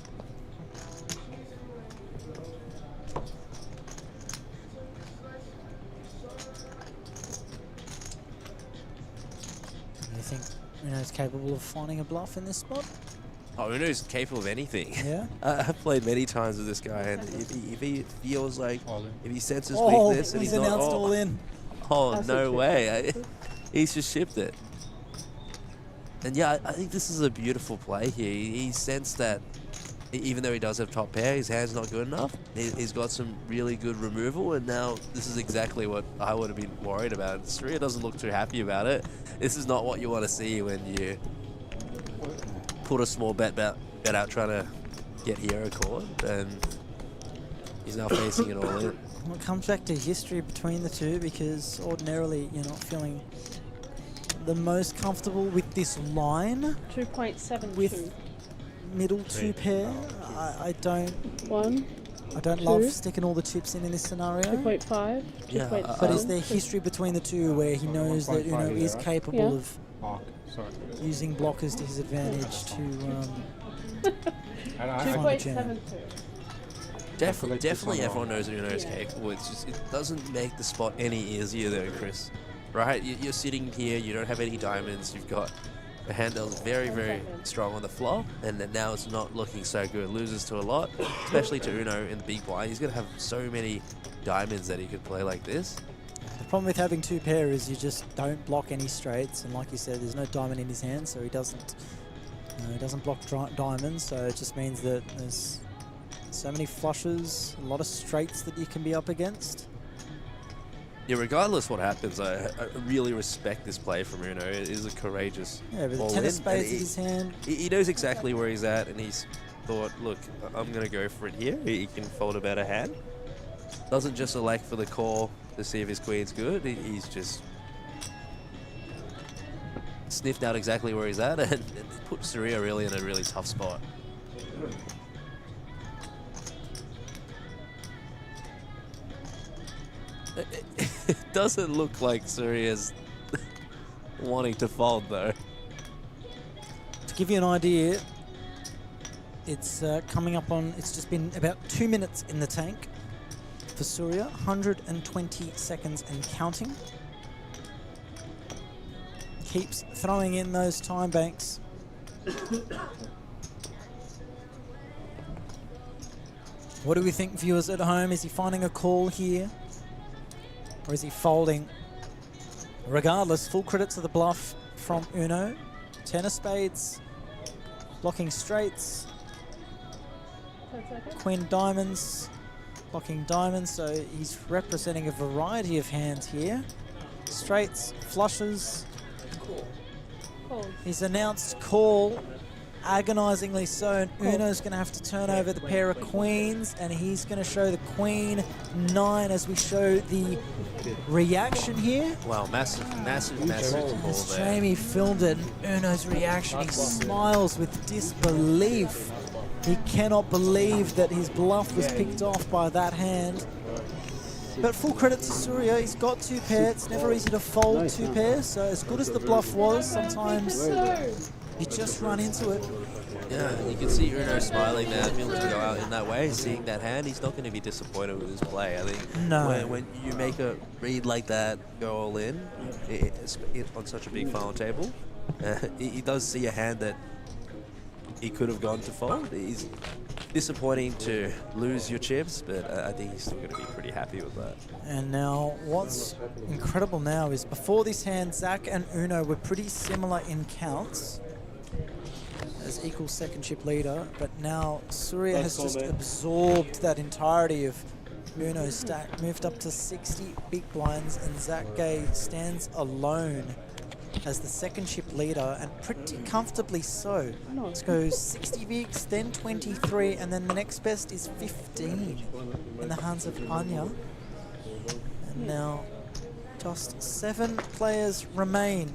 Do you think Uno's capable of finding a bluff in this spot? Oh, Uno's capable of anything. Yeah? I've played many times with this guy, and if he feels like, if he senses Oh, weakness and he's he's not... announced all in. Oh, That's no a way. He's just shipped it. And yeah, I think this is a beautiful play here. He sensed that even though he does have top pair, his hand's not good enough. He's got some really good removal, and now this is exactly what I would have been worried about. Surya doesn't look too happy about it. This is not what you want to see when you put a small bet out trying to get hero caught, and he's now facing it all in. Well, it comes back to history between the two, because ordinarily you're not feeling the most comfortable with this line. 2.72. With middle two pair. I don't Two. love sticking all the chips in this scenario. 2.5. Yeah, 2.7. But is there history between the two where he knows that Uno is capable of using blockers to his advantage to find a jam? 2.72. Definitely everyone knows Uno's capable. It's just, it doesn't make the spot any easier though, Chris. Right? You're sitting here, you don't have any diamonds, you've got a hand that was very, very strong on the flop, and then now it's not looking so good. Loses to a lot, especially to Uno in the big blind. He's going to have so many diamonds that he could play like this. The problem with having two pair is you just don't block any straights, and like you said, there's no diamond in his hand, so he doesn't block diamonds, so it just means that there's so many flushes, a lot of straights that you can be up against. Yeah, regardless what happens, I really respect this play from Uno. It is a courageous Yeah, but the all-in, ten of spades and in his hand. He knows exactly where he's at, and he's thought, look, I'm going to go for it here. He can fold a better hand. Doesn't just elect for the call to see if his queen's good. He's just sniffed out exactly where he's at and put Surya really in a really tough spot. It doesn't look like Surya's wanting to fold though. To give you an idea, it's coming up on, it's just been about 2 minutes in the tank for Surya, 120 seconds and counting. Keeps throwing in those time banks. What do we think, viewers at home? Is he finding a call here? Or is he folding? Regardless, full credit to the bluff from Uno. 10 of spades, blocking straights. Queen diamonds, blocking diamonds, so he's representing a variety of hands here. Straights, flushes. He's announced call, agonizingly so, and Uno's going to have to turn over the pair of queens, and he's going to show the queen 9 as we show the reaction here. Wow, massive call As there. Jamie filmed it, and Uno's reaction, he smiles with disbelief. He cannot believe that his bluff was picked off by that hand. But full credit to Surya, he's got two pair. It's never easy to fold two pairs, so as good as the bluff was, sometimes you just run into it. Yeah, you can see Uno smiling there, being able to go out in that way, seeing that hand. He's not going to be disappointed with his play. I think No. when you make a read like that, go all in, on such a big final table, he does see a hand that he could have gone to fold. He's disappointing to lose your chips, but I think he's still going to be pretty happy with that. And now, what's incredible now is before this hand, Zach and Uno were pretty similar in counts as equal second chip leader, but now Surya has just absorbed that entirety of Uno's stack, moved up to 60 big blinds, and Zach Gay stands alone as the second chip leader, and pretty comfortably so. Let's go 60 bigs, then 23, and then the next best is 15 in the hands of Anya. And now just 7 players remain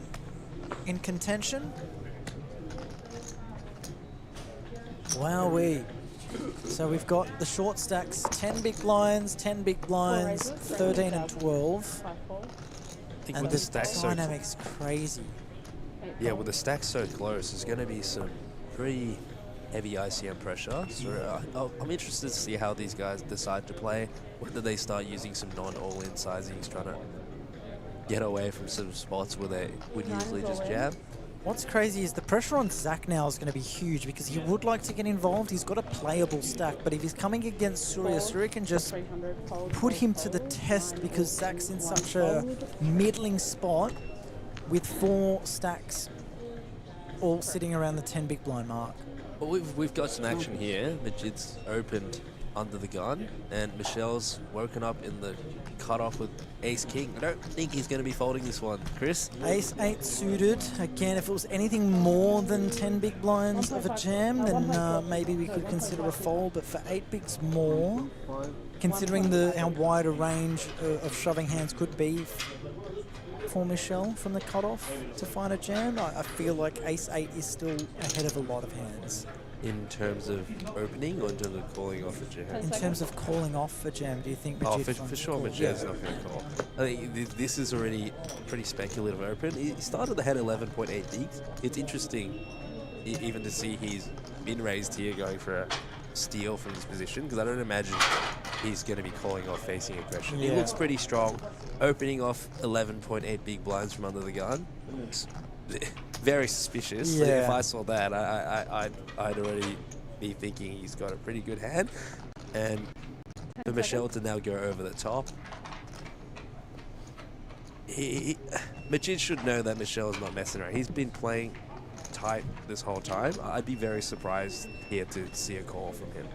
in contention. Wowee. So we've got the short stacks, 10 big blinds, 10 big blinds, 13 and 12. And the dynamic's crazy. Yeah, with the stacks so close, there's going to be some pretty heavy ICM pressure. So I'm interested to see how these guys decide to play, whether they start using some non-all-in sizings, trying to get away from some spots where they would usually just jab. What's crazy is the pressure on Zach now is going to be huge because he would like to get involved. He's got a playable stack, but if he's coming against Surya, Surya can just put him to the test because Zach's in such a middling spot with 4 stacks all sitting around the 10 big blind mark. Well, we've got some action here. Majid's opened under the gun, and Michelle's woken up in the cutoff with ace-king. I don't think he's going to be folding this one. Chris? Ace-8 suited. Again, if it was anything more than 10 big blinds of a jam, then maybe we could consider a fold, but for 8 bigs more, considering how wide a range of shoving hands could be for Michelle from the cutoff to find a jam, I feel like Ace-8 is still ahead of a lot of hands. In terms of opening or in terms of calling off a jam? In terms of calling off a jam, do you think Majid for sure Majid's not going to call. I think this is already pretty speculative open. He started the head 11.8 bigs. It's interesting even to see he's been raised here going for a steal from this position, because I don't imagine he's going to be calling off facing aggression. He looks pretty strong, opening off 11.8 big blinds from under the gun. Very suspicious. Yeah. If I saw that, I'd already be thinking he's got a pretty good hand. And for Michelle to now go over the top, Majid should know that Michelle is not messing around. He's been playing tight this whole time. I'd be very surprised here to see a call from him.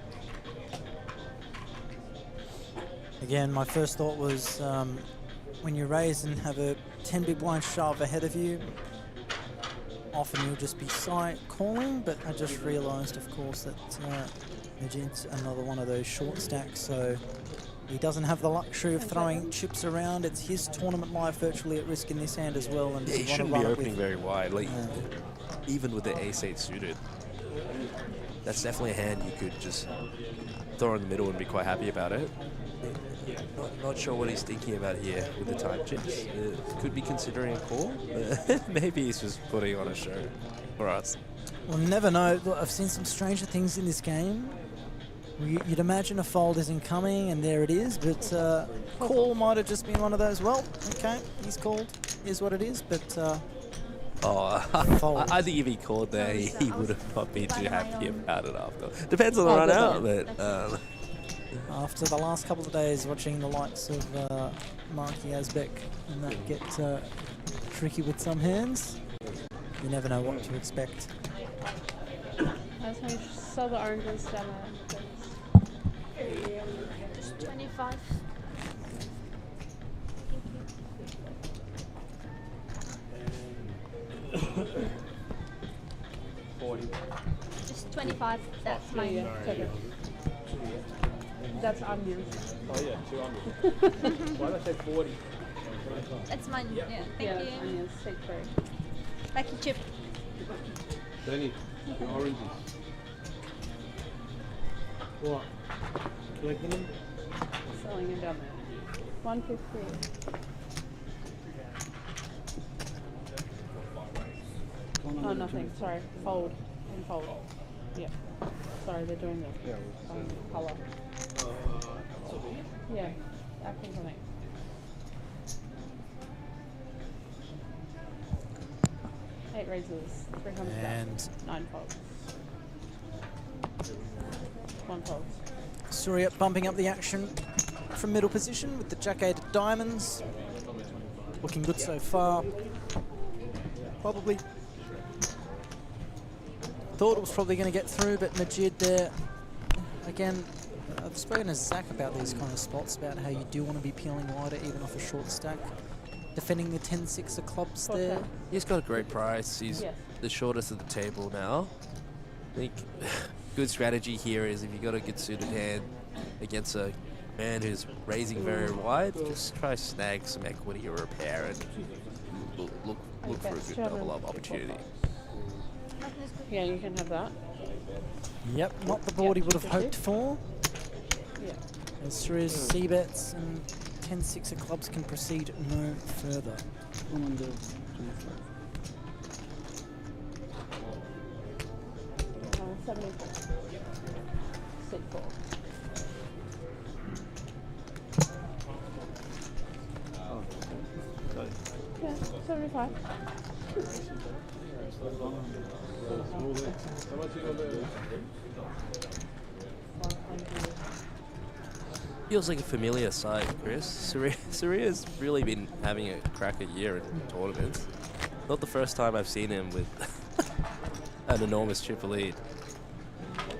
Again, my first thought was when you raise and have a 10 big blind shove ahead of you, often you'll just be side calling, but I just realized, of course, that Majid's another one of those short stacks, so he doesn't have the luxury of throwing chips around. It's his tournament life virtually at risk in this hand as well. And he shouldn't be opening very wide, like even with the ace-8 suited. That's definitely a hand you could just throw in the middle and be quite happy about it. Not sure what he's thinking about here with the type chips. Could be considering a call. Maybe he's just putting on a show for us. We'll never know. Look, I've seen some stranger things in this game. You'd imagine a fold isn't coming, and there it is, but call might have just been one of those, well, okay, he's called, is what it is, but I think if he called there, he would have not been too happy about it after. Depends on the run out, but... after the last couple of days watching the likes of Marky Asbeck and that get tricky with some hands, you never know what to expect. I just want to sell the oranges down there. 25. 40. Just 25. That's mine. Yeah, that's onions. Oh yeah, 200. Why did I say 40? That's mine. Yeah. Thank you. Onions. Take 3. Back your chip. Danny, the oranges. What? Collecting them? Selling them down there. 150. Oh, nothing. Sorry. Fold. And fold. Yeah. Sorry, they're doing the colour. Yeah. Acting's on it. 8 raises. 300. And 9 folds. One fold. Surya bumping up the action from middle position with the Jack-8 of diamonds. Looking good so far. Probably thought it was probably going to get through, but Majid there, again, I've spoken to Zach about these kind of spots, about how you do want to be peeling wider even off a short stack. Defending the 10-6 of clubs there. He's got a great price. He's the shortest of the table now. I think good strategy here is if you got a good suited hand against a man who's raising very wide, just try snag some equity or a pair and look for a good double up opportunity. Yeah, you can have that. Yep, not the board he would have hoped for. Yeah. As Surya's C-bets and 10-6 of clubs can proceed no further. 74. 6-4. Yeah, 75. Feels like a familiar side, Chris. Surya's really been having a cracker year in tournaments. Not the first time I've seen him with an enormous triple lead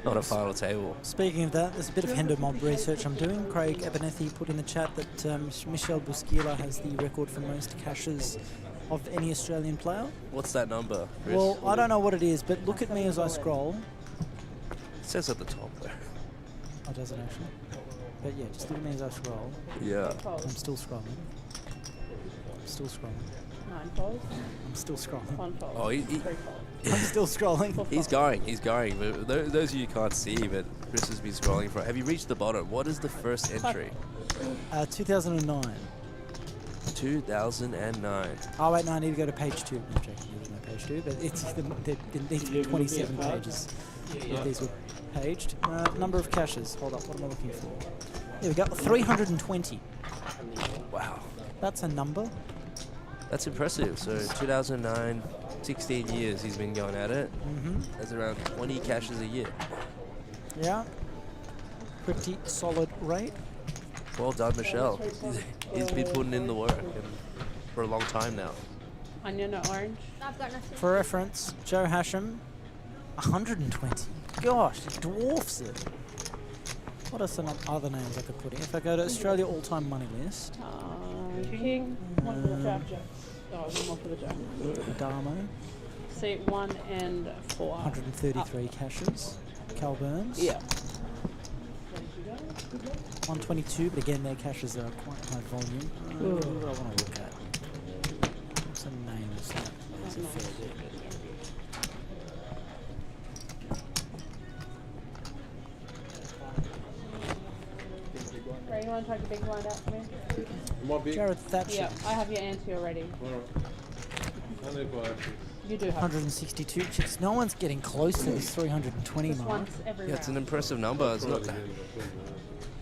on a final table. Speaking of that, there's a bit of Hendo Mob research I'm doing. Craig 𝗣𝗦𝗢 put in the chat that Michel Busquila has the record for most caches of any Australian player. What's that number, Chris? Well, I don't know what it is, but look at me as I scroll. It says at the top there. Oh, does it actually? But yeah, just look at me as I scroll. Yeah. I'm still scrolling. I'm still scrolling. 9 folds. I'm still scrolling. 1 fold. Oh, 3 folds. I'm still scrolling. He's going. But those of you can't see, but Chris has been scrolling for. Have you reached the bottom? What is the first entry? 2009. 2009. Oh wait, no, I need to go to page 2. I'm joking, there's no page 2, but it's there needs to be 27 pages. If these were paged. Number of caches. Hold up, what am I looking for? There we go, 320. Wow. That's a number. That's impressive. So 2009, 16 years he's been going at it. That's around 20 caches a year. Yeah. Pretty solid rate. Well done, Michelle. He's been putting in the work for a long time now. Onion or orange? I've got nothing. For reference, Joe Hasham, 120. Gosh, it dwarfs it. What are some other names I could put in? If I go to Australia all-time money list. King. One for the jack. Oh, one more for the jack. Adamo. See, 1 and 4. 133 caches. Cal Burns. Yeah. 122, but again, their caches are quite high volume. What do I want to look at? What's a name of that? That's a fair bit. Ray, you want to take a big blind out for me? Jared Thatcher. Yeah, I have your ante already. You do have 162 chicks. No one's getting close to this 320 just mark. once every Yeah, it's an round. impressive number. It's not.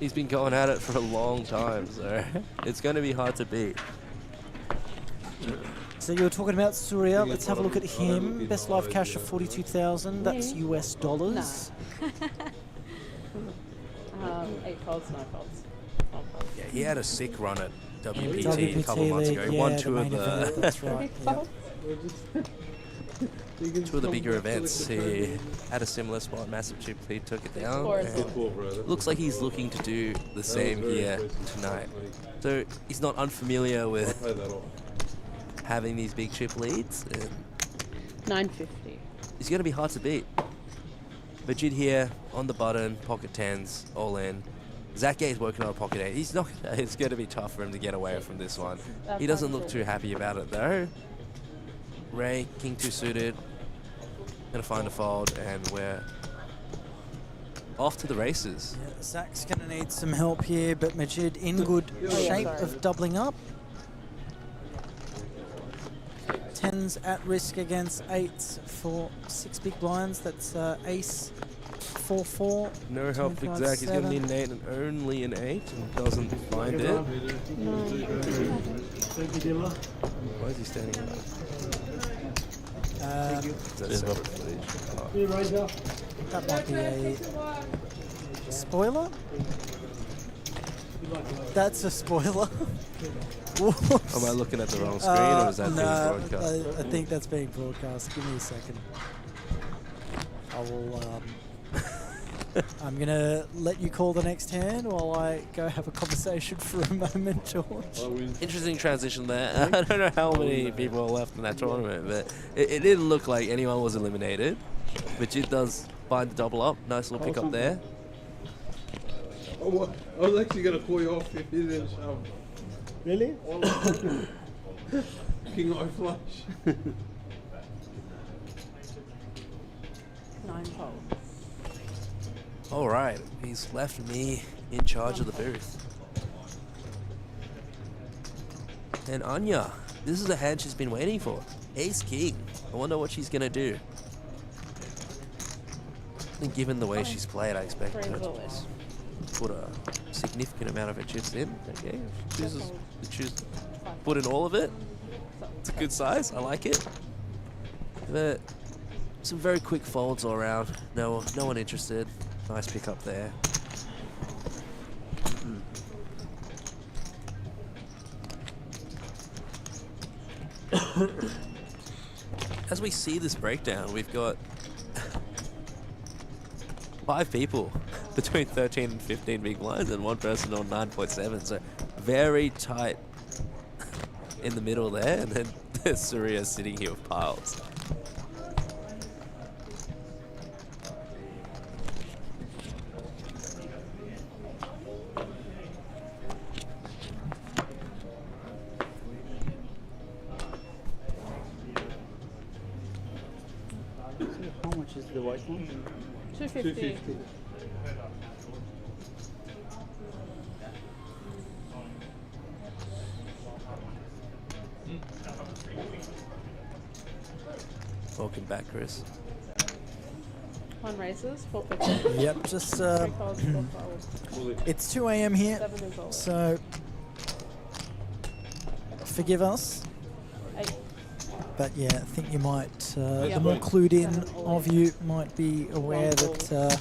He's been going at it for a long time, so it's going to be hard to beat. So you were talking about Surya. Let's have a look at him. Best live cash of 42,000. That's US dollars. 8 folds, 9 folds. 12 folds. Yeah, he had a sick run at WPT, a WPT couple months League, ago. He yeah, won the two of main event, the that's right. Yep. two of the bigger events. He had a similar spot, massive chip. He took it down. And looks like he's looking to do the same here tonight. So he's not unfamiliar with having these big chip leads. And 950. he's going to be hard to beat. Majid here on the button, pocket 10s, all in. Zach is working on a pocket 8. He's not. It's going to be tough for him to get away from this one. He doesn't look too happy about it though. Ray, king 2 suited. Gonna find a fold, and we're off to the races. Yeah, Zach's going to need some help here, but Majid in good shape of doubling up. 10s at risk against 8s for 6 big blinds. That's ace 4-4. No help for Zach. He's going to need an 8 and only an 8, and doesn't find it. Why is he standing up? Is that separate footage? Oh. That might be a spoiler. That's a spoiler. Am I looking at the wrong screen, or is that being no, broadcast? I think that's being broadcast. Give me a second. I will. I'm gonna let you call the next hand while I go have a conversation for a moment, George. Interesting transition there. I don't know how many people are left in that tournament, but it didn't look like anyone was eliminated. But it does find the double up. Nice little pick up there. Oh, I was actually going to call you off if you didn't shove. Really? King Eye Flush. 9-fold. All right, he's left me in charge of the booth. And Anya, this is a hand she's been waiting for. Ace King. I wonder what she's gonna do. And given the way she's played, I expect her to just put a significant amount of her chips in. Okay, choose put in all of it. It's a good size. I like it. But some very quick folds all around. No one interested. Nice pick up there. As we see this breakdown, we've got 5 people between 13 and 15 big blinds and 1 person on 9.7. So very tight in the middle there. And then there's Surya sitting here with piles. How much is the white one? 250. Welcome back, Chris. 1 races, 450. Yep, just 3 folds, 4 folds. it's 2 a.m. here, 7 is all. so forgive us. 8. But yeah, I think you might, Yeah. the more clued in of you might be aware that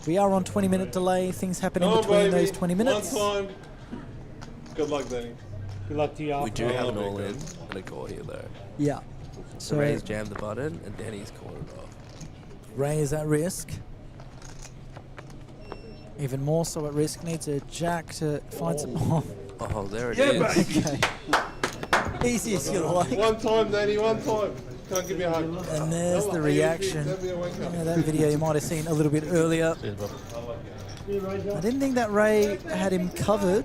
we are on 20-minute delay. Things happen in between those 20 minutes. One time. Good luck, Danny. Good luck to you. We do have an all-in and a call here, though. Yeah. So So Ray's jammed the button and Danny's called it off. Ray is at risk. Even more so at risk. Needs a jack to find some. Oh, there it is. Okay. Easy as you like. One time, Danny, one time. Can't give me a hug. And there's the reaction. Yeah, that video you might have seen a little bit earlier. I didn't think that Ray had him covered.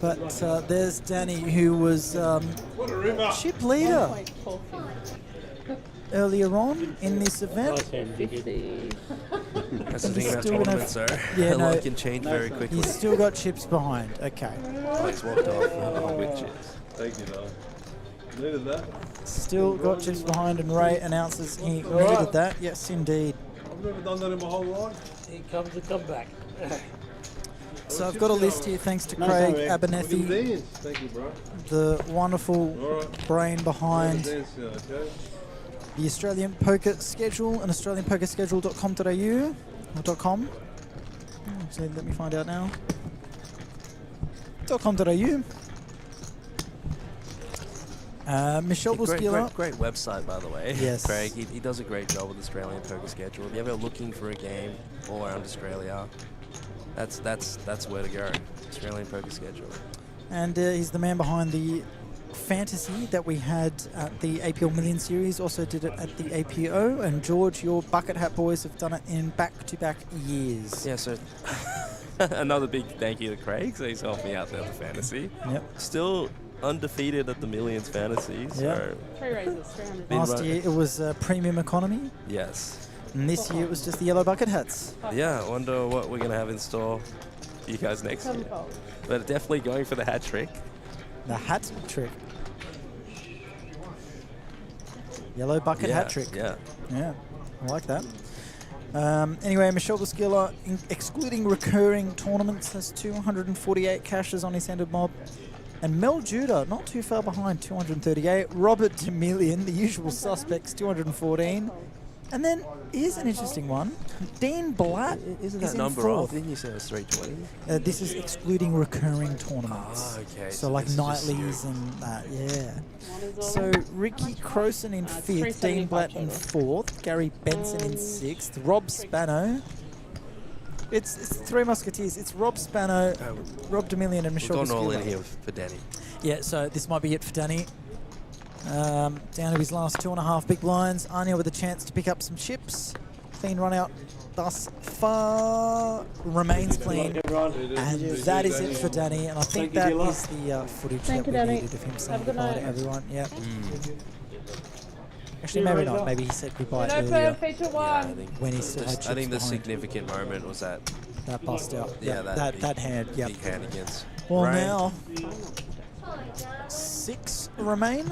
But there's Danny, who was chip leader 1.450. earlier on in this event. 50. That's the thing about Still gonna tournaments, though. Yeah, A no, lot can change very quickly. He's still got chips behind. Okay. Oh, he's walked off with chips. Thank you, darling. Needed that. Still got chips behind, and Ray announces he needed that. Yes, indeed. I've never done that in my whole life. Here comes the comeback. So I've got a list here, thanks to Craig Abernethy, Thank you, bro. the wonderful brain behind Dance now, okay? the Australian Poker Schedule and AustralianPokerSchedule.com.au or .com. Actually, let me find out now. .com.au. Michelle Busquilla. Great website, by the way. Yes. Craig, he does a great job with the Australian Poker Schedule. If you're ever looking for a game all around Australia, that's where to go. Australian Poker Schedule. And he's the man behind the fantasy that we had at the APL Million Series. Also did it at the APO. And George, your Bucket Hat boys have done it in back-to-back years. Yeah, so another big thank you to Craig. So he's helped me out there with the fantasy. Yep. Still undefeated at the Millions fantasy. So Yep. 3 races, 300. Last year it was premium economy. yes. And this year it was just the yellow bucket hats. Yeah, I wonder what we're going to have in store for you guys next 7 year. folds. But definitely going for the hat trick. The hat trick. Yellow bucket hat trick. Yeah. Yeah, I like that. Anyway, Michelle Busquilla, excluding recurring tournaments, has 248 cashes on his handed mob. And 𝗣𝗔𝗬𝗢𝗢, not too far behind, 238. Robert 𝗤𝗎𝗓𝗓𝗓, the usual suspects, 214. And then, here's an interesting one. 𝗣𝗓𝗓𝗢 Isn't is that in number fourth. off? Didn't you say it was 320? This is excluding recurring tournaments. Ah, okay. So like this is just nightlies and that, yeah. So Ricky Croson in fifth, Dean Blatt in fourth, Gary Benson in sixth, Rob Spano. It's the Three Musketeers. It's Rob Spano, Rob 𝗤𝗎𝗓𝗓, and Michelle We've gone all in Busquilla. here for Danny. Yeah, so this might be it for Danny. Down to his last 2.5 big blinds. Anya with a chance to pick up some chips. Clean run out thus far. Remains clean. And that is it for Danny. And I think that is the footage that we needed of him saying goodbye to everyone. Yeah. Actually, maybe not. Maybe he said goodbye earlier I think when he still had chips I think the behind. significant moment was that. That bust out. Yeah, that hand. Yeah. Big hand against. Well, Ryan. now 6 remain.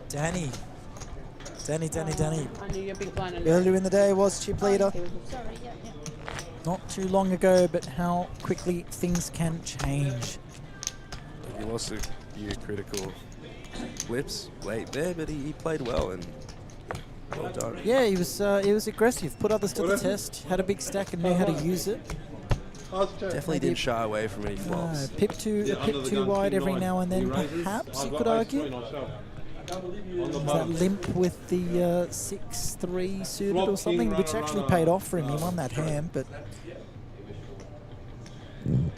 Danny. I knew you're a big blind. Earlier in the day was chip leader. Sorry, yeah. Not too long ago, but how quickly things can change. He lost a few critical blips late there, but he played well and well done. Yeah, he was aggressive, put others to the test, had a big stack and knew how to use it. Definitely didn't shy away from any flops. Pip too wide every now and then, perhaps you could argue. That limp with the 6-3 suited or something, which actually paid off for him. He won that hand, but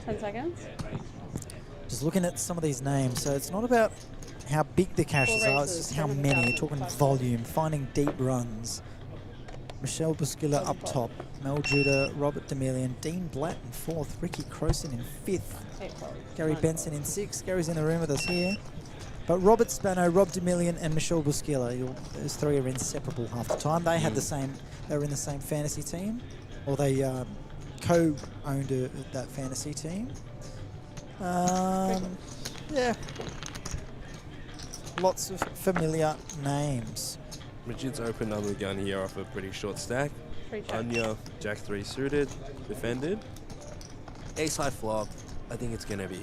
10 seconds. just looking at some of these names, so it's not about how big the caches are, it's just how many. You're talking volume, finding deep runs. Michelle Busquilla up top, 𝗣𝗔𝗬𝗢𝗢, Robert 𝗤𝗎𝗓𝗓𝗢, Dean Blatt in fourth, Ricky Croson in fifth, Gary Benson in sixth. Gary's in the room with us here. But Robert Spano, Rob 𝗤𝗎𝗓𝗓𝗓 and Michelle Busquilla, those three are inseparable half the time. They had the same, they were in the same fantasy team, or they co-owned that fantasy team. Yeah. Lots of familiar names. Richards opened up the gun here off a pretty short stack. Free check. Anya, Jack 3 suited, defended. Ace high flop. I think it's going to be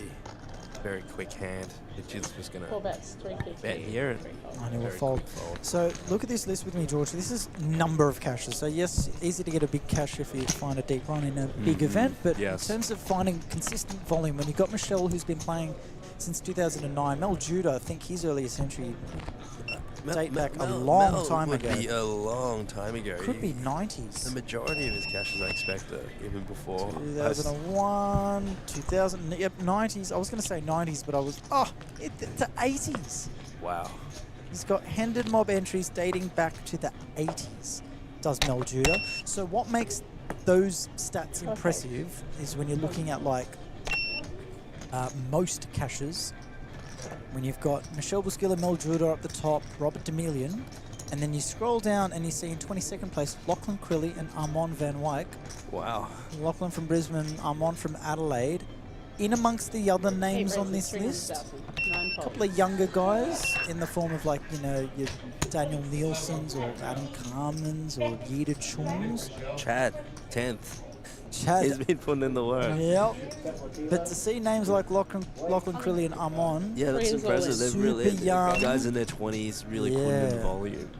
a very quick hand. Richards was going 4 to bets, 350. bet here. And Anya will very fold. quick fold. So look at this list with me, George. This is number of caches. So yes, easy to get a big cache if you find a deep run in a big event. But Yes. in terms of finding consistent volume, when you've got Michelle, who's been playing since 2009, 𝗣𝗔𝗬𝗢𝗢, I think his earliest entry date back a long time would ago. be a long time ago. Could be The 90s. majority of his caches I expect are even before. 2001, 2000, yep, 90s. I was going to say 90s, but I was, to 80s. Wow. He's got Hendon Mob entries dating back to the 80s, does 𝗣𝗔𝗬𝗢𝗢. So what makes those stats impressive is when you're looking at like most caches, when you've got Michelle Busquilla, 𝗣𝗔𝗬𝗢𝗢 up the top, Robert 𝗤𝗎𝗓𝗓𝗓, and then you scroll down and you see in 22nd place Lachlan Crilly and Armand Van Wyk. Wow. Lachlan from Brisbane, Armand from Adelaide. In amongst the other names on this list, a couple of younger guys in the form of like, you know, your Daniel Nielsen's or Adam Carmen's or Yida Chung's. Chad, 10th. Chad. He's been putting in the work. Yep. But to see names like Lachlan Crilly and Armand, Yeah, that's impressive. They're really super young. guys in their 20s really putting in the Yeah. volume.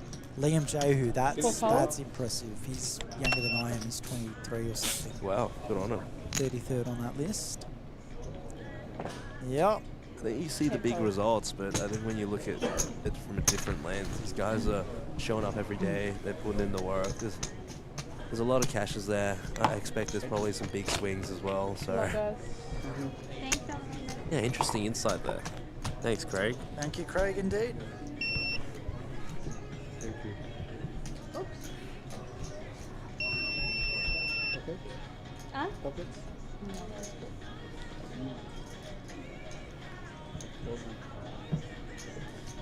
Liam Jehu, that's impressive. He's younger than I am. He's 23 or something. Wow, good on him. 33rd on that list. Yep. I think you see the big results, but I think when you look at it from a different lens, these guys are showing up every day. They're putting in the work. There's a lot of caches there. I expect there's probably some big swings as well. So yeah, interesting insight there. Thanks, Craig. Thank you, Craig, indeed. Thank you. Oops. Okay. Huh? Puppets?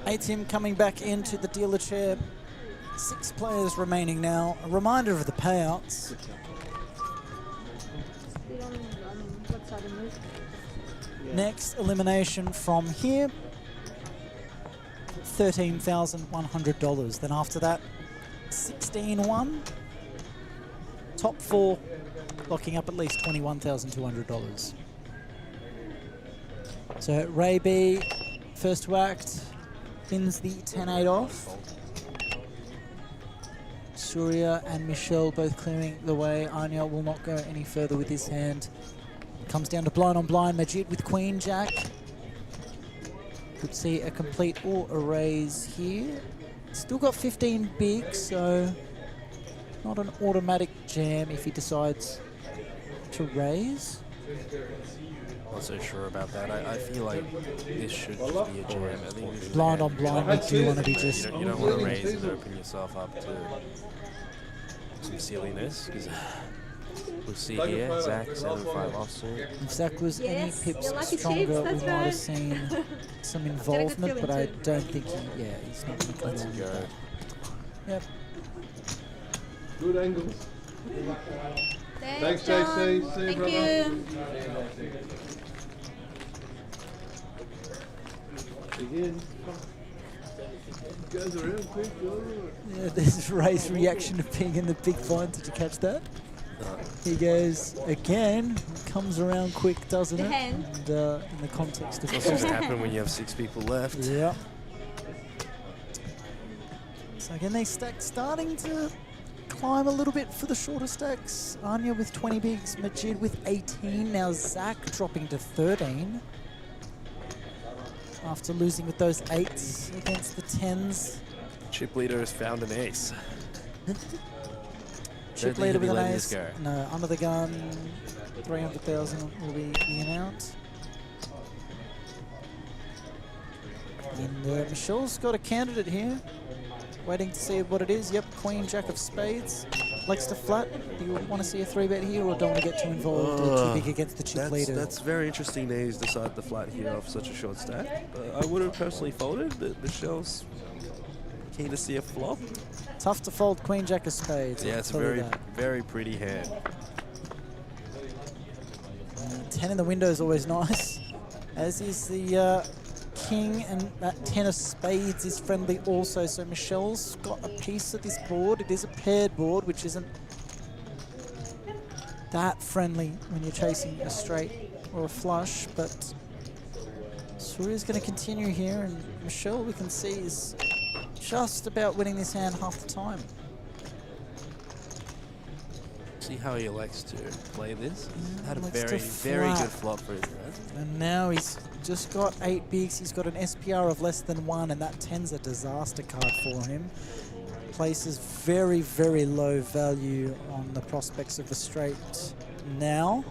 A-Tim coming back into the dealer chair. 6 players remaining now. A reminder of the payouts. What side of move? Next elimination from here, $13,100. Then after that, 16-1. Top 4 locking up at least $21,200. So Ray B, first to act, spins the 10-8 off. Surya and Michelle both clearing the way. Anya will not go any further with his hand. Comes down to blind on blind. Majid with Queen Jack. Could see a complete or a raise here. Still got 15 big, so not an automatic jam if he decides to raise. Not so sure about that. I feel like this should just be a jam. I think this is Blind on blind, we do want to be just... You don't want to raise and open yourself up to some silliness, because we'll see here, Zach 7-5 offsuit. If Zach was any Yes, pips you're lucky stronger, chips, we that's might have right. seen some involvement, but I feeling don't think he, yeah, he's not going to Let's come go. on. Yep. Good angles. Thanks, John. JC. See you, Thank brother. you. Again. Goes around quick. Yeah, there's Ray's reaction to being in the big blind. Did you catch that? He goes again, comes around quick, doesn't The it? hand. And in the context of That's just happen when you have 6 people left. yeah. So again, they stack starting to climb a little bit for the shorter stacks. Anya with 20 bigs, Majid with 18. Now Zach dropping to 13. After losing with those 8s against the 10s. Chip leader has found an ace. Chip think leader he'll be with an letting ace. this go. No, under the gun, 300,000 will be the amount. And Michelle's got a candidate here. Waiting to see what it is. Yep, Queen, Jack of Spades. Likes to flat. Do you want to see a 3-bet here or don't want to get too involved or too big against the chip leader? That's very interesting that he's decided to flat here off such a short stack. I would have personally folded, but Michelle's keen to see a flop. Tough to fold Queen, Jack of Spades. Yeah, I'll it's a tell you very, that. very pretty hand. 10 in the window is always nice. As is the King, and that 10 of Spades is friendly also. So Michelle's got a piece of this board. It is a paired board, which isn't that friendly when you're chasing a straight or a flush. But Surya's going to continue here, and Michelle, we can see, is just about winning this hand half the time. See how he elects to play this. Had a Likes to very, very flat. good flop for his hand. And now he's just got 8 bigs. He's got an SPR of less than 1, and that 10's a disaster card for him. Places very, very low value on the prospects of a straight now.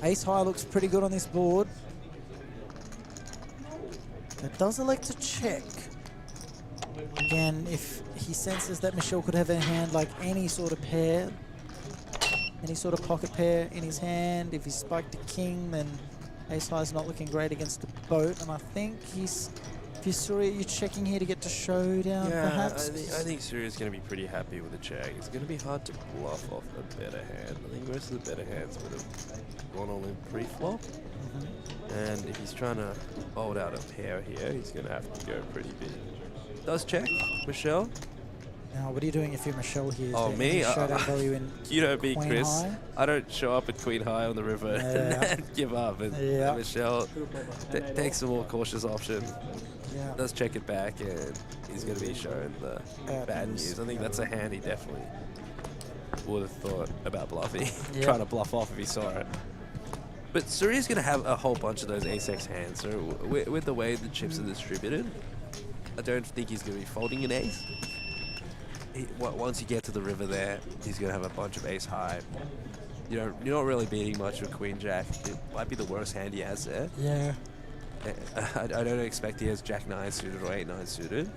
Ace high looks pretty good on this board. It does elect to check. Again, if he senses that Michelle could have a hand like any sort of pair, any sort of pocket pair in his hand, if he spiked a king, then ace high is not looking great against the boat. And I think he's, if you're Surya, you're checking here to get to showdown, Yeah, perhaps. I think Surya's going to be pretty happy with the check. It's going to be hard to bluff off a better hand. I think most of the better hands would have gone all in pre-flop. And if he's trying to hold out a pair here, he's going to have to go pretty big. Does check, Michelle. Now, what are you doing if you're Michelle here? Is Oh, there me? any showdown value in You know me, Queen Chris. high? I don't show up at Queen High on the river and then give up. And Michelle takes the more cautious option. Yeah. Does check it back, and he's going to be shown the bad news. I think that's a hand he definitely would have thought about bluffing, trying to bluff off if he saw it. But Surya's going to have a whole bunch of those ace-x hands. So with the way the chips are distributed, I don't think he's going to be folding an ace. Once you get to the river there, he's going to have a bunch of ace high. You're not really beating much with Queen Jack. It might be the worst hand he has there. Yeah. I don't expect he has Jack 9 suited or 8-9 suited.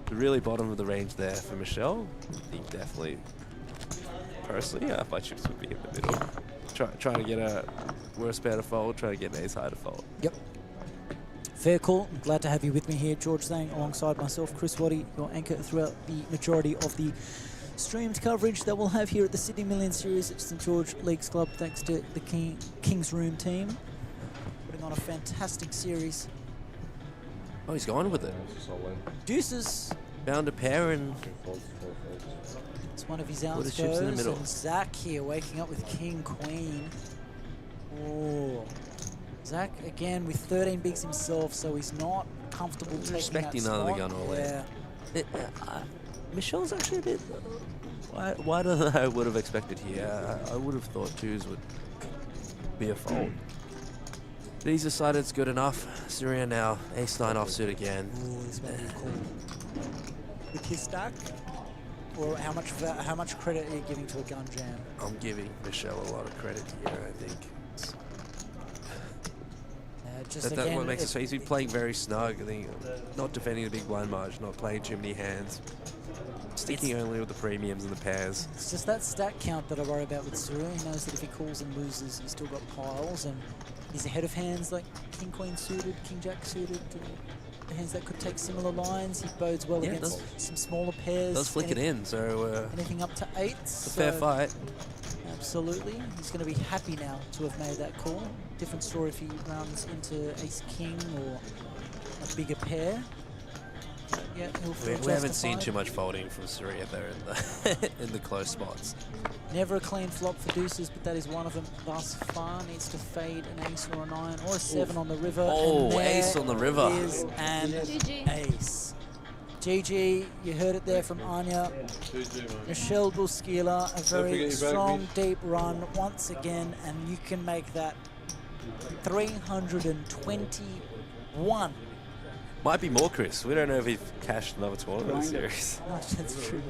The really bottom of the range there for Michelle. I think definitely, personally, my chips would be in the middle. Trying to get a worst pair to fold, trying to get an ace high to fold. Yep. Fair call. I'm glad to have you with me here, George Zhang, alongside myself, Chris Waddy, your anchor throughout the majority of the streamed coverage that we'll have here at the Sydney Million Series at St George Leagues Club, thanks to the King's Room team. Putting on a fantastic series. Oh, he's gone with it. Deuces. Found a pair and It's one of his put his outs chips in the goes, middle. and Zach here waking up with King, Queen. Oh. Zach, again, with 13 bigs himself, so he's not comfortable taking Respecting that none of the spot. gun all Yeah. Michelle's actually a bit wider than I would have expected here. I would have thought 2s would be a fold. But he's decided it's good enough. Syria now, ace-9 offsuit again. Ooh, this might be cool. With his stack? Or how much credit are you giving to a gun jam? I'm giving Michelle a lot of credit here, I think. Just That's what makes it so he's been playing very snug. I think not defending the big blind margin, not playing too many hands, sticking only with the premiums and the pairs. It's just that stack count that I worry about with Surya. He knows that if he calls and loses, he's still got piles, and he's ahead of hands like King Queen suited, King Jack suited, hands that could take similar lines. He bodes well against some smaller pairs. Does flick it in, so anything up to 8. It's a fair fight. Absolutely. He's going to be happy now to have made that call. Different story if he runs into ace-king or a bigger pair. Yeah, he'll feel we haven't seen justified. too much folding from Surya there in the close spots. Never a clean flop for deuces, but that is one of them thus far. Needs to fade an ace or a 9 or a 7 on the river. Oh, ace on the river. Is an ace. GG, you heard it there from Anya. Michelle 𝗣𝗬𝗢𝗧𝗦, a very strong, deep run once again, and you can make that 321. Might be more, Chris. We don't know if he's cashed another tournament in the series. Oh, that's true.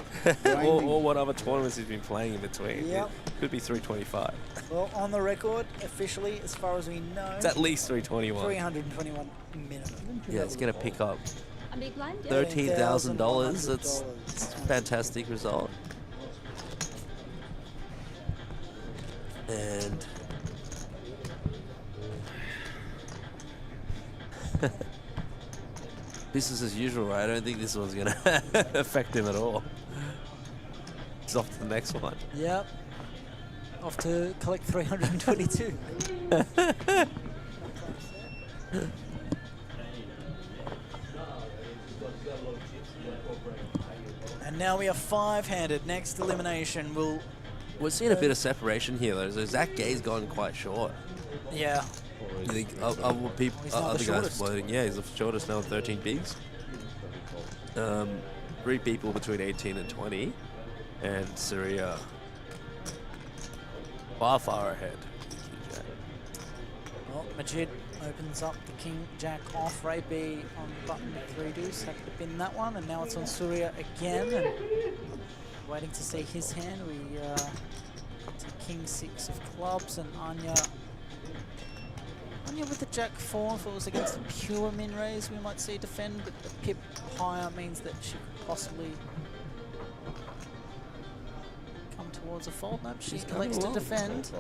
or what other tournaments he's been playing in between. Yep. It could be 325. Well, on the record, officially, as far as we know, It's at least 321. 321 minimum. Yeah, it's going to pick up A big blind? $13,000. That's a fantastic result. And business as usual, right? I don't think this one's going to affect him at all. He's off to the next one. Yep. Off to collect 322. And now we are 5-handed. Next elimination will... We're seeing a bit of separation here, though. So Zach Gay's gone quite short. Yeah. You think other people, He's not other the guys shortest. floating? Yeah, he's the shortest now with 13 bigs. 3 people between 18 and 20, and Surya far ahead. Well, Majid opens up the King Jack off. Ray B on button 3 deuce. Had to pin that one, and now it's on Surya again. And waiting to see his hand. We see King 6 of clubs and Anya with the Jack 4. If it was against a pure min raise, we might see defend, but the pip higher means that she could possibly come towards a fold. Nope, she elects to defend.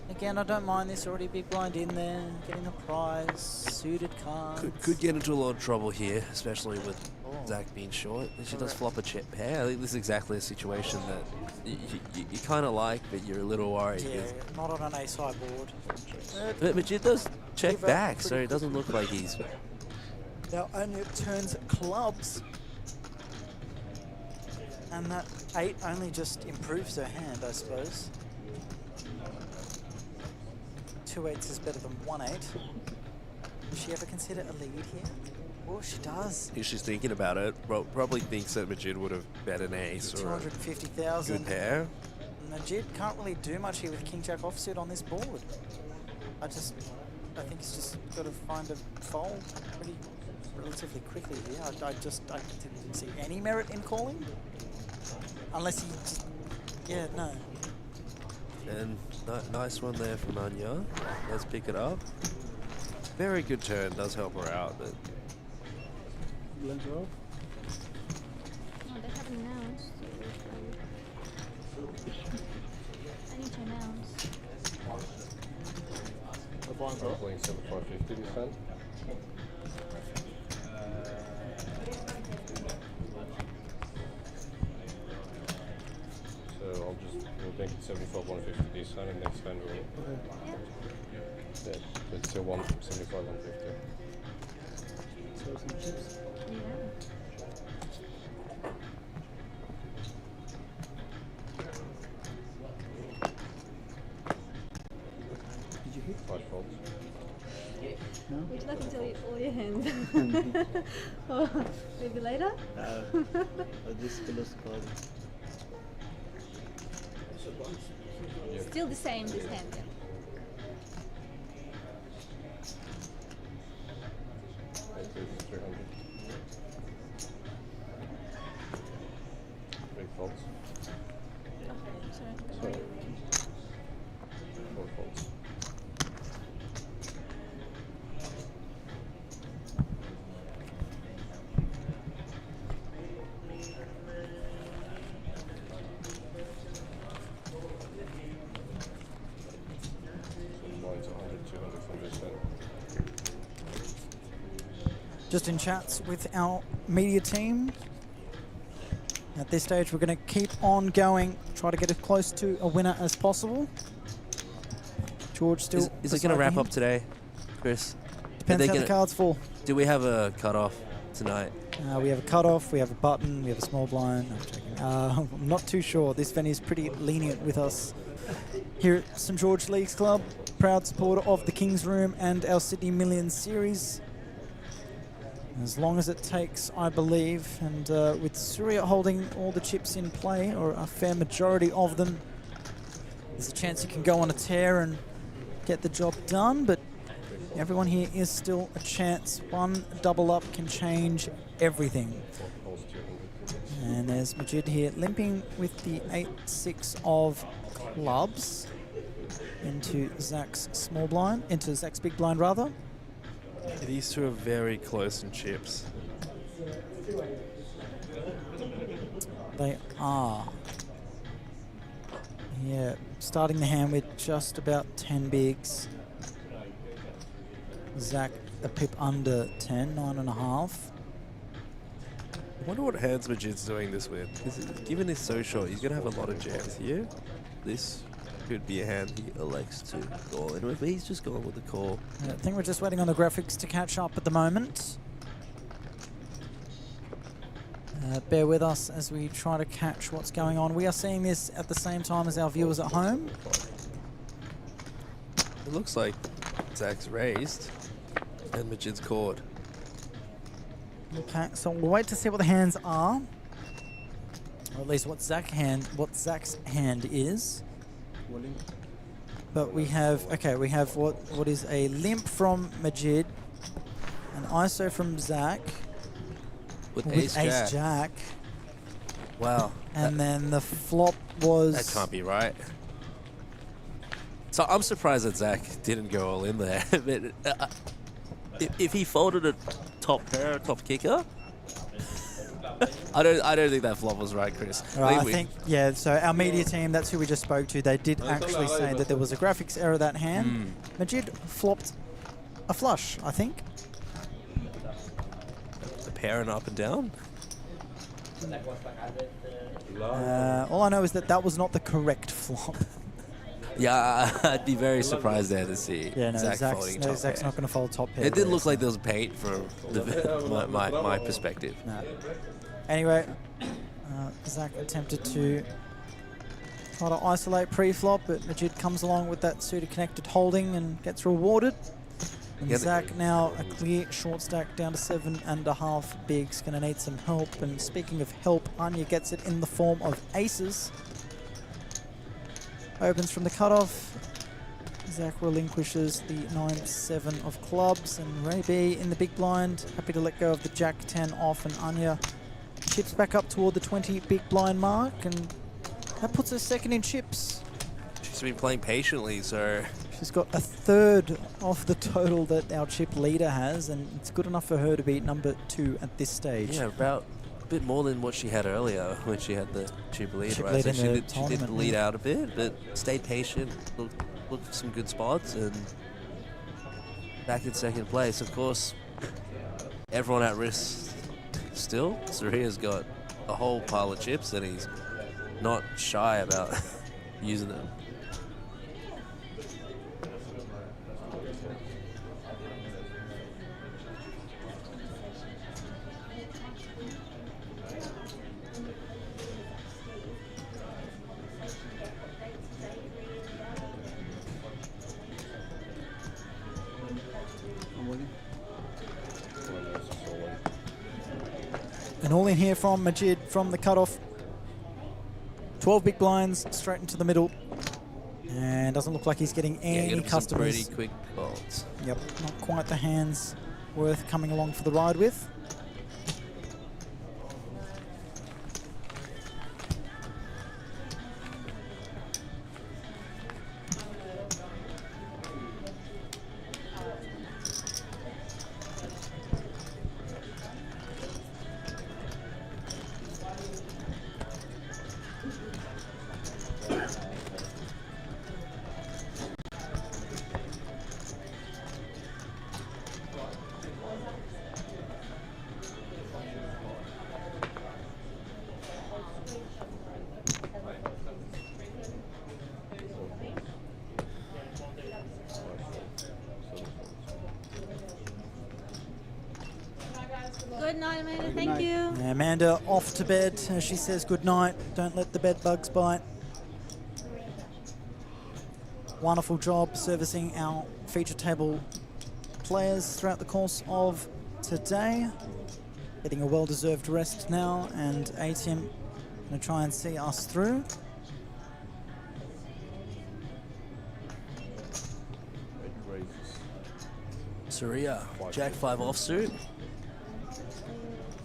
Again, I don't mind this. Already big blind in there, getting the prize, suited cards. Could get into a lot of trouble here, especially with Zach being short. She does flop a check pair. I think this is exactly a situation that you kind of like, but you're a little worried. Yeah, not on an ace high board. But Majid does check back, so it doesn't look like he's... Now only it turns clubs. And that 8 only just improves her hand, I suppose. 2 8s is better than 1 8. Does she ever consider a lead here? Oh, she does. If she's thinking about it, probably thinks that Majid would have bet an ace or a 250,000. good pair. Majid can't really do much here with King Jack offsuit on this board. I think he's just got to find a fold relatively quickly here. I didn't see any merit in calling. Unless he just, yeah, no. And nice one there from Anya. Let's pick it up. Very good turn, does help her out, but... Oh, they haven't announced. I need to announce. I'm playing 7550 this time. So we'll make it 75 150 this time, and next time we'll... Yeah, it's still 175 150. Yeah. Did you hit 5 folds? Or maybe later? Still the same this hand. Yeah. Big faults. Sorry. 4 faults. Mine's 100, 200 from this end. Just in chats with our media team. At this stage, we're going to keep on going, try to get as close to a winner as possible. George still. Is it going to wrap up today, Chris? Depends how the cards fall. Do we have a cutoff tonight? We have a cutoff, we have a button, we have a small blind. I'm joking. I'm not too sure. This venue is pretty lenient with us here at St George Leagues Club. Proud supporter of the King's Room and our Sydney Millions series. As long as it takes, I believe, and with Surya holding all the chips in play, or a fair majority of them, there's a chance you can go on a tear and get the job done, but everyone here is still a chance. One double up can change everything. And there's Majid here limping with the 8-6 of clubs into Zach's small blind, into Zach's big blind rather. These two are very close in chips. They are. Yeah, starting the hand with just about 10 bigs. Zach a pip under 10, 9.5. I wonder what hands Majid's doing this with. Given he's so short, he's going to have a lot of jams here. This could be a hand he elects to go in with, but he's just going with the call. I think we're just waiting on the graphics to catch up at the moment. Bear with us as we try to catch what's going on. We are seeing this at the same time as our viewers at home. It looks like Zach's raised and Majid's caught. Okay, so we'll wait to see what the hands are, or at least what Zach's hand is. But we have, okay, we have what is a limp from Majid, an ISO from Zach with Ace Jack. Jack. Wow. And then the flop was... That can't be right. So I'm surprised that Zach didn't go all in there. But, if he folded a top pair, top kicker, I don't think that flop was right, Chris. Right, I think, yeah, so our media team, that's who we just spoke to, they did actually say that there was a graphics error that hand. Majid flopped a flush, I think. The pair and up and down? All I know is that that was not the correct flop. Yeah, I'd be very surprised there to see Zach folding top Zach's pair. not going to fold top pair. It didn't look like there was paint from my perspective. No. Anyway, Zach attempted to try to isolate pre-flop, but Majid comes along with that suited connected holding and gets rewarded. And Zach now a clear short stack down to 7.5 bigs. Going to need some help. And speaking of help, Anya gets it in the form of aces. Opens from the cutoff. Zach relinquishes the 9-7 of clubs, and Ray B in the big blind, happy to let go of the Jack 10 off, and Anya chips back up toward the 20 big blind mark, and that puts her second in chips. She's been playing patiently, so... She's got a third of the total that our chip leader has, and it's good enough for her to be number 2 at this stage. Yeah, about a bit more than what she had earlier when she had the chip lead, right? So she did lead out a bit, but stayed patient, looked for some good spots, and back in second place. Of course, everyone at risk still. Surya's got a whole pile of chips, and he's not shy about using them. And all in here from 𝗣𝗓𝗬𝗢𝗨𝗧𝗦 from the cutoff. 12 big blinds straight into the middle. And doesn't look like he's getting any customers. Pretty quick bolts. Yep, not quite the hands worth coming along for the ride with. Good night, Amanda. Thank you. Amanda off to bed as she says good night. Don't let the bed bugs bite. Wonderful job servicing our feature table players throughout the course of today. Getting a well-deserved rest now, and 𝗣𝗓𝗢𝗢 going to try and see us through. 𝗣𝗓𝗢𝗢𝗢𝗢, Jack 5 offsuit.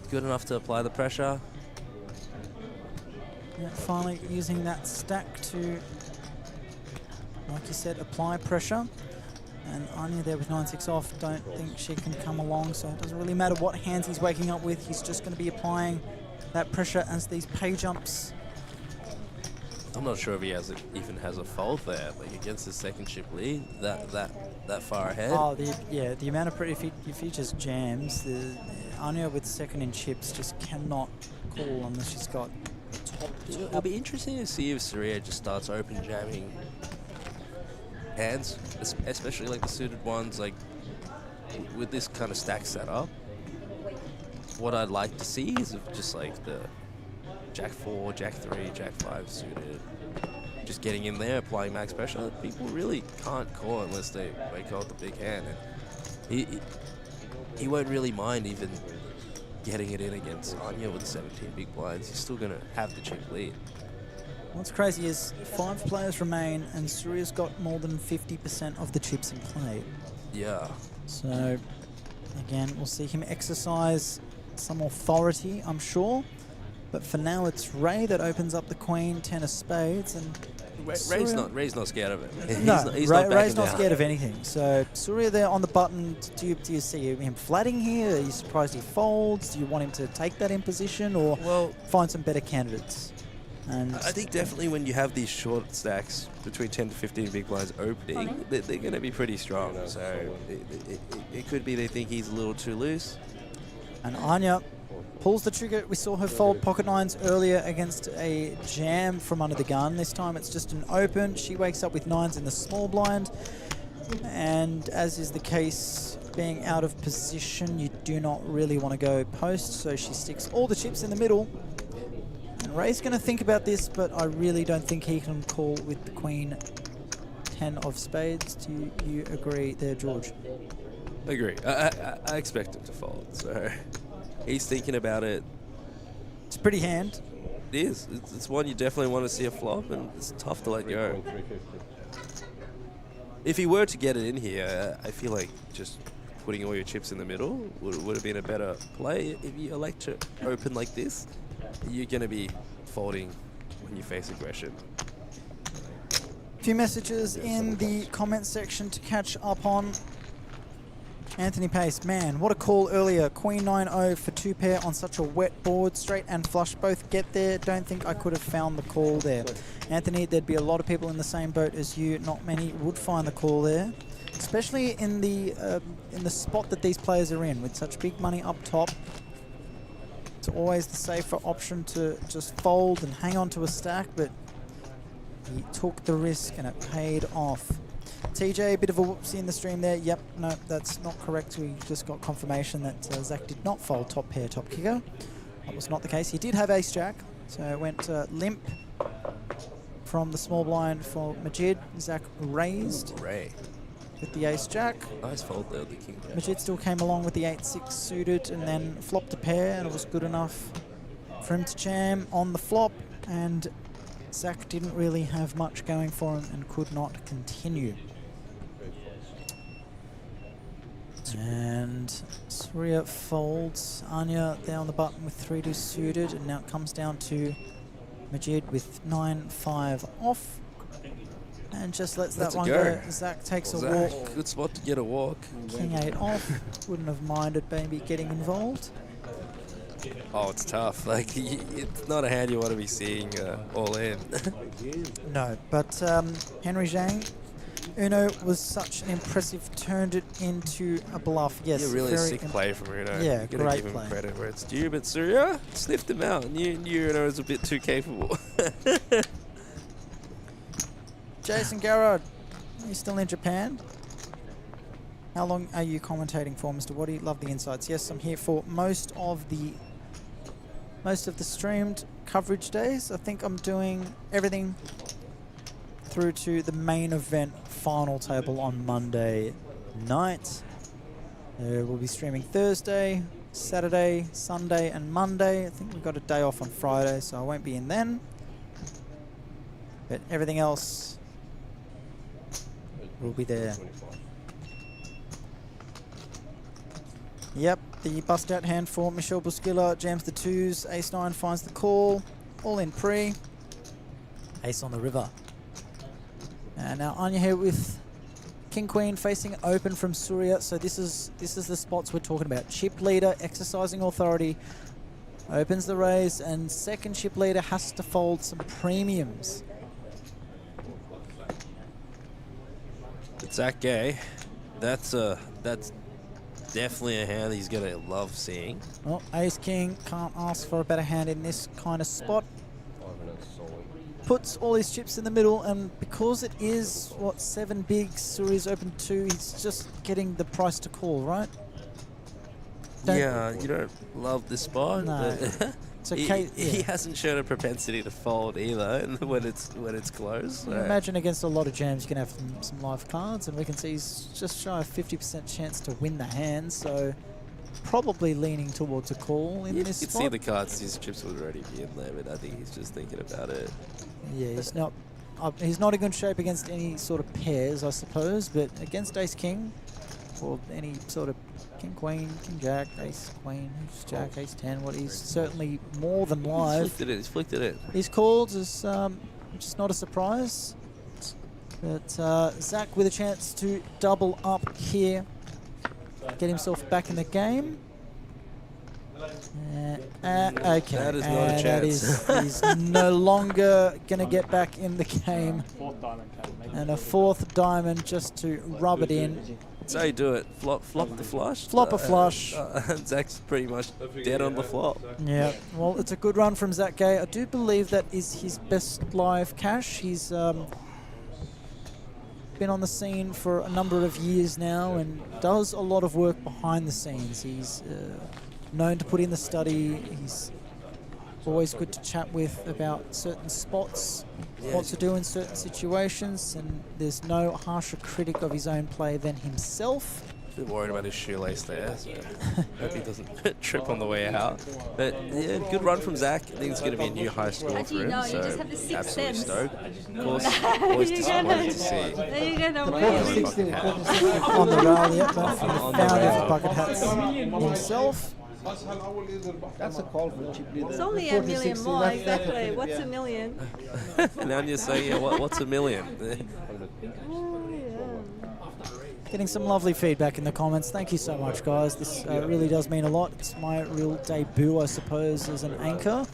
Good enough to apply the pressure. Yeah, finally using that stack to, like you said, apply pressure. And Anya there with 9-6 off, don't think she can come along, so it doesn't really matter what hands he's waking up with, he's just going to be applying that pressure as these pay jumps. I'm not sure if he even has a fold there, like against his second chip lead, that far ahead. Oh, the amount of pressure, if he just jams, Anya with second in chips just cannot call unless she's got top. It'll be interesting to see if 𝗣𝗓𝗢𝗢𝗢 just starts open jamming hands, especially like the suited ones, like with this kind of stack setup. What I'd like to see is just like the Jack 4, Jack 3, Jack 5 suited, just getting in there, applying max pressure. People really can't call unless they wake up the big hand. And he won't really mind even getting it in against Anya with 17 big blinds. He's still going to have the chip lead. What's crazy is 5 players remain, and 𝗣𝗓𝗢𝗢𝗢's got more than 50% of the chips in play. Yeah. So, again, we'll see him exercise some authority, I'm sure. But for now, it's Ray that opens up the queen, 10 of spades, and Ray's not scared of it. No, Ray's not scared of it. anything. So 𝗣𝗓𝗢𝗢𝗢𝗢 there on the button. Do you see him flatting here? Are you surprised he folds? Do you want him to take that in position, or find some better candidates? And I think definitely when you have these short stacks between 10 to 15 big blinds opening, they're going to be pretty strong. So it could be they think he's a little too loose. And Anya pulls the trigger. We saw her fold pocket nines earlier against a jam from under the gun. This time it's just an open. She wakes up with 9s in the small blind. And as is the case, being out of position, you do not really want to go post. So she sticks all the chips in the middle. And Ray's going to think about this, but I really don't think he can call with the queen 10 of spades. Do you agree there, George? Agree. I expect him to fold. So he's thinking about it. It's a pretty hand. It is. It's one you definitely want to see a flop, and it's tough to let go. If he were to get it in here, I feel like just putting all your chips in the middle would have been a better play. If you elect to open like this, you're going to be folding when you face aggression. A few messages in the comment section to catch up on. Anthony Pace, man, what a call earlier. Queen 9-0 for 2 pair on such a wet board. Straight and flush both get there. Don't think I could have found the call there. Anthony, there'd be a lot of people in the same boat as you. Not many would find the call there, especially in the spot that these players are in with such big money up top. It's always the safer option to just fold and hang on to a stack, but he took the risk and it paid off. TJ, a bit of a whoopsie in the stream there. Yep, no, that's not correct. We just got confirmation that Zach did not fold top pair, top kicker. That was not the case. He did have ace-jack, so it went limp from the small blind for 𝗣𝗓𝗢𝗢𝗢𝗢. Zach raised. Ray. with the ace-jack. Nice fold there, the king jack. Majid still came along with the 8-6 suited and then flopped a pair, and it was good enough for him to jam on the flop, and Zach didn't really have much going for him and could not continue. And Surya folds. Anya there on the button with 3-2 suited, and now it comes down to Majid with 9-5 off, and just lets that one go. Zach takes a walk. Good spot to get a walk. King 8 off. Wouldn't have minded maybe getting involved. Oh, it's tough. Like, it's not a hand you want to be seeing all in. No, but Henry Zhang, Uno was such an impressive, turned it into a bluff. Yes, yeah, really sick play from Uno. Yeah, You're gonna give him credit where it's due, but Surya sniffed him out. Knew Uno was a bit too capable. Jason Garrard, are you still in Japan? How long are you commentating for, Mr. Waddy? Love the insights. Yes, I'm here for most of the streamed coverage days. I think I'm doing everything through to the main event final table on Monday night. We'll be streaming Thursday, Saturday, Sunday, and Monday. I think we've got a day off on Friday, so I won't be in then. But everything else will be there. Yep, the bust out hand for Michel Busquilla jams the 2s, ace-9 finds the call, all in pre, ace on the river. And now Anya here with King-Queen facing open from Surya, so this is the spots we're talking about. Chip leader exercising authority, opens the raise, and second chip leader has to fold some premiums. Zach Gay, that's definitely a hand he's gonna love seeing. Well, Ace King can't ask for a better hand in this kind of spot. Puts all his chips in the middle, and because it is, what, 7 bigs, Surya's open 2, he's just getting the price to call, right? Yeah, you don't love this spot. No. It's okay. He hasn't shown a propensity to fold either when it's close. So. Imagine against a lot of jams you can have some live cards, and we can see he's just shy of 50% chance to win the hand, so probably leaning towards a call in this spot. You can see the cards, his chips would already be in there, but I think he's just thinking about it. Yeah, he's not in good shape against any sort of pairs, I suppose, but against Ace King, or any sort of King Queen, King Jack, Ace Queen, Ace Jack, Ace 10, what he's certainly more than live. He's flicked it in. His calls is just not a surprise. But Zach with a chance to double up here, get himself back in the game. Okay, that is not a chance. He's no longer going to get back in the game. And a 4th diamond just to rub it in. That's how you do it. Flop the flush. Flop a flush. Zach's pretty much dead on the flop. Yeah, well, it's a good run from Zach Gay. I do believe that is his best live cash. He's been on the scene for a number of years now and does a lot of work behind the scenes. He's known to put in the study. He's always good to chat with about certain spots, what to do in certain situations, and there's no harsher critic of his own play than himself. A bit worried about his shoelace there, so hope he doesn't trip on the way out. But yeah, good run from Zach. I think it's going to be a new high score for him, so absolutely stoked. Of course, always disappointed to see. There you go, no way. On the rally, yep, from the founder of Bucket Hats himself. That's a call for cheap leader. It's only a million more, exactly. What's a million? Now you're saying, yeah, what's a million? Getting some lovely feedback in the comments. Thank you so much, guys. This really does mean a lot. It's my real debut, I suppose, as an anchor.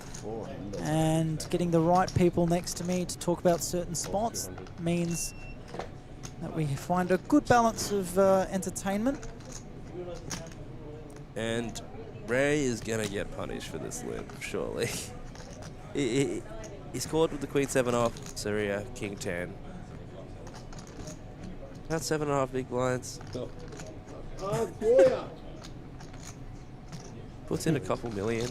And getting the right people next to me to talk about certain spots means that we find a good balance of entertainment. And Ray is going to get punished for this limp, surely. He scored with the Queen 7 off, Surya, King 10. About 7.5 big blinds. Puts in a couple million.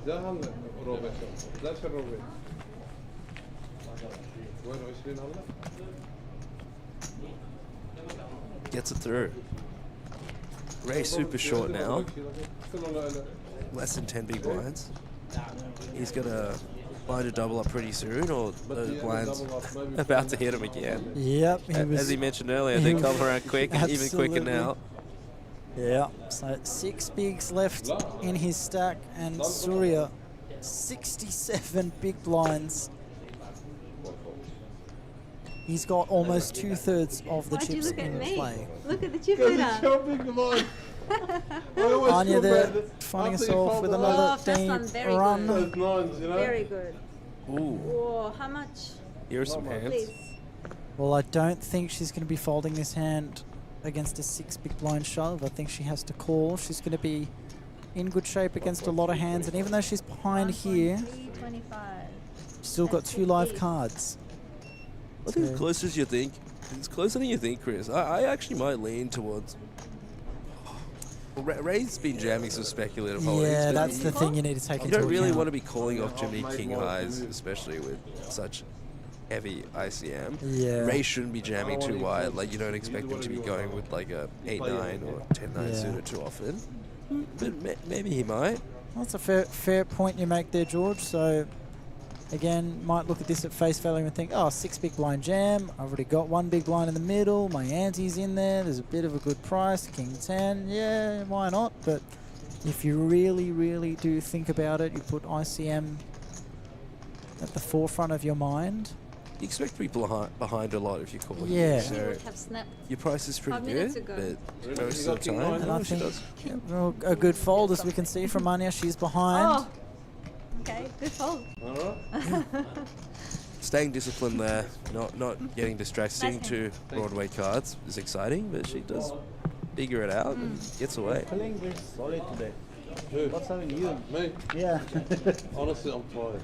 ده هلا ربع ده شو الربع وين 20 هلا Gets it through. Ray's super short now. Less than 10 big blinds. He's going to find a double up pretty soon, or those blinds about to hit him again. Yep. As he mentioned earlier, they come around quick, even quicker now. Yeah, so 6 bigs left in his stack, and Surya 67 big blinds. He's got almost 2/3 of the chips in play. Look at the chip leader. Anya there finding herself with another deep run. Very good. Ooh. Whoa, how much? Here are some hands. Please. Well, I don't think she's going to be folding this hand against a 6 big blind shove. I think she has to call. She's going to be in good shape against a lot of hands, and even though she's behind here, 325. she's still got 2 live cards. I think it's close as you think. It's closer than you think, Chris. I actually might lean towards... Well, Ray's been jamming some speculative holdings. Yeah, that's the thing you need to take into account. You don't really want to be calling off Jimmy King highs, especially with such heavy ICM. Yeah. Ray shouldn't be jamming too wide. Like, you don't expect him to be going with like a 8-9 or 10-9 suited too often. But maybe he might. That's a fair point you make there, George. So, again, might look at this at face value and think, oh, 6 big blind jam. I've already got 1 big blind in the middle. My ante's in there. There's a bit of a good price. King 10. Yeah, why not? But if you really, really do think about it, you put ICM at the forefront of your mind. You expect people behind a lot if you call it. Yeah. So your price is pretty good, but most of the time, and I think well, a good fold, as we can see from Anya, she's behind. Oh. Okay, good fold. Staying disciplined there, not getting distracted. Seeing 2 Broadway cards is exciting, but she does figure it out and gets away. Playing very solid today. What's happening to you? Me? Yeah. Honestly, I'm tired.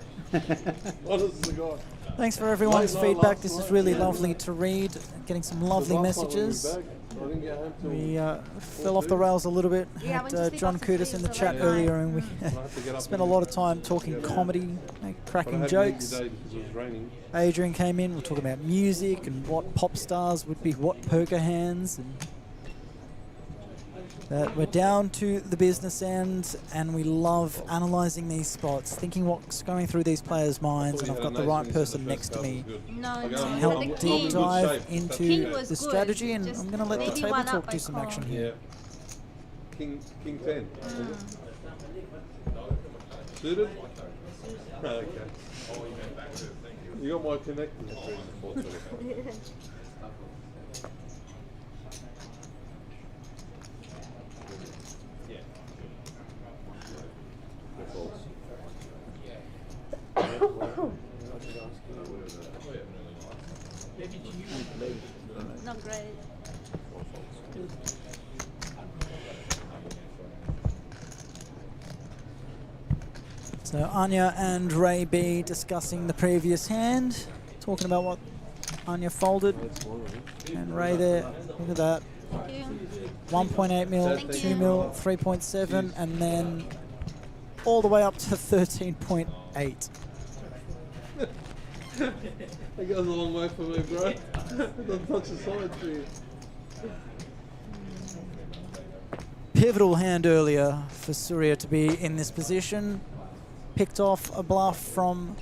Honest to God. Thanks for everyone's feedback. This is really lovely to read. Getting some lovely messages. We fell off the rails a little bit. Had John Kudus in the chat earlier, and we spent a lot of time talking comedy, cracking jokes. Adrian came in. We're talking about music and what pop stars would be what poker hands. And we're down to the business end, and we love analysing these spots, thinking what's going through these players' minds, and I've got the right person next to me to help deep dive into the strategy, and I'm going to let the table talk do some action here. King 10. Suited? Okay. You got my connectors. Not great. So Anya and Ray B discussing the previous hand, talking about what Anya folded, and Ray there, look at that, 1.8 mil, 2 mil, 3.7, and then all the way up to 13.8. That goes a long way for me, bro. It doesn't touch the side for you. Pivotal hand earlier for Surya to be in this position. Picked off a bluff from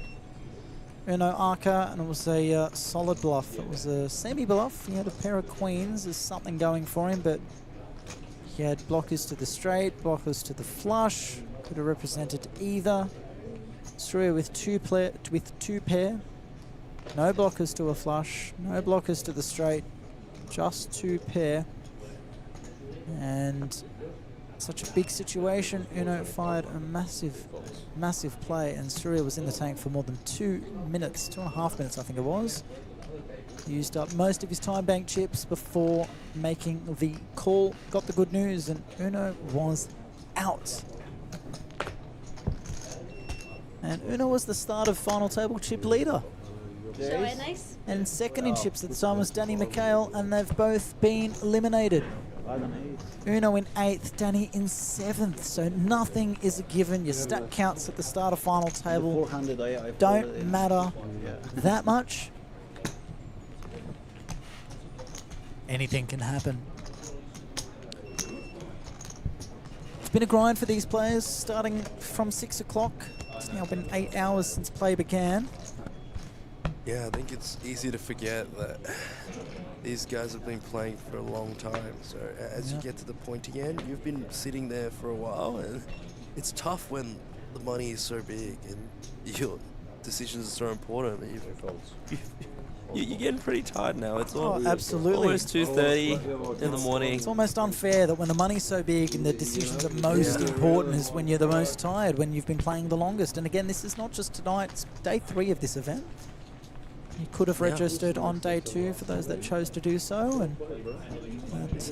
Uno Arca, and it was a solid bluff. It was a semi-bluff. He had a pair of queens. There's something going for him, but he had blockers to the straight, blockers to the flush. Could have represented either. Surya with two pair. No blockers to a flush, no blockers to the straight, just 2 pair. And such a big situation, Uno fired a massive play, and Surya was in the tank for more than 2 minutes, 2.5 minutes I think it was. Used up most of his time bank chips before making the call. Got the good news, and Uno was out. And Uno was the start of final table chip leader. Nice. And second in chips at the time was Danny McHale, and they've both been eliminated. Uno in 8th, Danny in 7th. So nothing is a given. Your stat counts at the start of final table don't matter that much. Anything can happen. It's been a grind for these players starting from 6 o'clock. It's now been 8 hours since play began. Yeah, I think it's easy to forget that these guys have been playing for a long time. So as you get to the point again, you've been sitting there for a while, and it's tough when the money is so big and your decisions are so important that you're getting pretty tired now. It's absolutely almost 2:30 in the morning. It's almost unfair that when the money's so big and the decisions are most important is when you're the most tired, when you've been playing the longest. And again, this is not just tonight, it's day 3 of this event. You could have registered on day 2 for those that chose to do so, and it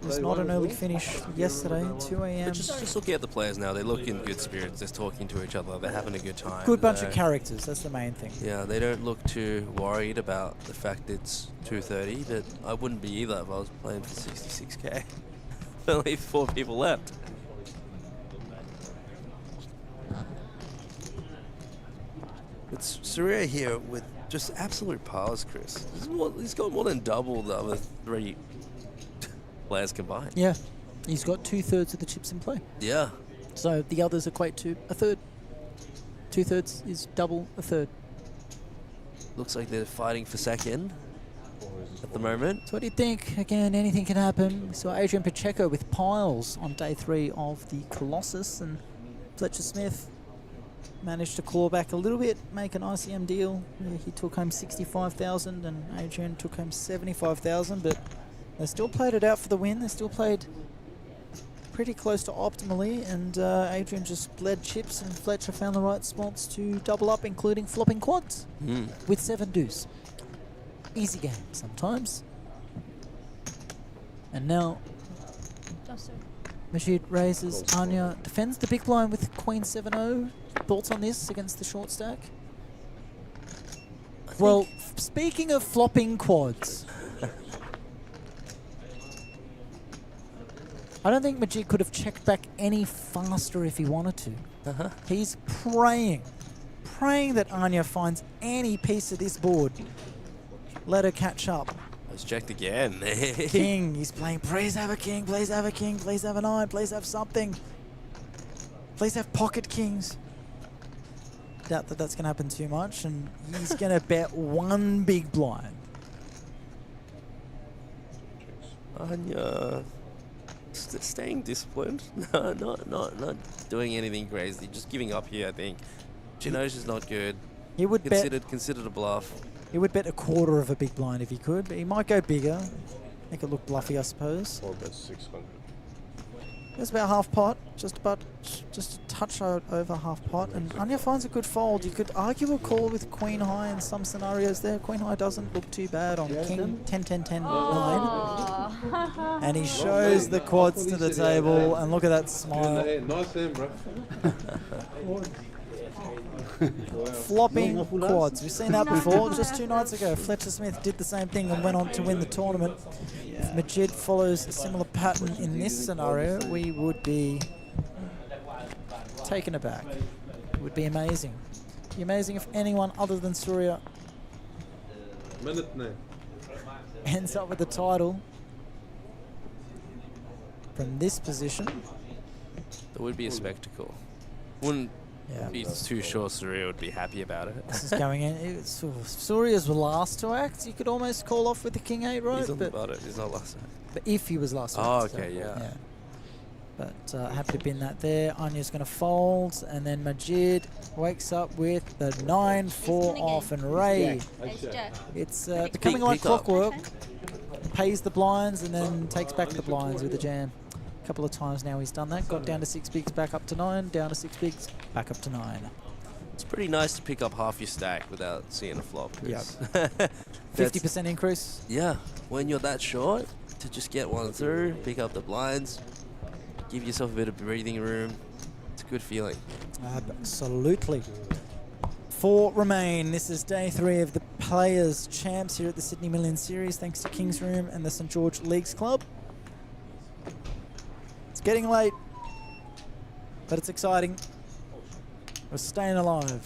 was not an early finish yesterday, 2 a.m. But just looking at the players now, they look in good spirits, they're talking to each other, they're having a good time. Good bunch of characters, that's the main thing. Yeah, they don't look too worried about the fact it's 2:30, but I wouldn't be either if I was playing for 66k. Only 4 people left. It's Surya here with just absolute piles, Chris. He's got more than double the other 3 players combined. Yeah, he's got 2/3 of the chips in play. Yeah. So the others equate to a third. 2/3 is double a third. Looks like they're fighting for second at the moment. So what do you think? Again, anything can happen. We saw Adrian Pacheco with piles on day 3 of the Colossus, and Fletcher Smith managed to claw back a little bit, make an ICM deal. He took home 65,000 and Adrian took home 75,000, but they still played it out for the win. They still played pretty close to optimally, and Adrian just bled chips and Fletcher found the right spots to double up, including flopping quads with 7 deuce. Easy game sometimes. And now Majid raises, Anya defends the big blind with Queen 7-0. Thoughts on this against the short stack? Well, speaking of flopping quads, I don't think Majid could have checked back any faster if he wanted to. He's praying that Anya finds any piece of this board. Let her catch up. Let's check again. King, he's playing, please have a king, please have a king, please have a 9, please have something. Please have pocket kings. Doubt that that's going to happen too much, and he's going to bet 1 big blind. Anya, staying disciplined. No, not doing anything crazy. Just giving up here, I think. She knows she's not good. He would considered a bluff. He would bet 1/4 of a big blind if he could, but he might go bigger. Make it look bluffy, I suppose. Or bet 600. It's about half pot, just a touch over half pot, and Anya finds a good fold. You could argue a call with Queen High in some scenarios there. Queen High doesn't look too bad on King 10-10-10 9. And he shows the quads to the table, and look at that smile. Nice hand, bro. Flopping quads. We've seen that before. Just 2 nights ago, Fletcher Smith did the same thing and went on to win the tournament. If Majid follows a similar pattern in this scenario, we would be taken aback. It would be amazing. It would be amazing if anyone other than Surya ends up with the title from this position. That would be a spectacle. Wouldn't be too sure Surya would be happy about it. This is going in. Surya's last to act. You could almost call off with the King 8, right? He's on the button. He's not last to act. But if he was last to act. Oh, okay, yeah. But happy to bin that there. Anya's going to fold, and then Majid wakes up with the 9-4 off, and Ray. It's becoming like clockwork. Pays the blinds and then takes back the blinds with the jam. A couple of times now he's done that. Got down to 6 bigs, back up to 9. Down to 6 bigs, back up to 9. It's pretty nice to pick up half your stack without seeing a flop. Yep. 50% increase. Yeah, when you're that short, to just get one through, pick up the blinds, give yourself a bit of breathing room. It's a good feeling. Absolutely. 4 remain. This is day 3 of the Players Champs here at the Sydney Million Series, thanks to King's Room and the St George Leagues Club. getting late, but it's exciting. We're staying alive.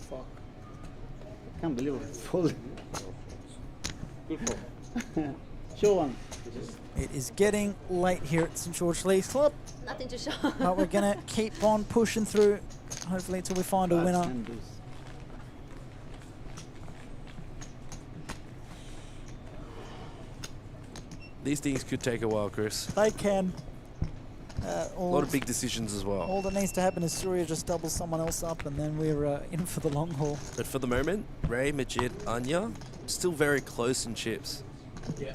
Fuck. I can't believe it. Full. Good for. Show one. It is getting late here at St George League Club, Nothing to show. but we're going to keep on pushing through, hopefully until we find a winner. These things could take a while, Chris. They can. A lot of big decisions as well. All that needs to happen is Surya just doubles someone else up, and then we're in for the long haul. But for the moment, Ray, Majid, Anya, still very close in chips. Yeah.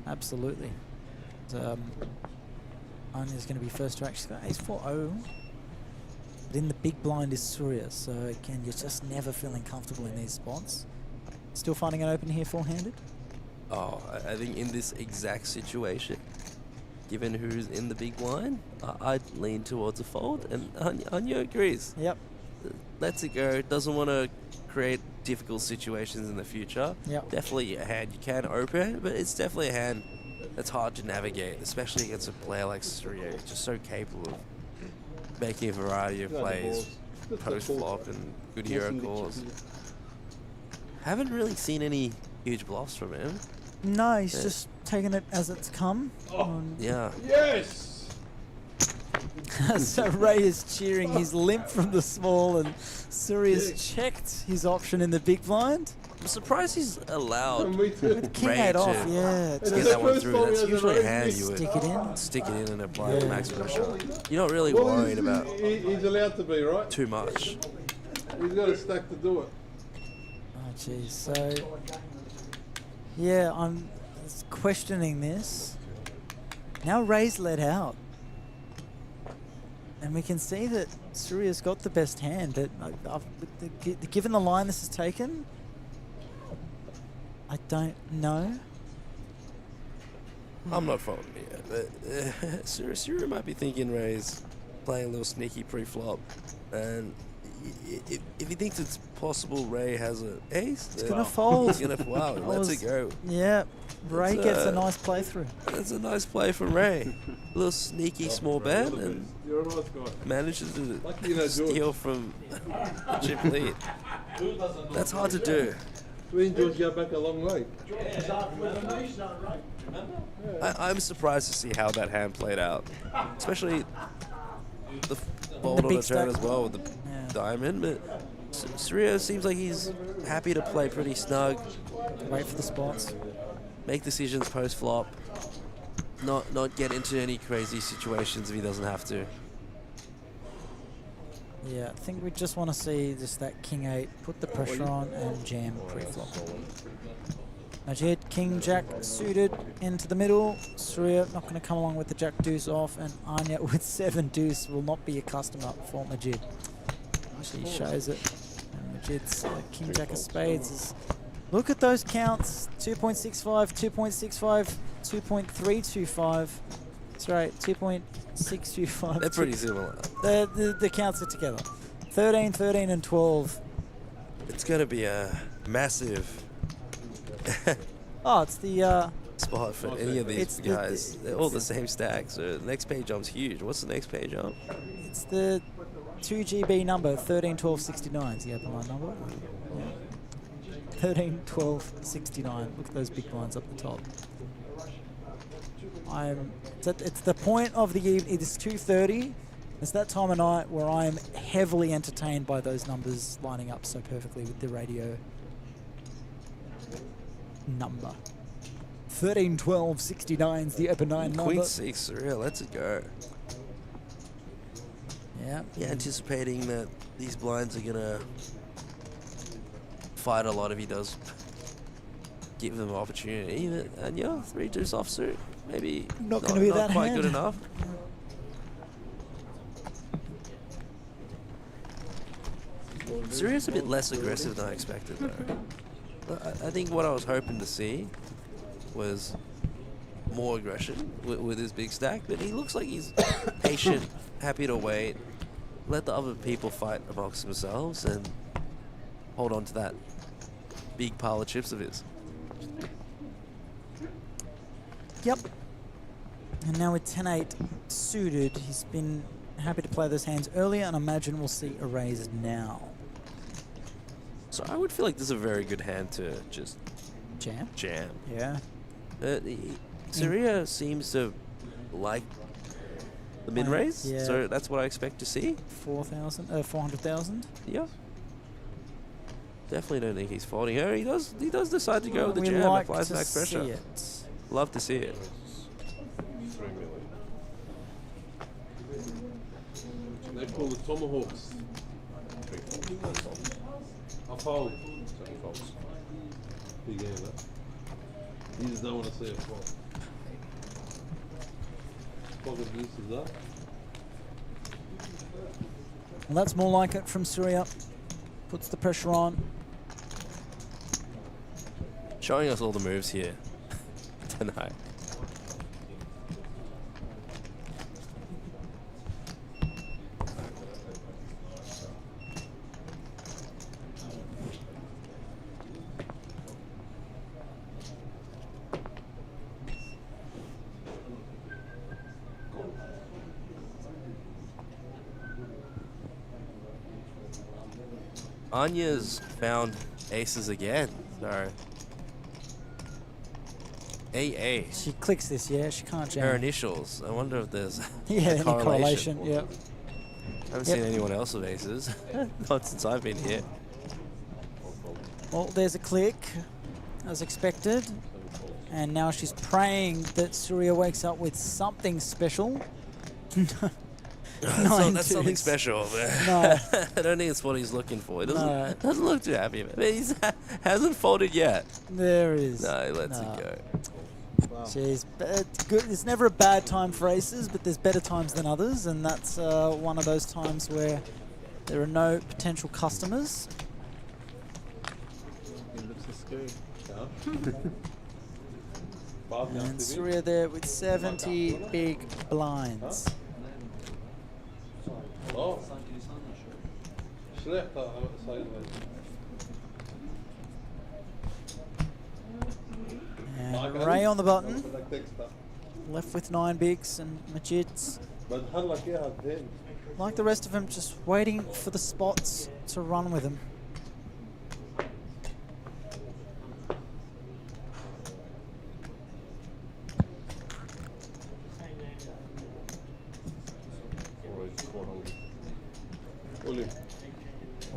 Absolutely. Anya's going to be first to actually go ace 4-0. But in the big blind is Surya, so again, you're just never feeling comfortable in these spots. Still finding it open here full-handed? Oh, I think in this exact situation, given who's in the big blind, I'd lean towards a fold, and Anya agrees. Yep. Lets it go. Doesn't want to create difficult situations in the future. Yep. Definitely a hand you can open, but it's definitely a hand that's hard to navigate, especially against a player like Surya, who's just so capable of making a variety of plays, post-flop and good hero calls. Haven't really seen any huge bluffs from him. No, he's just taking it as it's come. Yeah. Yes! So Ray is cheering. He's limp from the small, and Surya's checked his option in the big blind. I'm surprised he's allowed With king Ray 8 off, to yeah. get that one through. That's usually a hand you would Stick it in. stick it in and apply the max pressure. You're not really worried about He's allowed to be, right? too much. He's got a stack to do it. Oh, jeez. So, yeah, I'm questioning this. Now Ray's let out. And we can see that Surya's got the best hand, but given the line this has taken, I don't know. I'm not folding yet, but Surya might be thinking Ray's playing a little sneaky pre-flop, and if he thinks it's possible Ray has an ace, It's gonna fold. He's gonna lets it go. Yeah, Ray gets a nice playthrough. That's a nice play from Ray. A little sneaky small bet, and You're a nice guy. manages to Lucky you know steal George. from the chip lead. That's hard to do. We and George go back a long way. I'm surprised to see how that hand played out, especially the fold on big the turn stack. as well with the diamond. But Surya seems like he's happy to play pretty snug, Wait for the spots. make decisions post flop, not get into any crazy situations if he doesn't have to. Yeah, I think we just want to see just that king 8, put the pressure on, and jam pre-flop. Majid, king jack suited into the middle. Surya not going to come along with the jack deuce off, and Anya with 7 deuce will not be a customer for Majid. She shows it. And Majid's king jack of spades is. Look at those counts: 2.65, 2.65, 2.325. That's right, 2.625. They're pretty similar. The counts are together. 13, 13, and 12. It's going to be a massive Oh, it's the spot for any of these It's the- guys. They're all the same stack, so the next page jump's huge. What's the next page jump? it's the 2GB number, 13, 12, 69 is the open line number. Yeah. 13, 12, 69. Look at those big lines up the top. It's the point of the evening. It is 2:30. It's that time of night where I am heavily entertained by those numbers lining up so perfectly with the radio number. 13, 12, 69 is the open 9 number. Queen 6, Surya, let's it go. Yeah. Yeah, anticipating that these blinds are going to fight a lot if he does give them an opportunity. And yeah, 3 deuce offsuit. Maybe Not gonna be that quite hand. good enough. Surya's a bit less aggressive than I expected, though. I think what I was hoping to see was more aggression with his big stack, but he looks like he's patient, happy to wait, let the other people fight amongst themselves, and hold on to that big pile of chips of his. Yep. And now with 10-8 suited, he's been happy to play those hands earlier, and I imagine we'll see a raise now. So I would feel like this is a very good hand to just jam. Yeah. 𝗣𝗦𝗢𝗧 seems to like the min raise, yeah. so that's what I expect to see. 400,000. Yeah. Definitely don't think he's folding her. He does decide to go with the We jam. like Applies to max pressure. see it. Love to see it. 3 million. They call the tomahawks. 3 folds. I fold. 7 folds. Big hand, that. You just don't want to see a fold. Pocket deuces up. Well, that's more like it from 𝗣𝗬𝗢. Puts the pressure on. Showing us all the moves here tonight. Anya's found aces again, so AA. She clicks this, yeah. She can't jam. Her initials. I wonder if there's any correlation. Yeah. I haven't seen anyone else with aces. Not since I've been here. Well, there's a click, as expected. And now she's praying that 𝗣𝗬𝗢𝗢 wakes up with something special. That's something special. No. I don't think it's what he's looking for. He doesn't look too happy. He hasn't folded yet. There is. No, he lets it go. Wow. Jeez, it's good. It's never a bad time for aces, but there's better times than others, and that's one of those times where there are no potential customers. It looks so scary. And 𝗣𝗬𝗢𝗢𝗢 there with 70 big blinds. Oh. Slecht dat sideways. And Ray on the button. Left with 9 bigs and 𝗣𝗎𝗔s. Like the rest of them, just waiting for the spots to run with them.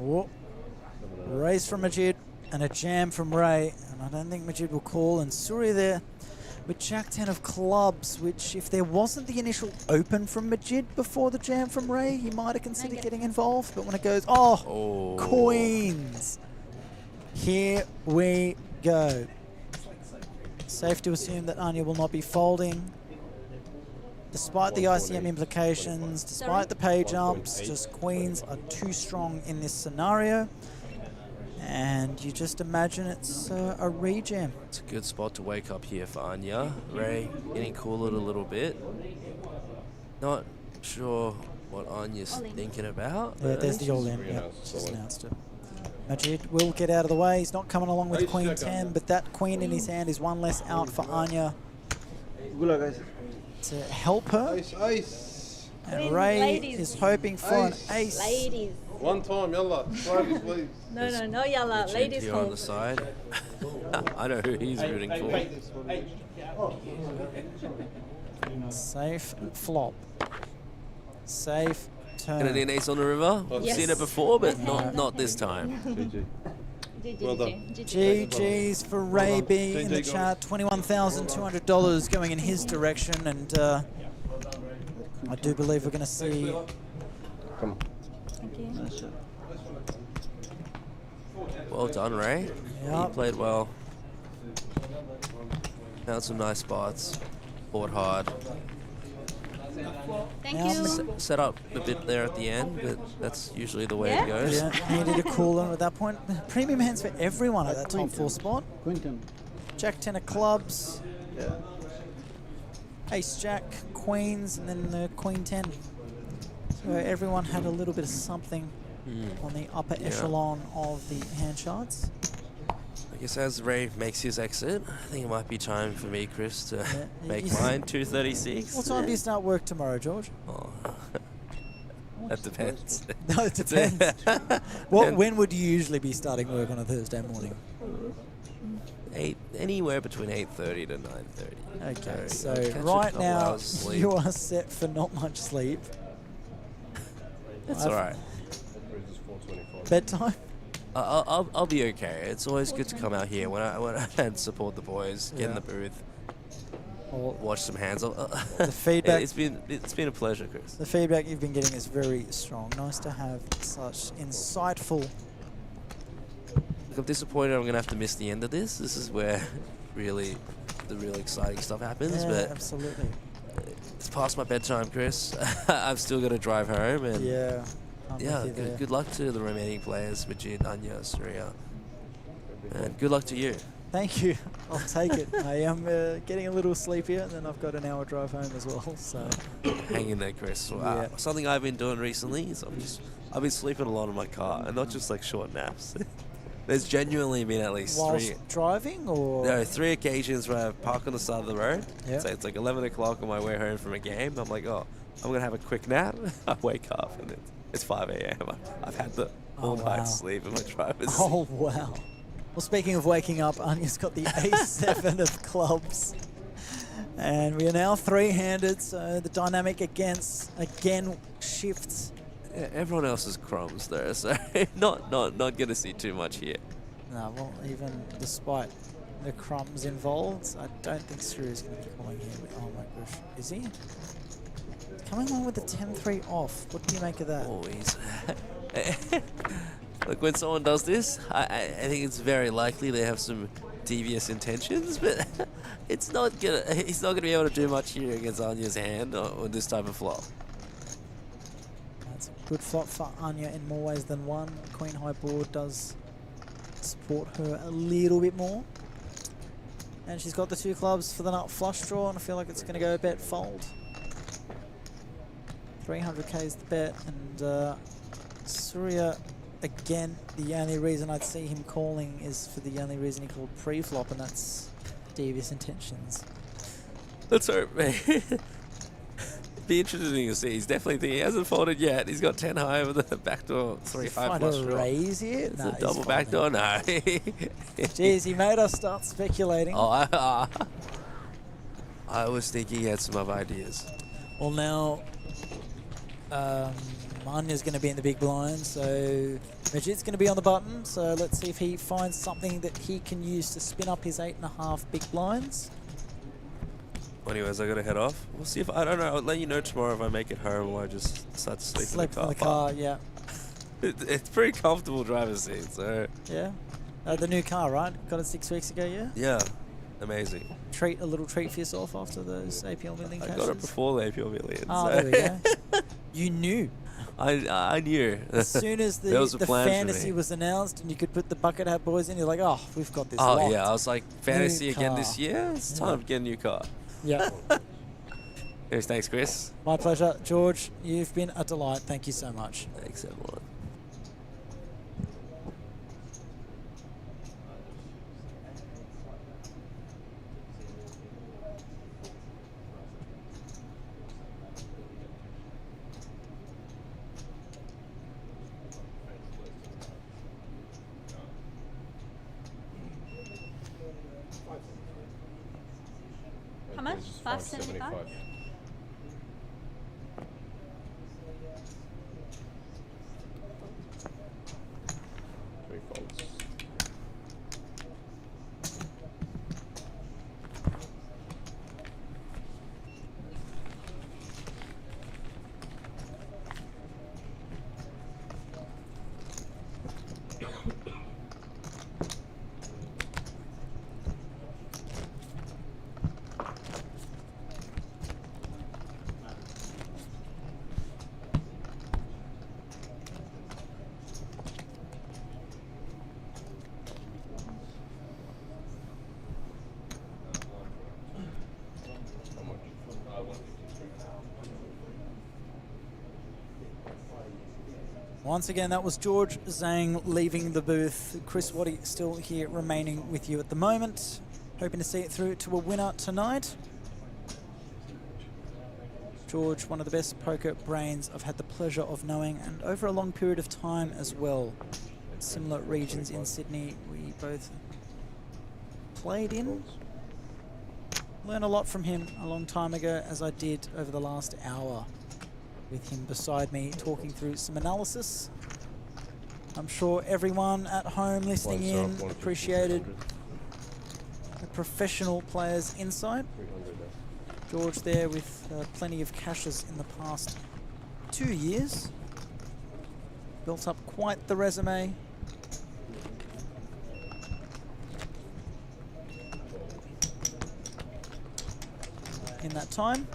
Oh. Raise from 𝗣𝗎𝗔 and a jam from Ray, and I don't think 𝗣𝗎𝗔 will call. And 𝗣𝗎𝗢𝗢𝗢 there with Jack 10 of clubs, which if there wasn't the initial open from 𝗣𝗎𝗔 before the jam from Ray, he might have considered getting involved. But when it goes, queens. Here we go. Safe to assume that Anya will not be folding. Despite the ICM implications, despite the pay jumps, just queens are too strong in this scenario. And you just imagine it's a rejam. It's a good spot to wake up here for Anya. Ray getting cooled a little bit. Not sure what Anya's thinking about. Yeah, there's the all-in. Yep, just announced it. 𝗣𝗎𝗢𝗢𝗢 will get out of the way. He's not coming along with Queen 10, but that queen in his hand is one less out for Anya. Good luck, guys. To help her. Ace. And Ray is hoping for an ace. Ladies. One time, yalla. Ladies, please. No, yalla. Ladies Here on hold. the side. I know who he's rooting for. Safe flop. Safe turn. Gonna need an ace on the river. Yes. Seen it before, but not this time. Well done. GG's for Ray B in the chat. $21,200 going in his direction, and I do believe we're going to see. Come on. Well done, Ray. Yep. He played well. Found some nice spots. Fought hard. Thank you. Set up a bit there at the end, but that's usually the way it goes. Yeah, needed a cooler at that point. Premium hands for everyone at that top 4 spot. Quinton. Jack 10 of clubs. ace jack, queens, and then the queen 10. So everyone had a little bit of something on the upper echelon of the hand charts. I guess as Ray makes his exit, I think it might be time for me, Chris, to make mine 236. What time do you start work tomorrow, George? Oh, that depends. No, it depends. When would you usually be starting work on a Thursday morning? Anywhere between 8:30 to 9:30. Okay, so right now you are set for not much sleep. That's all right. Bedtime? I'll be okay. It's always good to come out here when I and support the boys, get in the booth, watch some hands. The feedback. It's been a pleasure, Chris. The feedback you've been getting is very strong. Nice to have such insightful. Look, I'm disappointed I'm gonna have to miss the end of this. This is where the really exciting stuff happens. Yeah, but absolutely. It's past my bedtime, Chris. I've still got to drive home, and good luck to the remaining players, 𝗣𝗔𝗬𝗢𝗧𝗦, Anya, 𝗣𝗦, and good luck to you. Thank you. I'll take it. I am getting a little sleepier, and then I've got an hour drive home as well. So hang in there, Chris. Something I've been doing recently is I've been sleeping a lot in my car, and not just like short naps. There's genuinely been at least whilst driving, or there are 3 occasions where I park on the side of the road. Yep. So it's like 11 o'clock on my way home from a game. I'm like, oh, I'm gonna have a quick nap. I wake up and it's 5 a.m. I've had the all night's sleep in my driver's seat. Oh wow. Well, speaking of waking up, Anya's got the ace-7 of clubs, and we are now 3-handed. So the dynamic again shifts. Yeah, everyone else is crumbs there, so not going to see too much here. No, well, even despite the crumbs involved, I don't think Surya's going to be calling here. Oh my gosh, is he? Coming on with the 10-3 off. What do you make of that? Always. Look, when someone does this, I think it's very likely they have some devious intentions, but he's not gonna be able to do much here against Anya's hand on this type of flop. That's a good flop for Anya in more ways than one. Queen high board does support her a little bit more. And she's got the 2 clubs for the nut flush draw, and I feel like it's going to go bet fold. 300k is the bet, and Surya, again, the only reason I'd see him calling is for the only reason he called pre-flop, and that's devious intentions. Let's hope, man. Be interesting to see. He's definitely thinking he hasn't folded yet. He's got 10 high with the backdoor 3 high flush draw. Raise here? It's a double backdoor? No. Jeez, he made us start speculating. Oh, I was thinking he had some other ideas. Well, now Anya's going to be in the big blind, so 𝗣𝗔𝗬𝗢𝗧𝗦's going to be on the button. So let's see if he finds something that he can use to spin up his 8.5 big blinds. Anyways, I gotta head off. We'll see if I don't know. I'll let you know tomorrow if I make it home or I just start to sleep in the car. Yeah. It's pretty comfortable driver's seat, so yeah. The new car, right? Got it 6 weeks ago, yeah. Yeah, amazing. A little treat for yourself after those APL million I caches. got it before the APL million. Oh, so. there we go. You knew. I knew. As soon as the fantasy was announced and you could put the bucket hat boys in, you're like, oh, we've got this. Oh yeah, I was like, fantasy again this year. It's time to get a new car. Yeah. Anyways, thanks, Chris. My pleasure. George, you've been a delight. Thank you so much. Thanks, everyone. How much? 575? Three folds. Once again, that was George Zhang leaving the booth. Chris Waddy still here remaining with you at the moment. Hoping to see it through to a winner tonight. George, one of the best poker brains I've had the pleasure of knowing, and over a long period of time as well. Similar regions in Sydney we both played in. Learned a lot from him a long time ago, as I did over the last hour with him beside me talking through some analysis. I'm sure everyone at home listening in appreciated the professional player's insight. George there with plenty of cashes in the past 2 years. Built up quite the resume. In that time.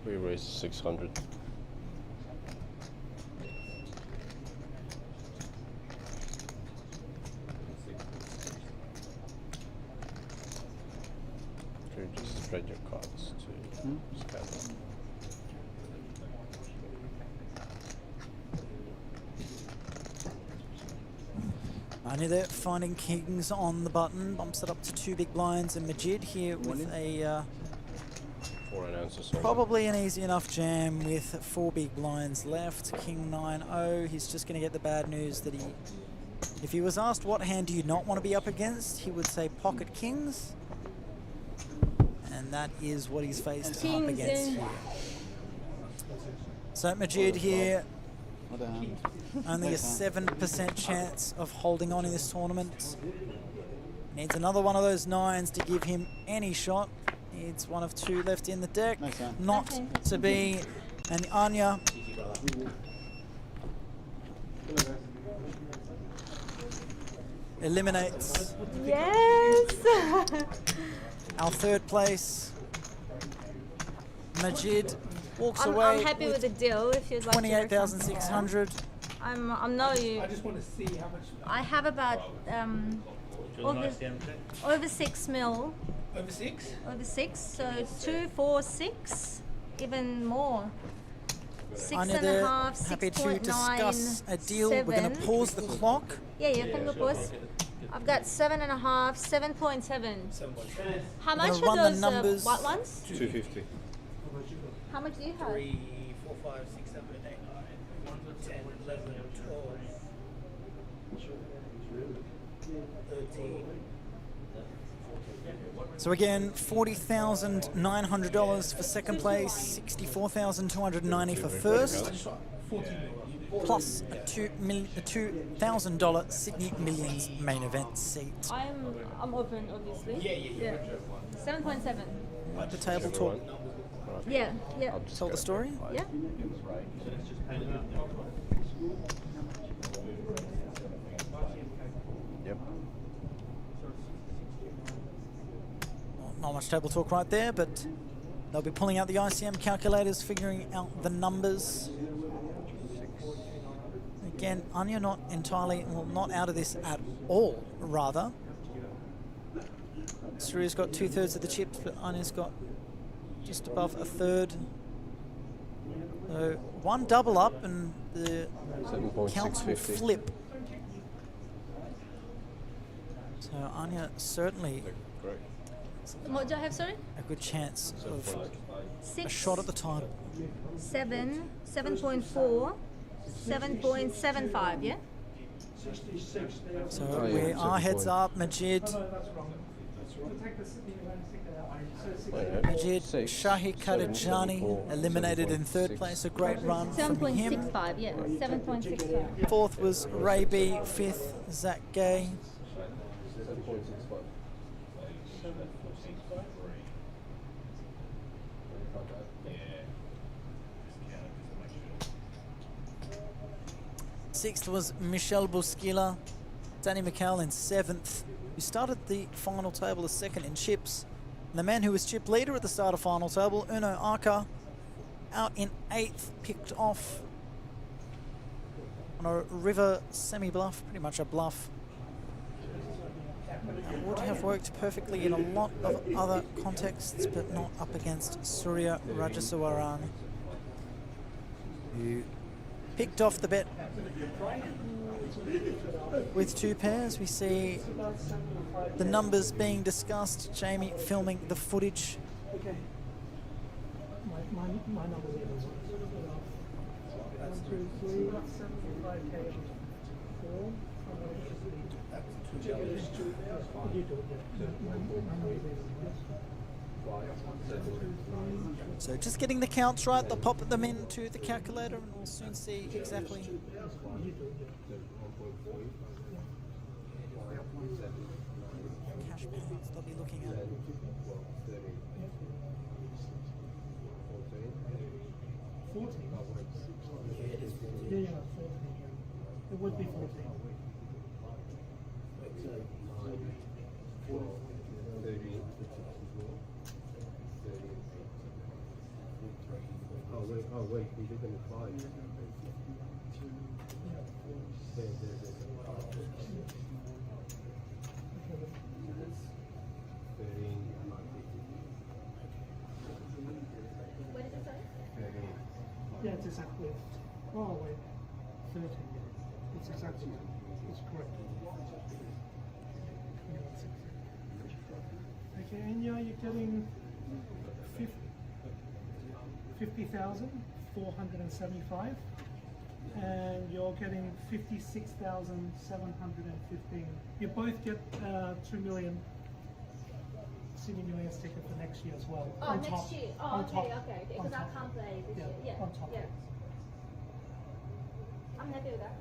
We raised 600. Okay, just spread your cards to scan. Anya there finding kings on the button, bumps it up to 2 big blinds, and Majid here with a probably an easy enough jam with 4 big blinds left. King 9-0. He's just going to get the bad news that if he was asked what hand do you not want to be up against, he would say pocket kings. And that is what he's faced up against here. So Majid here, only a 7% chance of holding on in this tournament. Needs another one of those 9s to give him any shot. Needs one of 2 left in the deck. Not to be. And Anya eliminates our 3rd place. Majid walks away. I'm happy with the deal. If you'd like 28,600. I'm no you. I just want to see how much. I have about over 6 mil. Over 6? Over 6. So 2, 4, 6, even more. 6.5, happy to discuss a deal. 7. We're going to pause the clock. Yeah, pause. I've got 7.5, 7.7. How much are those white ones? 250. How much do you have? 3, 4, 5, 6, 7, 8, 9, 10, 11, 12, 13. So again, $40,900 for 2nd place, $64,290 for 1st, plus a $2,000 Sydney Millions main event seat. I'm open, obviously. Yeah. 7.7. Like the table talk. Yeah. Tell the story. Yeah. Yep. Not much table talk right there, but they'll be pulling out the ICM calculators, figuring out the numbers. Again, Anya not entirely, well, not out of this at all, rather. Suru's got 2/3 of the chips, but Anya's got just above a 1/3. So 1 double up and the counts will flip. So Anya certainly What do I have, sorry? a good chance of 6, a shot at the title. 7, 7.4, 7.75, yeah? So we are heads up. Majid Shahi Kadajani eliminated in 3rd place. A great run from him. 7.65, yeah. 7.65. 4th was Ray B. 5th, Zach Gay. Sixth was Michelle Busquila. Danny McCall in 7th, who started the final table as 2nd in chips. And the man who was chip leader at the start of final table, Uno Aka, out in 8th, picked off on a river semi-bluff, pretty much a bluff. That would have worked perfectly in a lot of other contexts, but not up against 𝗣𝗔𝗬𝗢𝗧𝗦, who picked off the bet with 2 pairs. We see the numbers being discussed. Jamie filming the footage. Okay. My number is 1, 2, 3, 75K. 4. So just getting the counts right, they'll pop them into the calculator and we'll soon see exactly. Cash pounds they'll be looking at. Yeah, 14. It would be 14. Oh wait, we did them at 5. What did you say? Yeah, it's exactly. Oh wait, 13. It's exactly. It's correct. Okay, and you're getting 50,475, and you're getting 56,715. You both get 2 million Sydney Millions ticket for next year as well. Oh, on next top. year. Oh, On okay, top. okay. Because I can't play this year. Yeah, on top. yeah. I'm happy with that.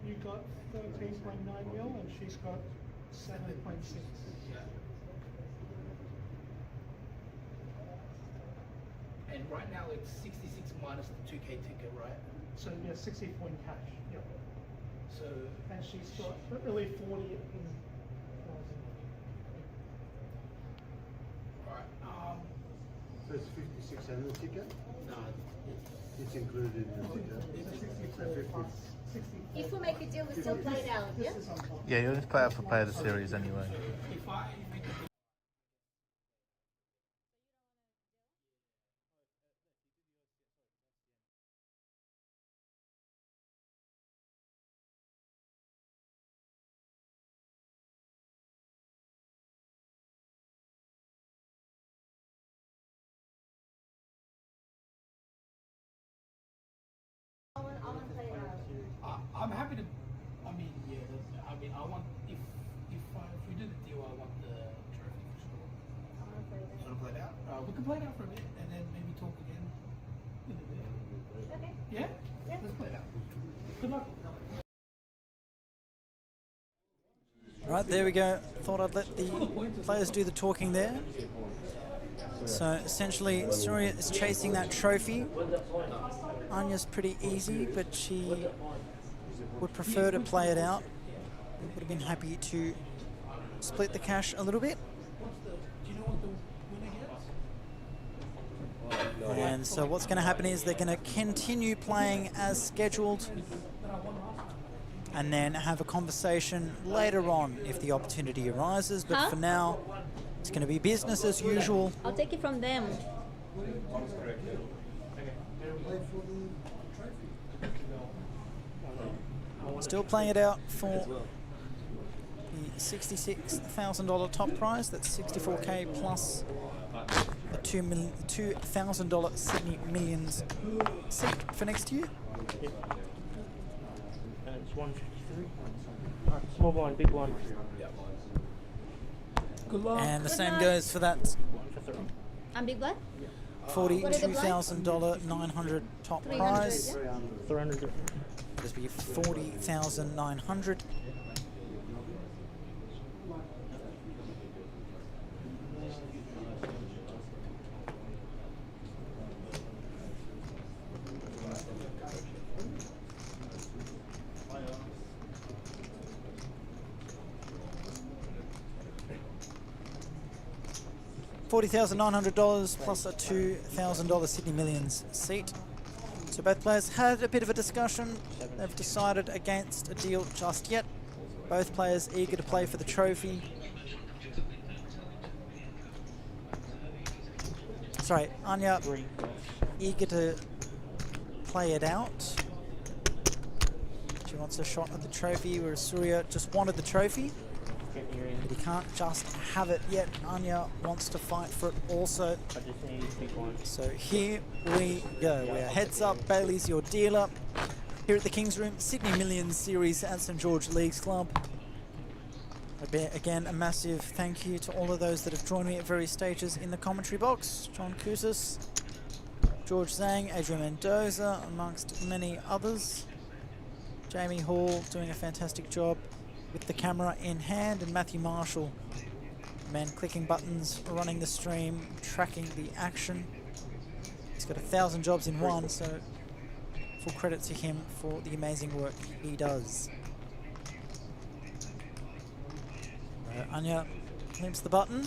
You got 13.9 mil and she's got 7.6. And right now it's 66 minus the 2K ticket, right? So yeah, 60 in cash. Yep. So and she's got really 40 in. Alright. So it's 56 and the ticket? No. It's included in the ticket. If we make a deal, we still play it out, yeah? Yeah, you only play out for player of the series anyway. If I make a deal. I'm happy to. I mean, yeah. I mean, I want if we do the deal, I want the trophy for sure. I want to play it out. Want to play it out? We can play it out for a bit and then maybe talk again in a bit. Okay. Yeah. Yeah. Let's play it out. Good luck. Right, there we go. Thought I'd let the players do the talking there. So essentially, 𝗣𝗠𝗎𝗓 is chasing that trophy. Anya's pretty easy, but she would prefer to play it out. Would have been happy to split the cash a little bit. Do you know what the winner gets? And so what's going to happen is they're going to continue playing as scheduled and then have a conversation later on if the opportunity arises. But for now, it's going to be business as usual. I'll take it from them. Still playing it out for the $66,000 top prize. That's 64K plus the $2,000 Sydney Millions seat for next year. Yep. It's 153. Small blind, big blind. Good luck. And the same goes for that I'm big black? $42,000 900 top prize. 300. as we 40,900. $40,900 plus a $2,000 Sydney Millions seat. So both players had a bit of a discussion. They've decided against a deal just yet. Both players eager to play for the trophy. Sorry, Anya eager to play it out. She wants a shot at the trophy, whereas Surya just wanted the trophy. But he can't just have it yet. Anya wants to fight for it also. So here we go. We're heads up. Bailey's your dealer. Here at the King's Room, Sydney Millions Series at St George Leagues Club. Again, a massive thank you to all of those that have joined me at various stages in the commentary box. John Kouzis, George Zhang, Adrian Mendoza, amongst many others. Jamie Hall doing a fantastic job with the camera in hand, and Matthew Marshall, man clicking buttons, running the stream, tracking the action. He's got 1,000 jobs in one, so full credit to him for the amazing work he does. Anya limps the button.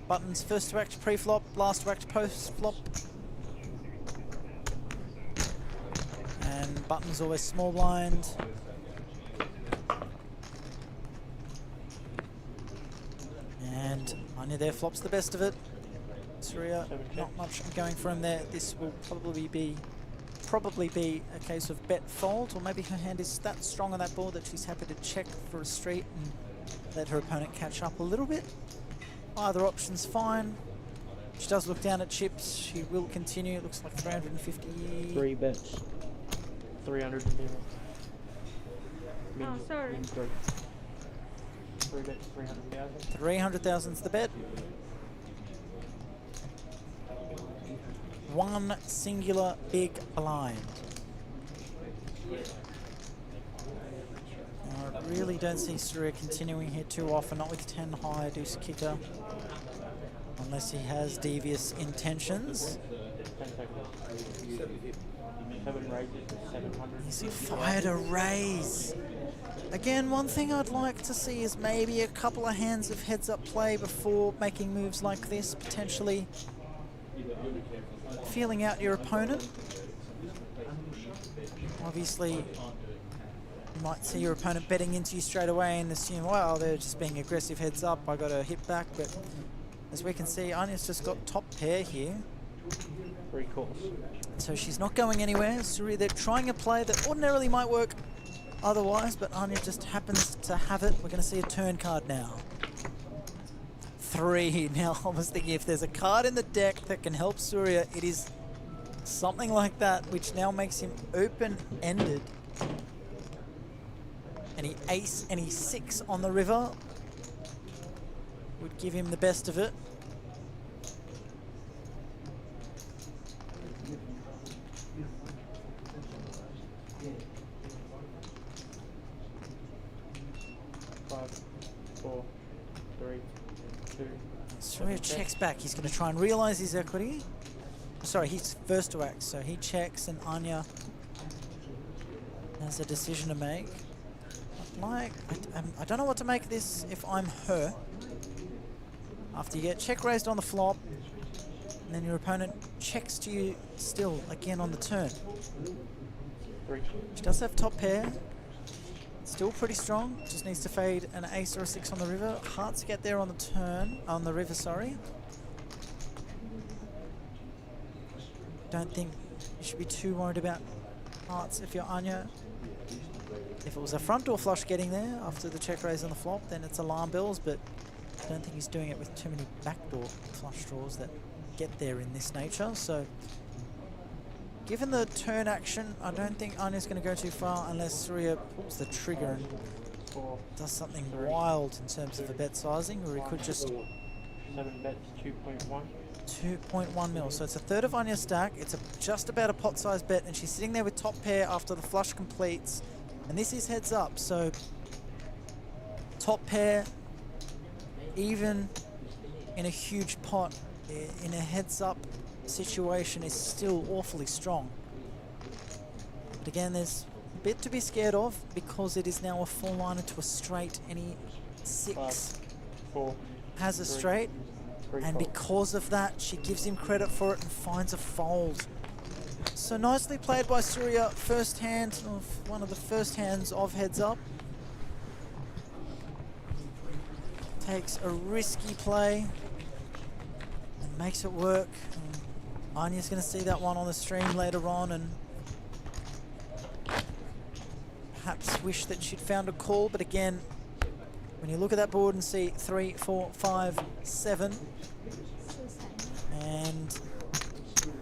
Button's first to act pre-flop, last to act post-flop. And button's always small blind. And Anya there flops the best of it. Surya, not much going for him there. This will probably be a case of bet fold, or maybe her hand is that strong on that board that she's happy to check for a street and let her opponent catch up a little bit. Either option's fine. She does look down at chips. She will continue. It looks like 350. 3 bets. 300 Oh, sorry. 3 bets, 300,000. 300,000's the bet. One singular big blind. I really don't see Surya continuing here too often, not with 10 high, deuce kicker, unless he has devious intentions. 7 raises, 700. He's fired a raise. Again, one thing I'd like to see is maybe a couple of hands of heads-up play before making moves like this, potentially feeling out your opponent. Obviously, you might see your opponent betting into you straight away and assume, well, they're just being aggressive heads up, I got to hit back. But as we can see, Anya's just got top pair here. 3 calls. So she's not going anywhere. Surya, they're trying a play that ordinarily might work otherwise, but Anya just happens to have it. We're going to see a turn card now. 3. Now, I was thinking if there's a card in the deck that can help Surya, it is something like that, which now makes him open-ended. Any ace, any 6 on the river would give him the best of it. Surya checks back. He's going to try and realise his equity. Sorry, he's first to act, so he checks, and Anya has a decision to make. I don't know what to make of this if I'm her. After you get check raised on the flop, and then your opponent checks to you still again on the turn. She does have top pair. Still pretty strong. Just needs to fade an ace or a 6 on the river. Hard to get there on the turn, on the river, sorry. Don't think you should be too worried about hearts if you're Anya. If it was a front door flush getting there after the check raise on the flop, then it's alarm bells, but I don't think he's doing it with too many backdoor flush draws that get there in this nature. So given the turn action, I don't think Anya's going to go too far unless Surya pulls the trigger and does something wild in terms of the bet sizing, or he could just 7 bets, 2.1. 2.1 mil, so it's a third of Anya's stack. It's just about a pot size bet, and she's sitting there with top pair after the flush completes. And this is heads up, so top pair, even in a huge pot, in a heads up situation, is still awfully strong. But again, there's a bit to be scared of because it is now a 4-liner to a straight. Any 6 5, 4, has a 3, straight, 3 and fold. because of that, she gives him credit for it and finds a fold. So nicely played by Surya, first hand of one of the first hands of heads up. Takes a risky play and makes it work. And Anya's going to see that one on the stream later on and perhaps wish that she'd found a call, but again, when you look at that board and see 3, 4, 5, 7, and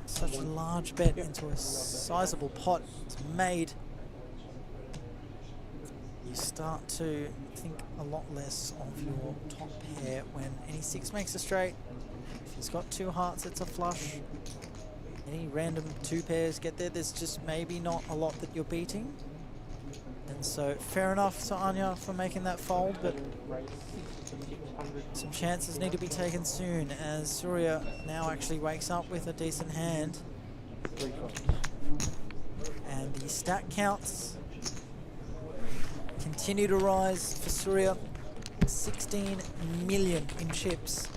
such a large bet into a sizable pot it's made, you start to think a lot less of your top pair when any 6 makes a straight. If he's got 2 hearts, it's a flush. Any random 2 pairs get there, there's just maybe not a lot that you're beating. And so fair enough to Anya for making that fold, but some chances need to be taken soon as Surya now actually wakes up with a decent hand. And the stack counts continue to rise for Surya. 16 million in chips.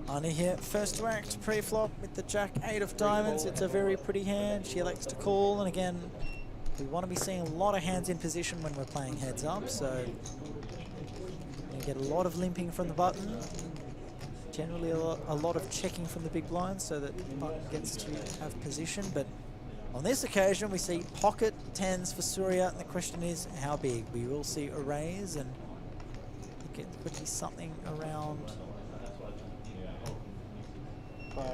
Anya here, first to act, pre-flop with the Jack-8 of diamonds. It's a very pretty hand. She elects to call, and again, we want to be seeing a lot of hands in position when we're playing heads up, so you get a lot of limping from the button. Generally a lot of checking from the big blind so that the button gets to have position, but on this occasion we see pocket 10s for Surya, and the question is how big? We will see a raise, and I think it could be something around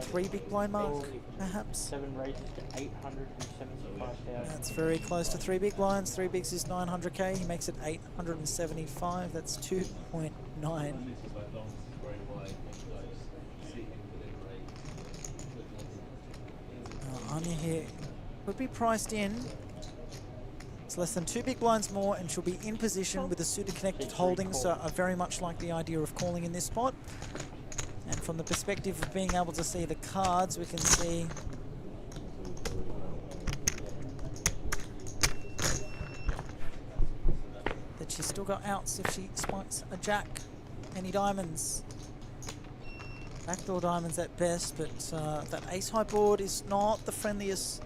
3 big blind mark, perhaps. 7 raises to 875,000. That's very close to 3 big blinds. 3 bigs is 900k. He makes it 875. That's 2.9. Anya here would be priced in. It's less than 2 big blinds more, and she'll be in position with a suited connected holding. So I very much like the idea of calling in this spot. And from the perspective of being able to see the cards, we can see that she's still got outs if she spikes a jack. Any diamonds. Backdoor diamonds at best, but that ace-high board is not the friendliest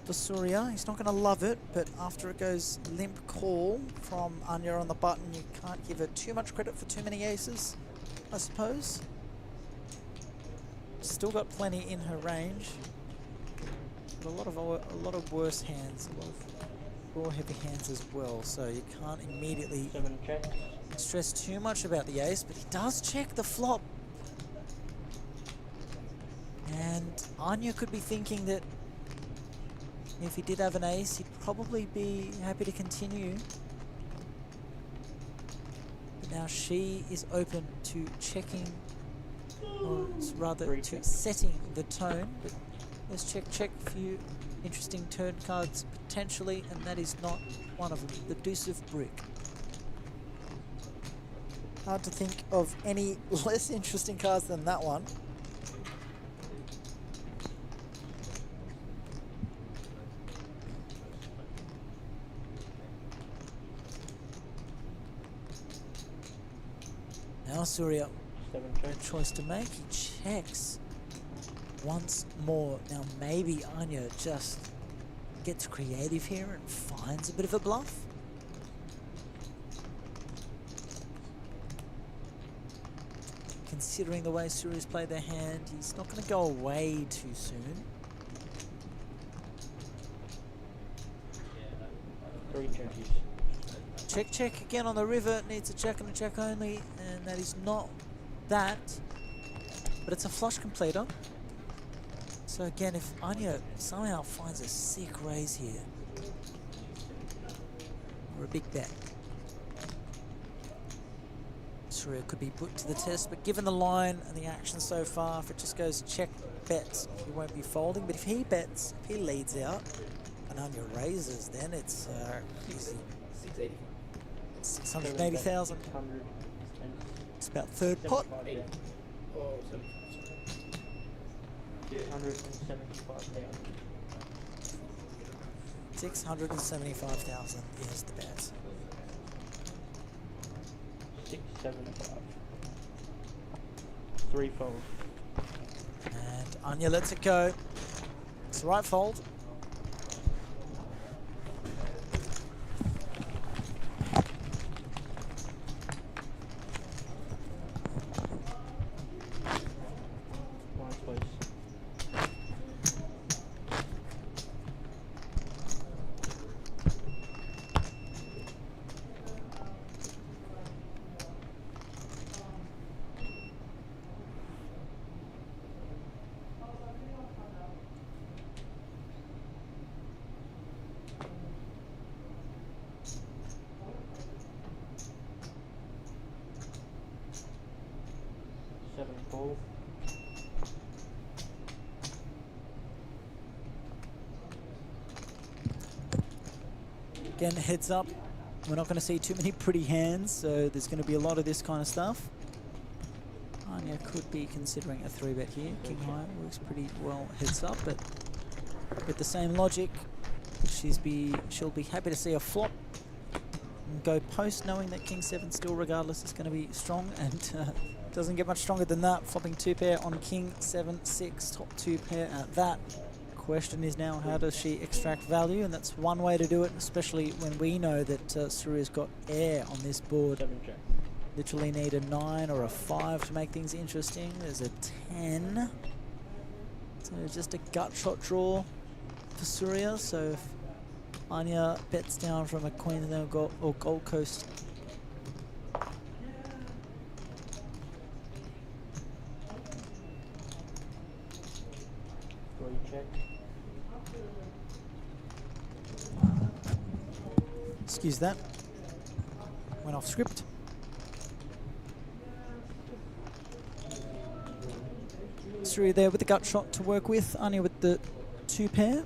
for Surya. He's not going to love it, but after it goes limp call from Anya on the button, you can't give her too much credit for too many aces, I suppose. Still got plenty in her range, but a lot of worse hands, a lot of raw heavy hands as well. So you can't immediately stress too much about the ace, but he does check the flop. And Anya could be thinking that if he did have an ace, he'd probably be happy to continue. But now she is open to checking, or rather to setting the tone. But let's check a few interesting turn cards potentially, and that is not one of them. The deuce of brick. Hard to think of any less interesting cards than that one. Now Surya, a choice to make. He checks once more. Now maybe Anya just gets creative here and finds a bit of a bluff. Considering the way Surya's played their hand, he's not going to go away too soon. 3 checkies. Check, check again on the river. Needs a check and a check only, and that is not that. But it's a flush completer. So again, if Anya somehow finds a sick raise here, or a big bet, Surya could be put to the test. But given the line and the action so far, if it just goes check bets, he won't be folding. But if he bets, if he leads out, and Anya raises, then it's easy. 680,000. It's about third pot. 675,000 is the bet. 675. 3 fold. And Anya lets it go. It's the right fold. Again, heads up, we're not going to see too many pretty hands, so there's going to be a lot of this kind of stuff. Anya could be considering a 3-bet here. King high works pretty well heads up, but with the same logic, she'll be happy to see a flop and go post, knowing that King 7 still, regardless, is going to be strong, and doesn't get much stronger than that. Flopping 2 pair on King 7 6, top 2 pair at that. Question is now, how does she extract value? And that's one way to do it, especially when we know that Surya's got air on this board. Literally need a 9 or a 5 to make things interesting. There's a 10. So just a gut shot draw for Surya. So if Anya bets down from a Queensland or Gold Coast, excuse that, went off script. Surya there with the gut shot to work with, Anya with the 2 pair.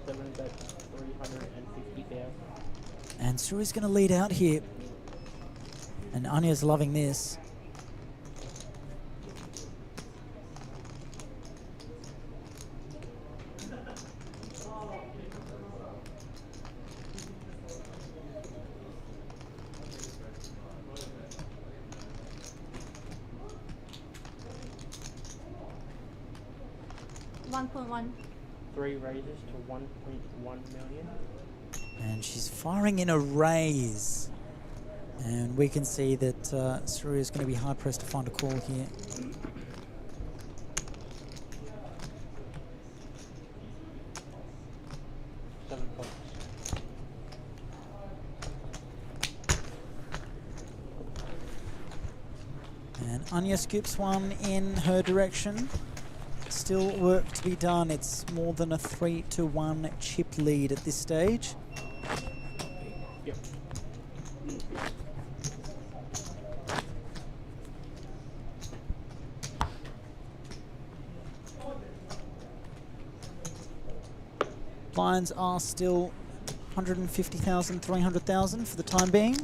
7-bet, 350,000. And Surya's going to lead out here. And Anya's loving this. Three raises to 1.1 million. And she's firing in a raise. And we can see that Surya is going to be hard pressed to find a call here. And Anya scoops one in her direction. Still work to be done. It's more than a 3-1 chip lead at this stage. Yep. Blinds are still 150,000, 300,000 for the time being.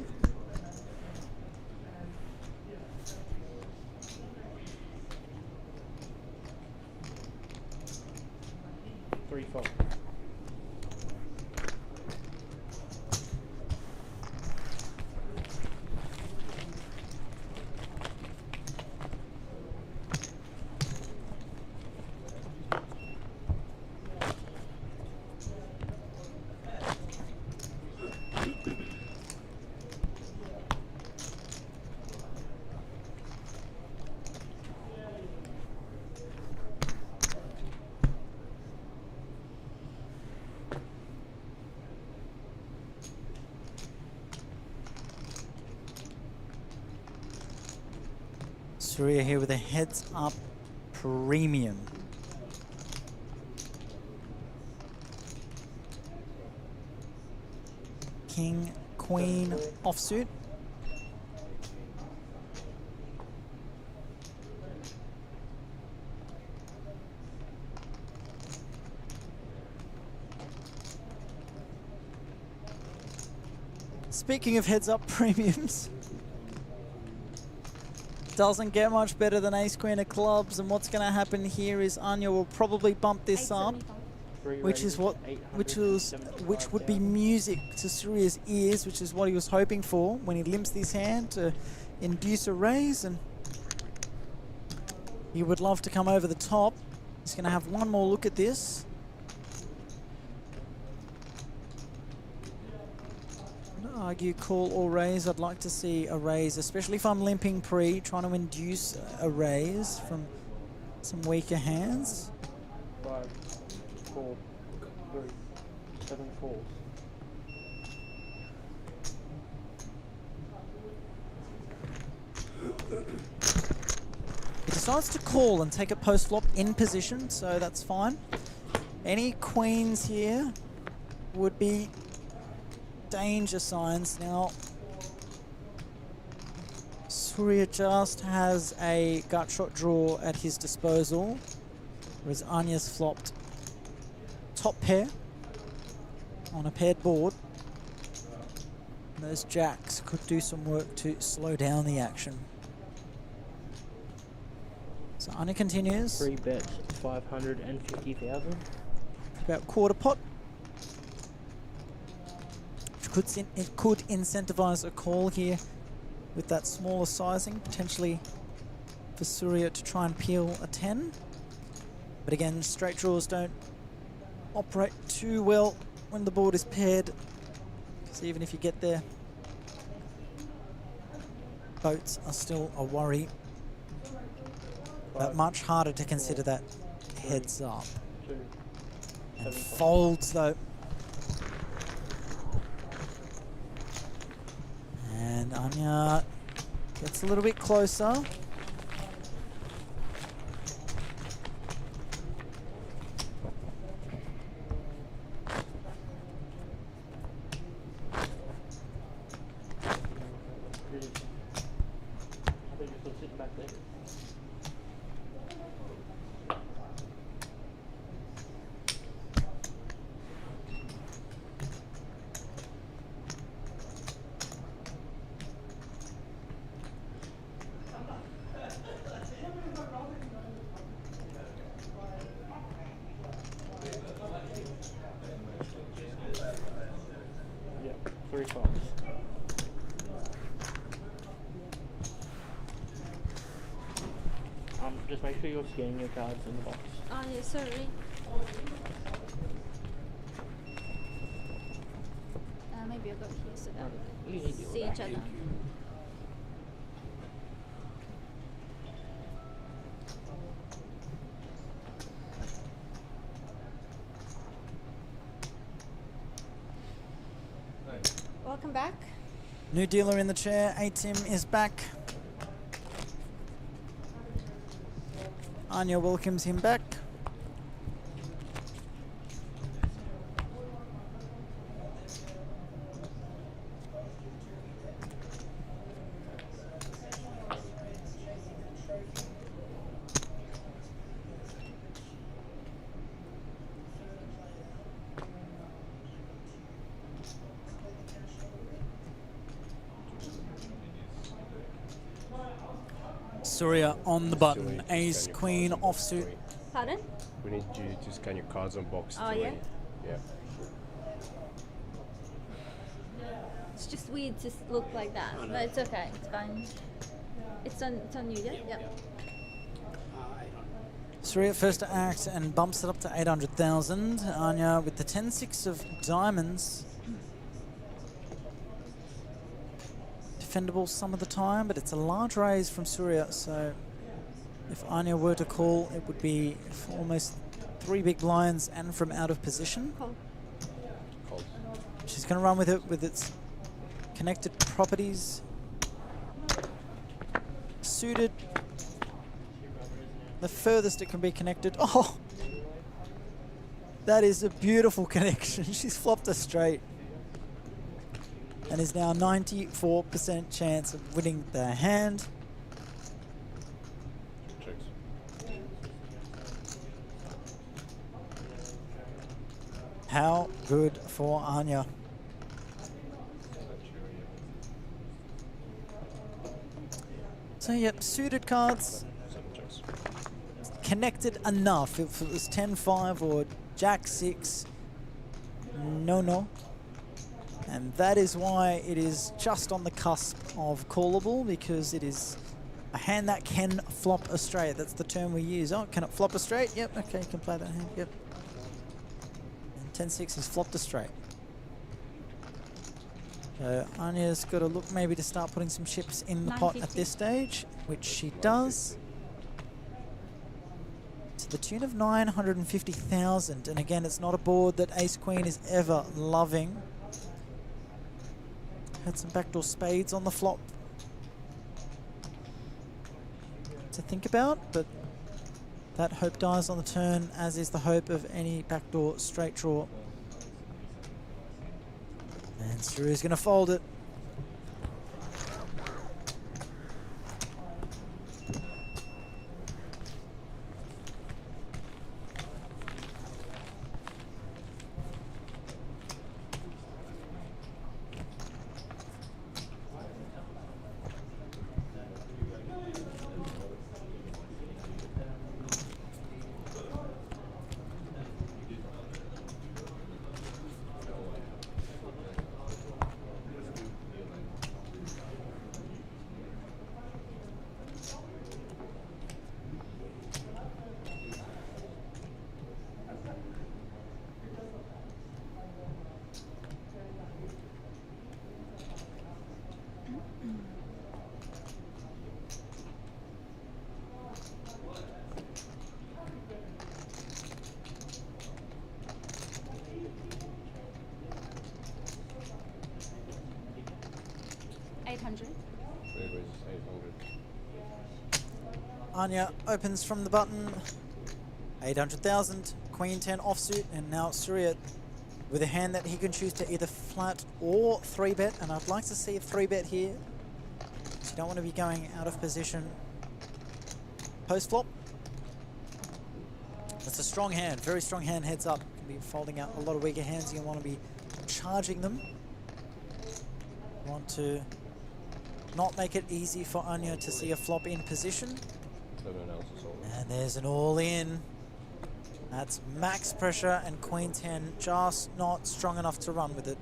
Surya here with a heads up premium. King, Queen offsuit. Speaking of heads up premiums, doesn't get much better than ace queen of clubs, and what's going to happen here is Anya will probably bump this up, which would be music to Surya's ears, which is what he was hoping for when he limps this hand to induce a raise, and he would love to come over the top. He's going to have one more look at this. Argue call or raise. I'd like to see a raise, especially if I'm limping pre, trying to induce a raise from some weaker hands. 5, 4, 3, 7 4. He decides to call and take it post flop in position, so that's fine. Any queens here would be danger signs. Now, Surya just has a gut shot draw at his disposal, whereas Anya's flopped top pair on a paired board. And those jacks could do some work to slow down the action. So Anya continues. 3 bets, 550,000. About quarter pot. It could incentivize a call here with that smaller sizing, potentially for Surya to try and peel a 10. But again, straight draws don't operate too well when the board is paired, because even if you get there, boats are still a worry. But much harder to consider that heads up. And folds though. And Anya gets a little bit closer. Just make sure you're scanning your cards in the box. Oh yeah, sorry. Maybe I'll go here so that we can see each other. Welcome back. New dealer in the chair. A-Tim is back. Anya welcomes him back. Surya on the button. Ace, queen, offsuit. Pardon? We need you to scan your cards on box. Oh, yeah? Yeah. It's just weird to look like that, but it's okay. It's fine. It's on you, yeah? Yep. Surya first to act and bumps it up to 800,000. Anya with the 10-6 of diamonds. Defendable some of the time, but it's a large raise from Surya, so if Anya were to call, it would be for almost 3 big blinds and from out of position. Call. She's going to run with it with its connected properties. Suited, the furthest it can be connected. Oh, that is a beautiful connection. She's flopped a straight and is now 94% chance of winning the hand. How good for Anya. So yep, suited cards connected enough. If it was 10-5 or Jack-6, no. And that is why it is just on the cusp of callable, because it is a hand that can flop a straight. That's the term we use. Oh, can it flop a straight? Yep, okay, you can play that hand, yep. And 10-6 has flopped a straight. So Anya's got to look maybe to start putting some chips in the pot at this stage, which she does. To the tune of 950,000. And again, it's not a board that Ace Queen is ever loving. Had some backdoor spades on the flop to think about, but that hope dies on the turn, as is the hope of any backdoor straight draw. And Suryu's going to fold it. Anya opens from the button, 800,000, Queen 10 offsuit, and now Surya with a hand that he can choose to either flat or 3-bet, and I'd like to see a 3-bet here. So you don't want to be going out of position post-flop. It's a strong hand, very strong hand heads up. You can be folding out a lot of weaker hands, you want to be charging them. You want to not make it easy for Anya to see a flop in position. And there's an all-in. That's max pressure, and Queen 10 just not strong enough to run with it.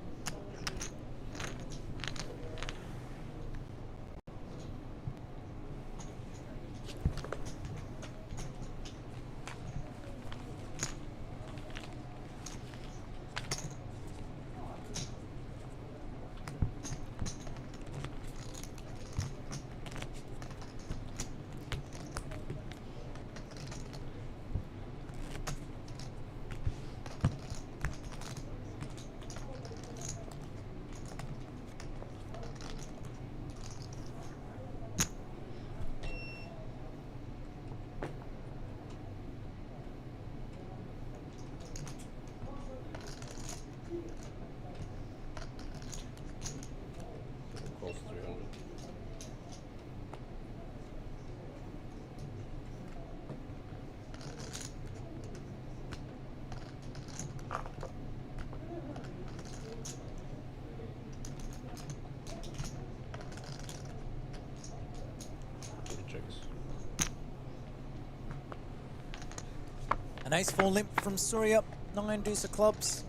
An ace-4 limp from Surya, 9 deuce of clubs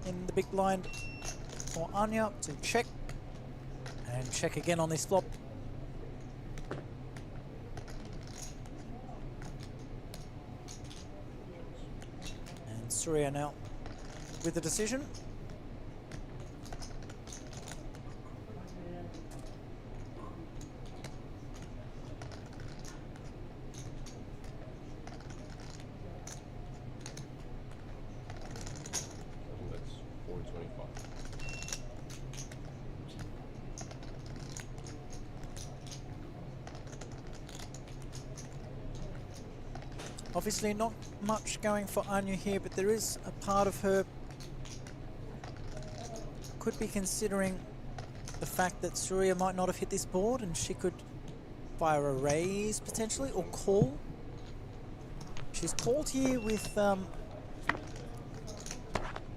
in the big blind for Anya to check, and check again on this flop. And Surya now with the decision. Obviously not much going for Anya here, but there is a part of her could be considering the fact that Surya might not have hit this board and she could fire a raise potentially or call. She's called here with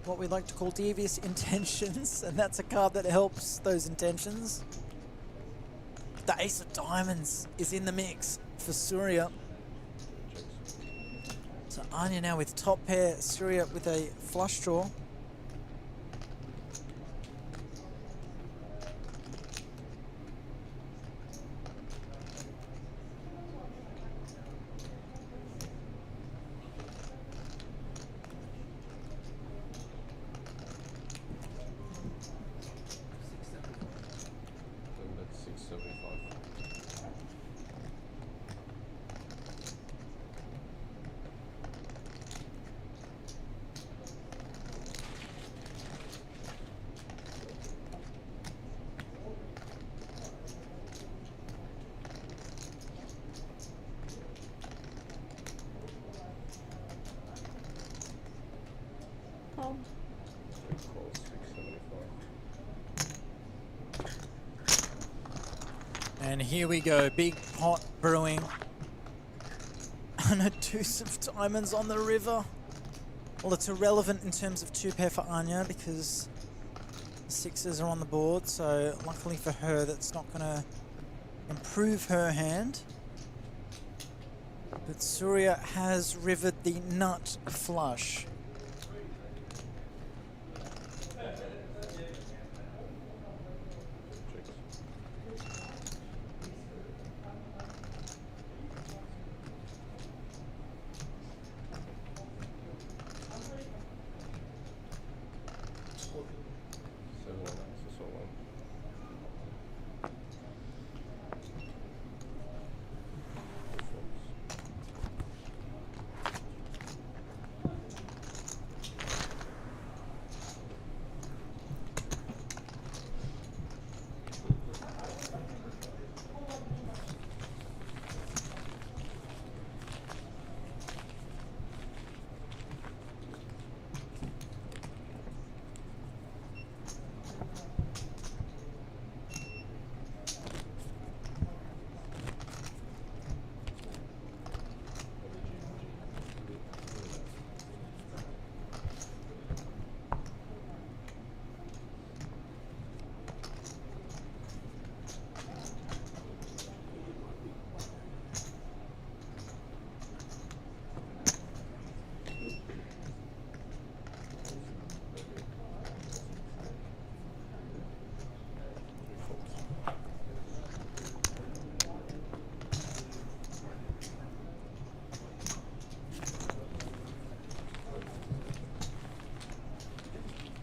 what we like to call devious intentions, and that's a card that helps those intentions. The Ace of Diamonds is in the mix for Surya. So Anya now with top pair, Surya with a flush draw. That's 675. Oh. Check calls 675. And here we go, big pot brewing. And a deuce of diamonds on the river. Well, it's irrelevant in terms of two pair for Anya because the sixes are on the board, so luckily for her that's not going to improve her hand. But Surya has rivered the nut flush.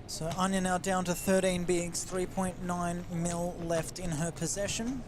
So Anya now down to 13 bigs, 3.9 mil left in her possession.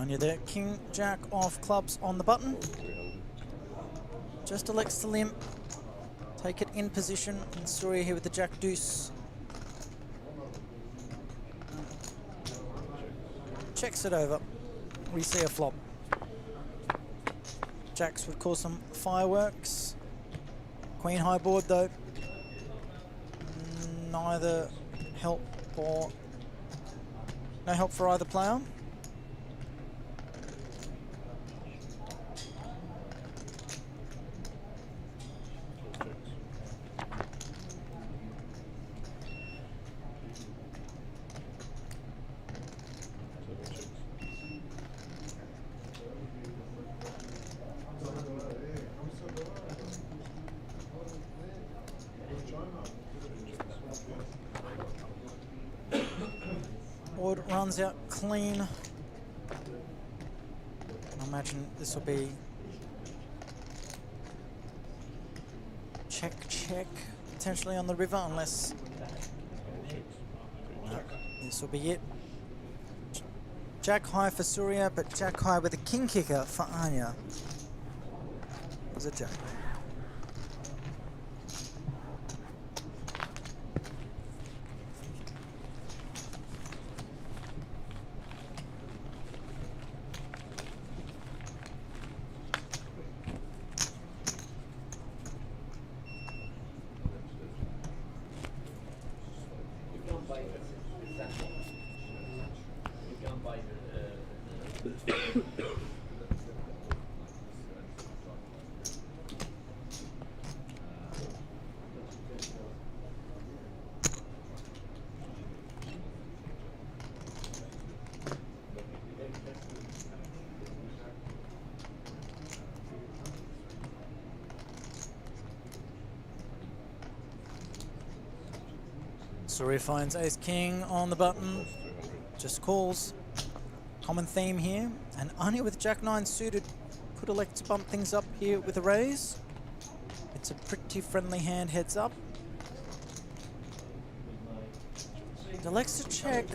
Anya there. King, jack of clubs on the button. Just elects to limp. Take it in position. And Surya here with the jack deuce. Checks it over. We see a flop. Jacks would cause some fireworks. Queen high board though. Neither help or no help for either player. Board runs out clean. I imagine this will be check, potentially on the river, unless no, this will be it. Jack high for Surya, but jack high with a king kicker for Anya. It was a jack. Surya finds ace king on the button, just calls. Common theme here, and Anya with jack 9 suited could elect to bump things up here with a raise. It's a pretty friendly hand, heads up. Elects to check.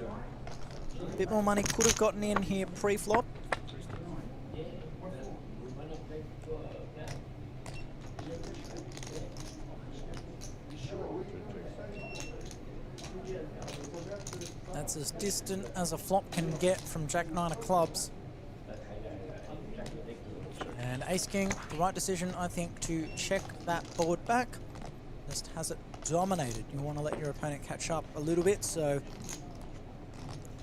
A bit more money could have gotten in here pre-flop. That's as distant as a flop can get from jack 9 of clubs. And ace king, the right decision I think to check that board back. Just has it dominated. You want to let your opponent catch up a little bit, so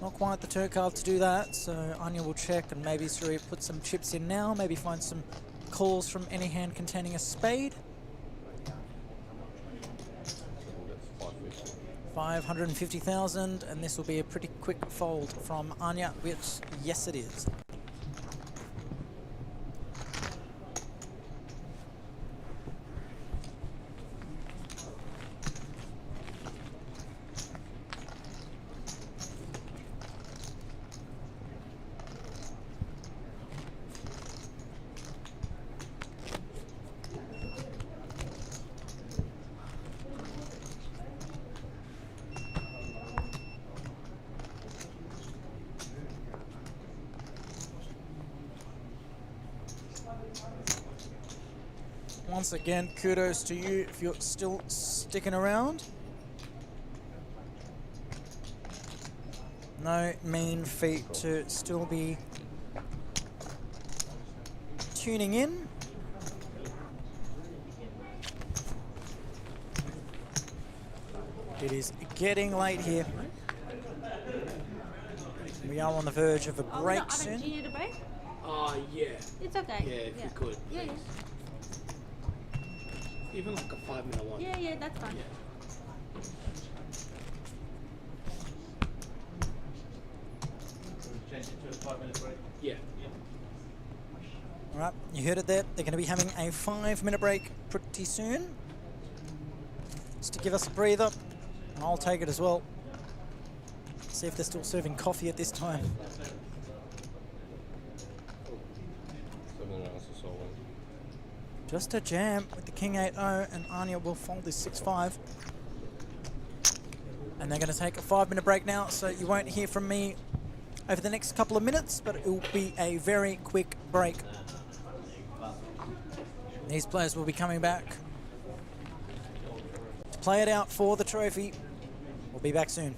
not quite the turn card to do that. So Anya will check and maybe Surya put some chips in now, maybe find some calls from any hand containing a spade. 550,000, and this will be a pretty quick fold from Anya, which, yes it is. Once again, kudos to you if you're still sticking around. No mean feat to still be tuning in. It is getting late here. We are on the verge of a break soon. Do you need a break? Yeah. It's okay. Yeah, if you could. Yeah, yeah. Even like a 5-minute one. Yeah, yeah, that's fine. Change it to a 5-minute break. Yeah. All right, you heard it there. They're going to be having a 5-minute break pretty soon. Just to give us a breather, and I'll take it as well. See if they're still serving coffee at this time. 7 rounds or so. Just a jam with the king 8-0, and Anya will fold this 6-5. And they're going to take a 5-minute break now, so you won't hear from me over the next couple of minutes, but it will be a very quick break. These players will be coming back to play it out for the trophy. We'll be back soon.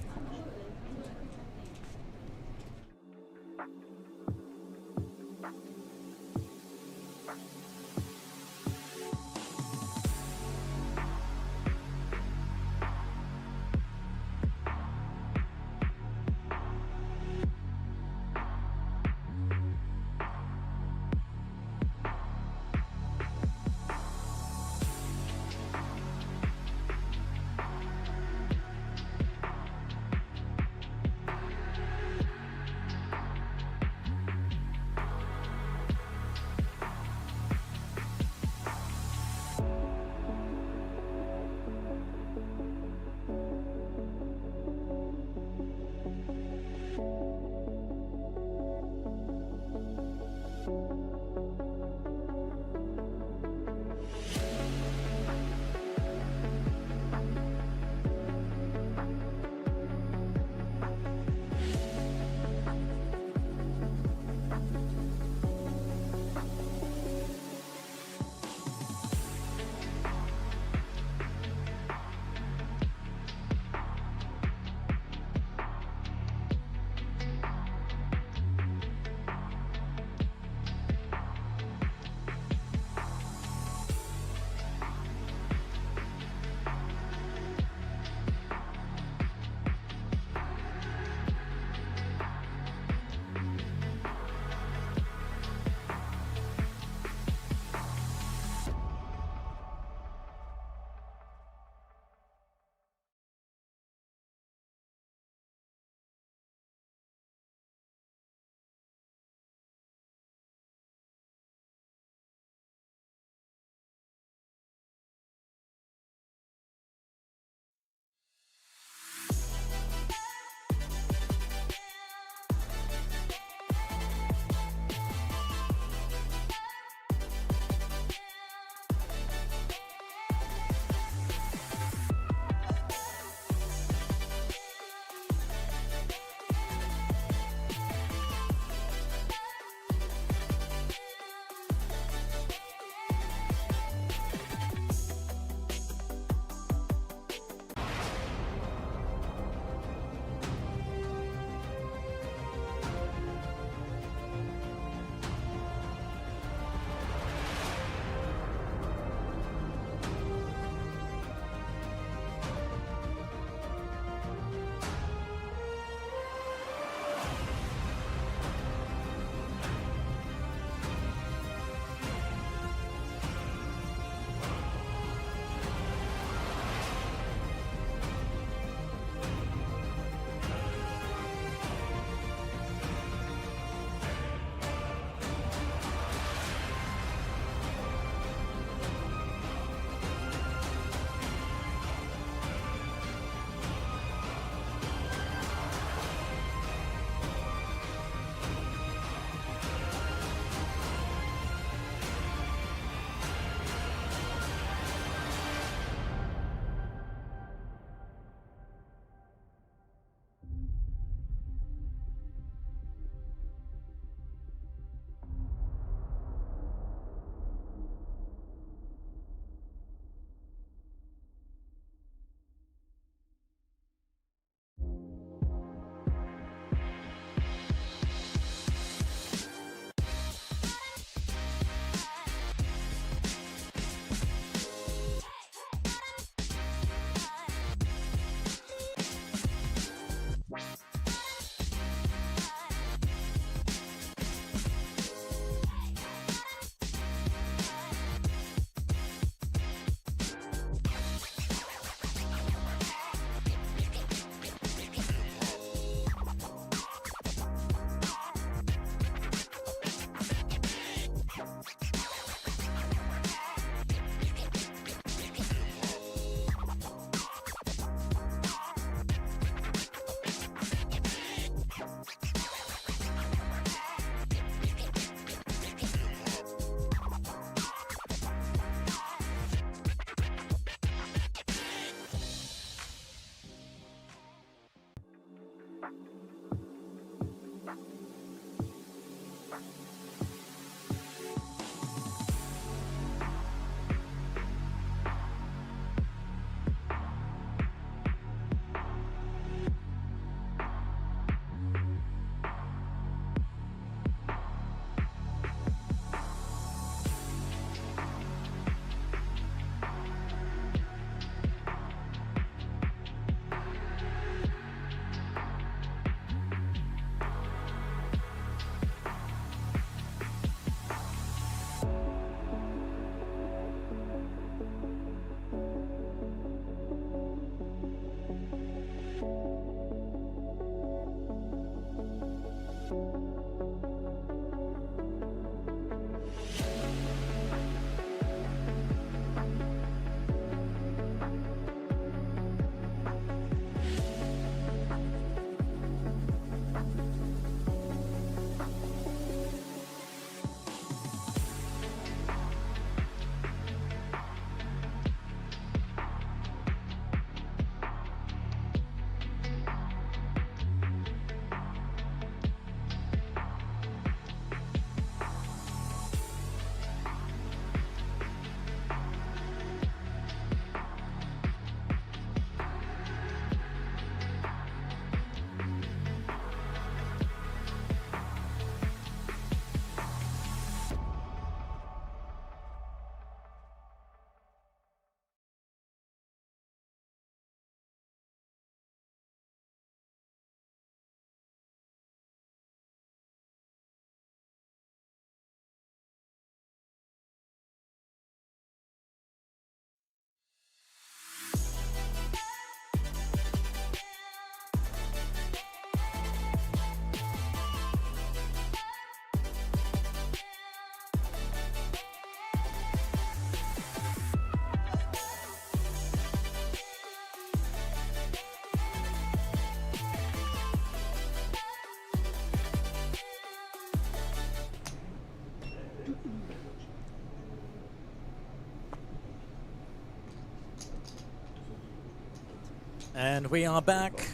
And we are back.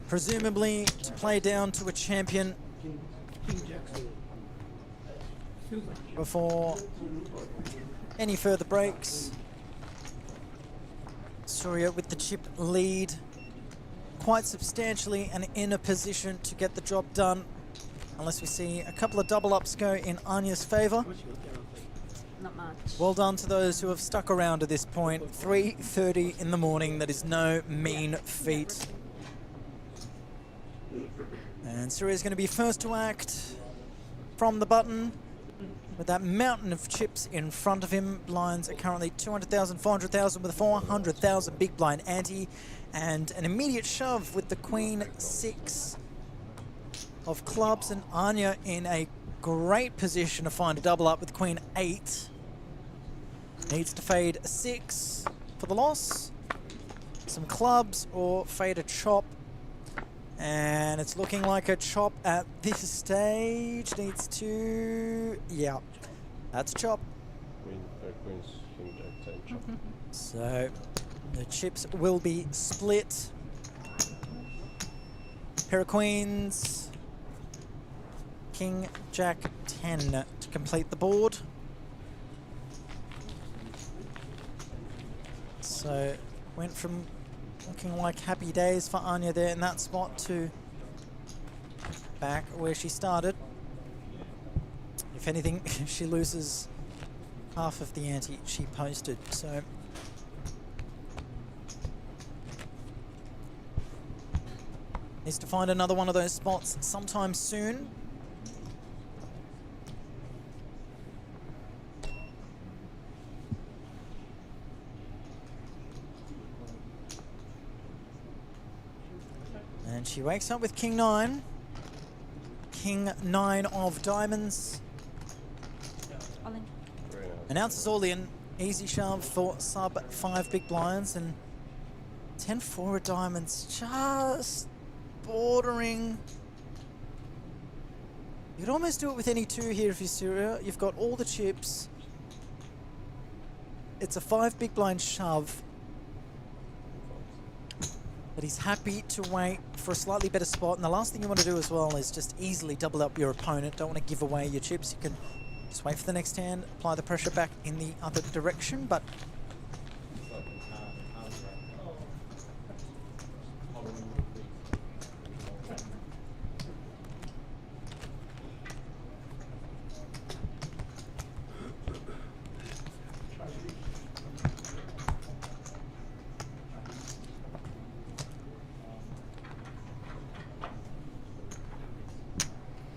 Presumably to play down to a champion before any further breaks. Surya with the chip lead quite substantially and in a position to get the job done, unless we see a couple of double ups go in Anya's favour. Not much. Well done to those who have stuck around to this point. 3:30 in the morning, that is no mean feat. And Surya is going to be first to act from the button with that mountain of chips in front of him. Blinds are currently 200,000, 400,000 with a 400,000 big blind ante, and an immediate shove with the Queen 6 of clubs, and Anya in a great position to find a double up with Queen 8. Needs to fade a 6 for the loss. Some clubs or fade a chop. And it's looking like a chop at this stage. Needs to... yeah, that's a chop. Queen's king jack 10 chop. So the chips will be split. Pair of queens. King jack 10 to complete the board. So went from looking like happy days for Anya there in that spot to back where she started. If anything, she loses half of the ante she posted. So needs to find another one of those spots sometime soon. And she wakes up with King 9. King 9 of diamonds. Announces all in. Easy shove for sub 5 big blinds, and 10-4 of diamonds just bordering. You could almost do it with any 2 here if you're Surya. You've got all the chips. It's a 5 big blind shove. But he's happy to wait for a slightly better spot. And the last thing you want to do as well is just easily double up your opponent. Don't want to give away your chips. You can just wait for the next hand, apply the pressure back in the other direction. But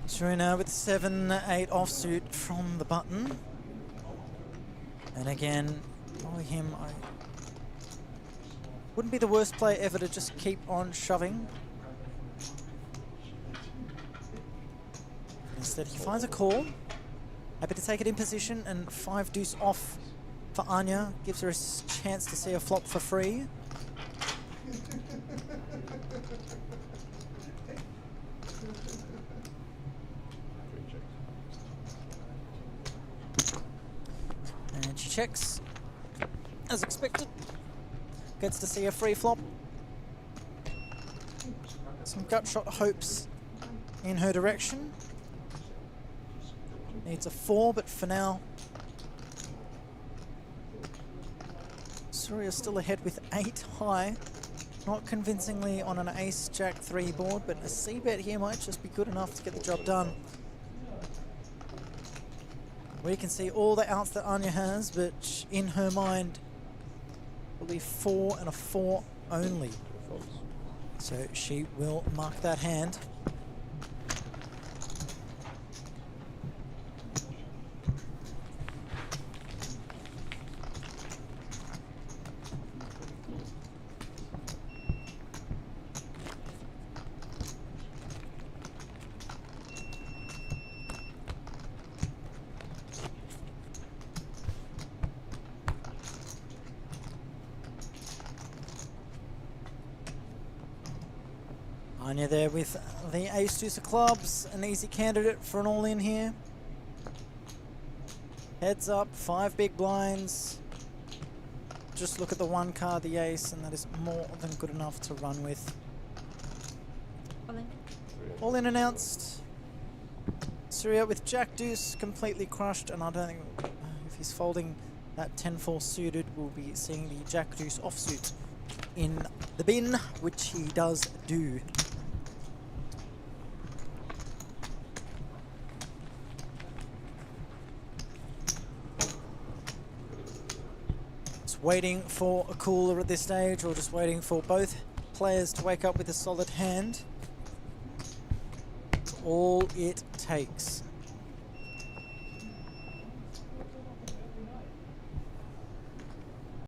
Serena with 7-8 offsuit from the button. And again, only him, I wouldn't be the worst player ever to just keep on shoving. Instead, he finds a call. Happy to take it in position, and 5 deuce off for Anya. Gives her a chance to see a flop for free. And she checks, as expected. Gets to see a free flop. Some gut shot hopes in her direction. Needs a 4, but for now, Surya still ahead with 8 high. Not convincingly on an ace jack 3 board, but a C bet here might just be good enough to get the job done. We can see all the outs that Anya has, but in her mind, will be 4 and a 4 only. So she will mark that hand. Anya there with the ace deuce of clubs, an easy candidate for an all-in here. Heads up, 5 big blinds. just look at the one card, the ace, and that is more than good enough to run with. All in announced. Surya with Jack Deuce completely crushed, and I don't think if he's folding that 10-4 suited, we'll be seeing the Jack Deuce offsuit in the bin, which he does do. Just waiting for a cooler at this stage, or just waiting for both players to wake up with a solid hand. All it takes.